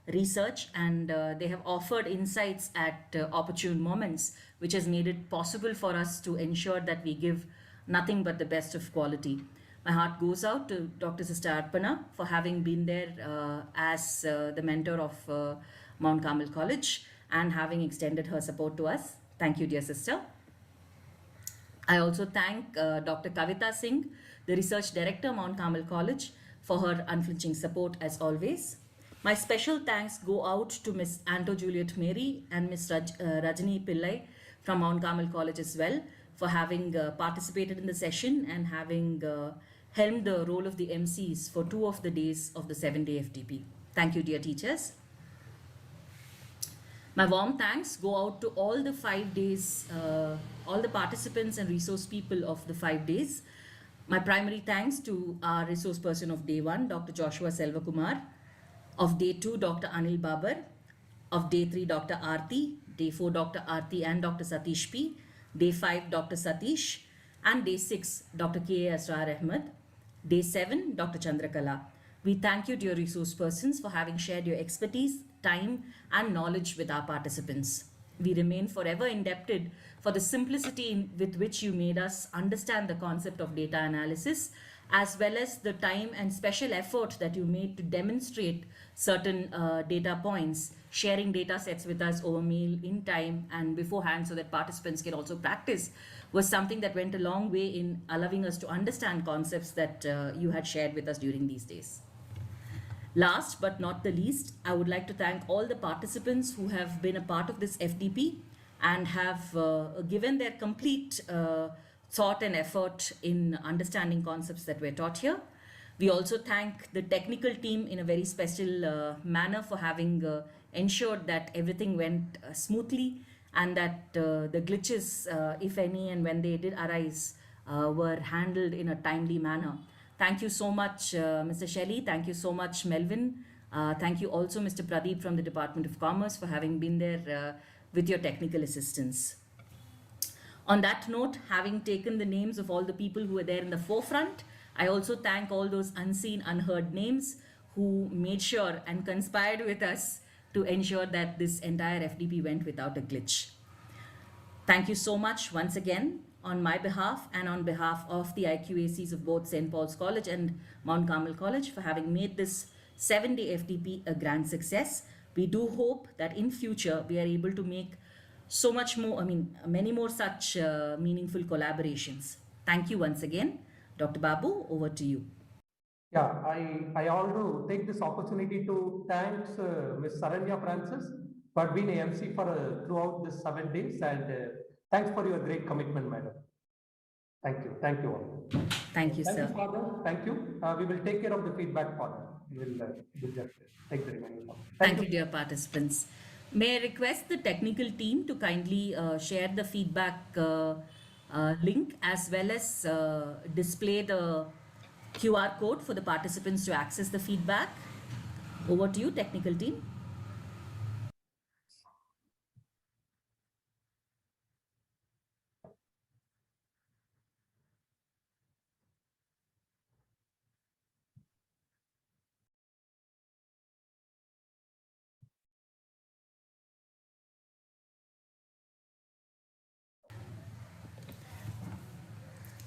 research, and they have offered insights at opportune moments, which has made it possible for us to ensure that we give nothing but the best of quality. My heart goes out to Dr. Sister Arpana for having been there as the mentor of Mount Carmel College and having extended her support to us. Thank you, dear sister. I also thank Dr. Kavita Singh, the Research Director, Mount Carmel College, for her unflinching support as always. My special thanks go out to Miss Anto Juliet Mary and Miss Rajani Pillai from Mount Carmel College as well, for having participated in the session and having helmed the role of the MCs for 2 of the days of the 7-day FTP. Thank you, dear teachers. My warm thanks go out to all the 5 days, all the participants and resource people of the 5 days. My primary thanks to our resource person of day 1, Dr. Joshua Selvakumar, of day 2, Dr. Anil Babar, of day 3, Dr. Aarti, day 4, Dr. Aarti and Dr. Satish P, day 5, Dr. Satish, and day 6, Dr. K.A. Asrar Ahmed, day 7, Dr. Chandrakala. We thank you, dear resource persons, for having shared your expertise, time, and knowledge with our participants. We remain forever indebted for the simplicity with which you made us understand the concept of data analysis, as well as the time and special effort that you made to demonstrate certain data points, sharing data sets with us over mail in time and beforehand so that participants can also practice, was something that went a long way in allowing us to understand concepts that you had shared with us during these days. Last but not the least, I would like to thank all the participants who have been a part of this FDP and have given their complete thought and effort in understanding concepts that were taught here. We also thank the technical team in a very special manner for having ensured that everything went smoothly and that the glitches, if any, and when they did arise, were handled in a timely manner. Thank you so much, Mr. Shelley. Thank you so much, Melvin. Thank you also, Mr. Pradeep from the Department of Commerce, for having been there with your technical assistance. On that note, having taken the names of all the people who were there in the forefront, I also thank all those unseen, unheard names who made sure and conspired with us to ensure that this entire FDP went without a glitch. Thank you so much once again on my behalf and on behalf of the IQACs of both St. Paul's College and Mount Carmel College for having made this 7-day FDP a grand success. We do hope that in future we are able to make so much more, many more such meaningful collaborations. Thank you once again. Dr. Babu, over to you. Yeah, I also take this opportunity to thank Ms. Saranya Francis for being a MC for throughout this 7 days, and thanks for your great commitment, madam. Thank you all. Thank you, Thank sir. you, Father. Thank you. We will take care of the feedback, Father. We will just take the remaining part. Thank you, dear participants. May I request the technical team to kindly share the feedback link as well as display the QR code for the participants to access the feedback. Over to you, technical team.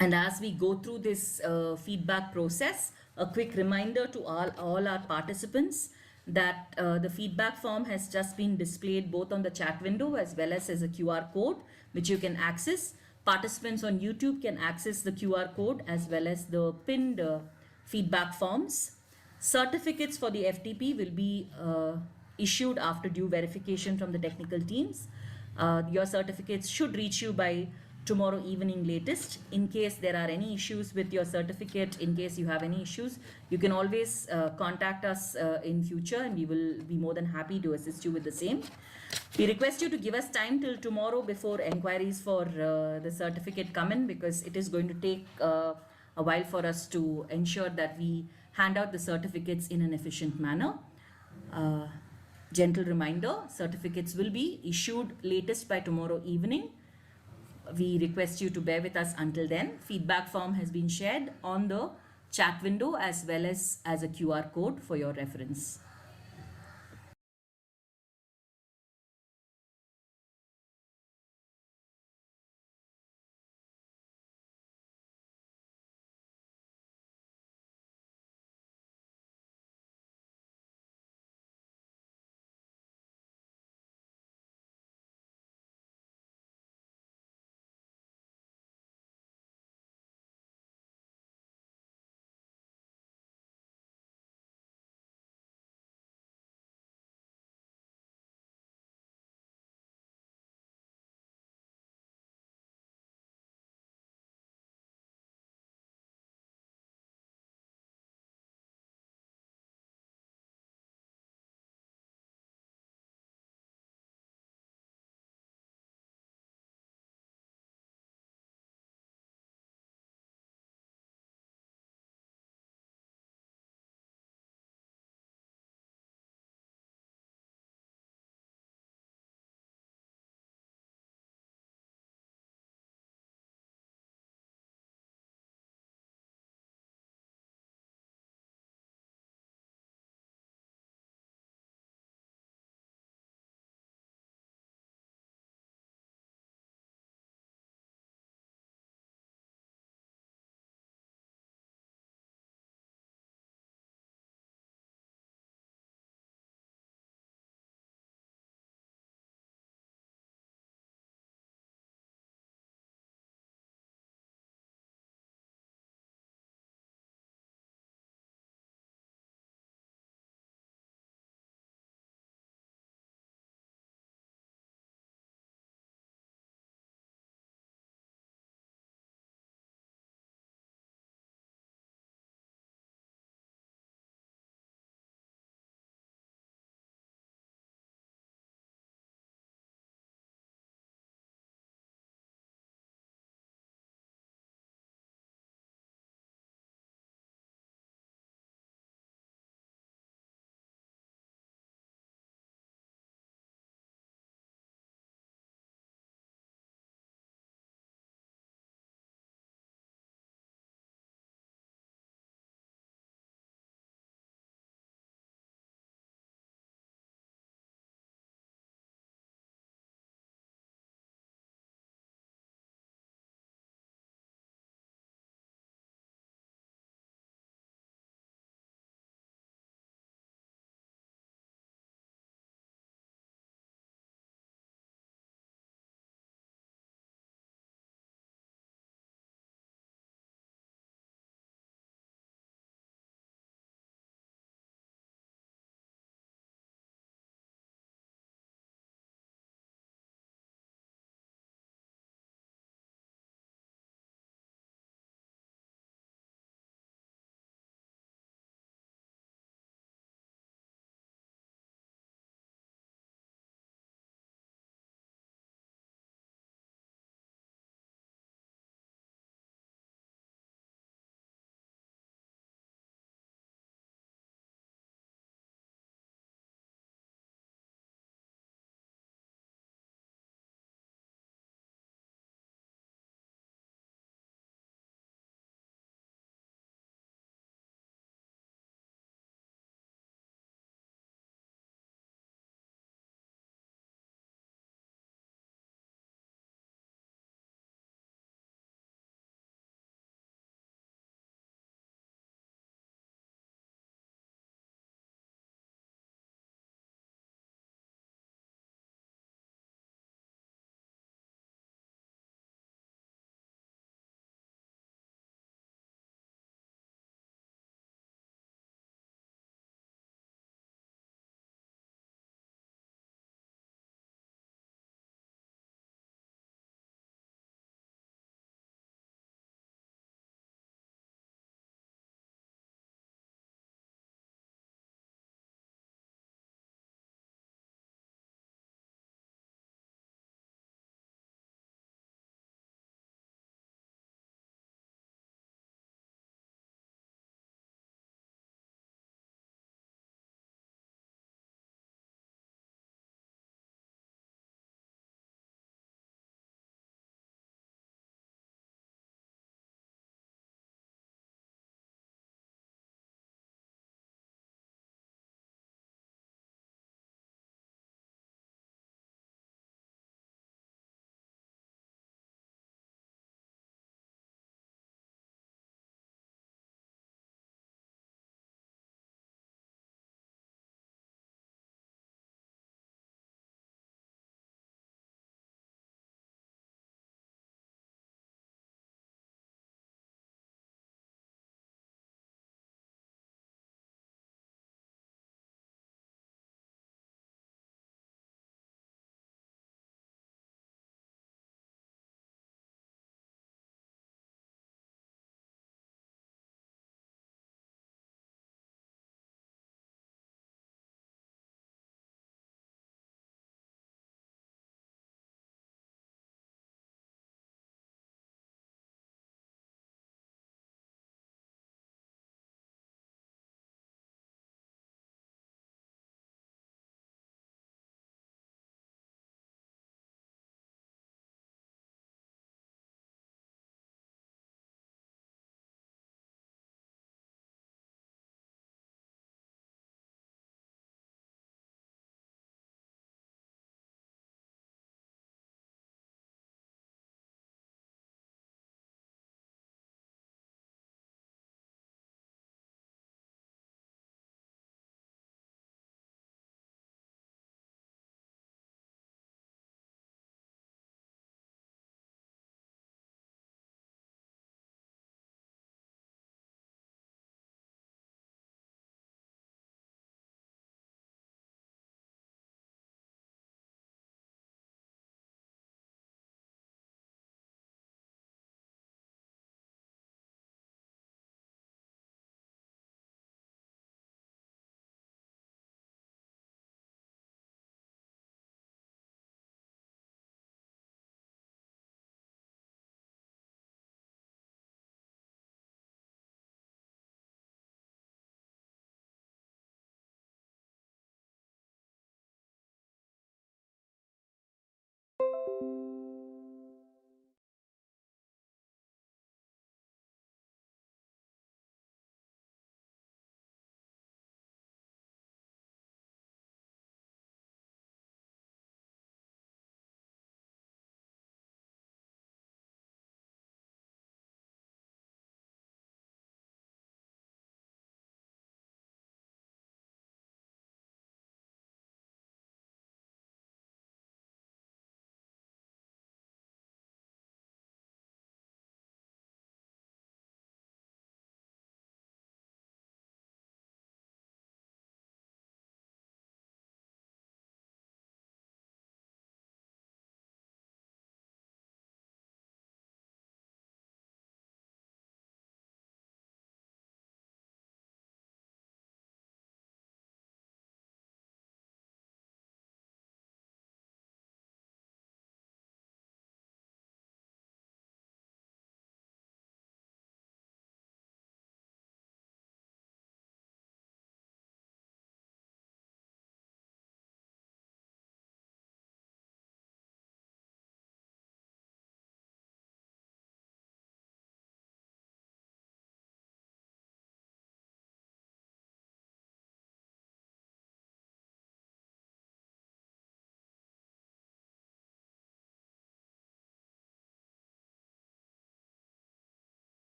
And as we go through this feedback process, a quick reminder to all our participants that the feedback form has just been displayed both on the chat window as well as a QR code, which you can access. Participants on YouTube can access the QR code as well as the pinned feedback forms. Certificates for the FTP will be issued after due verification from the technical teams. Your certificates should reach you by tomorrow evening latest. In case there are any issues with your certificate, in case you have any issues, you can always contact us in future, and we will be more than happy to assist you with the same. We request you to give us time till tomorrow before enquiries for the certificate come in, because it is going to take a while for us to ensure that we hand out the certificates in an efficient manner. Gentle reminder, certificates will be issued latest by tomorrow evening. We request you to bear with us until then. Feedback form has been shared on the chat window as well as a QR code for your reference.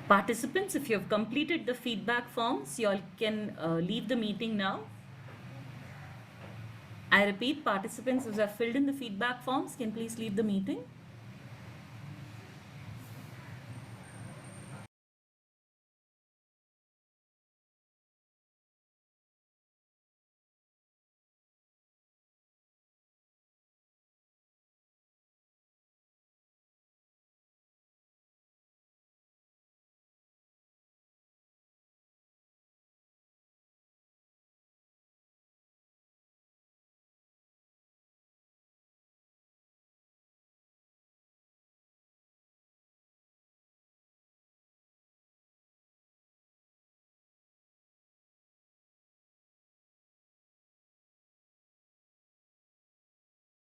Participants, if you have completed the feedback forms, you all can leave the meeting now. I repeat, participants who have filled in the feedback forms can please leave the meeting.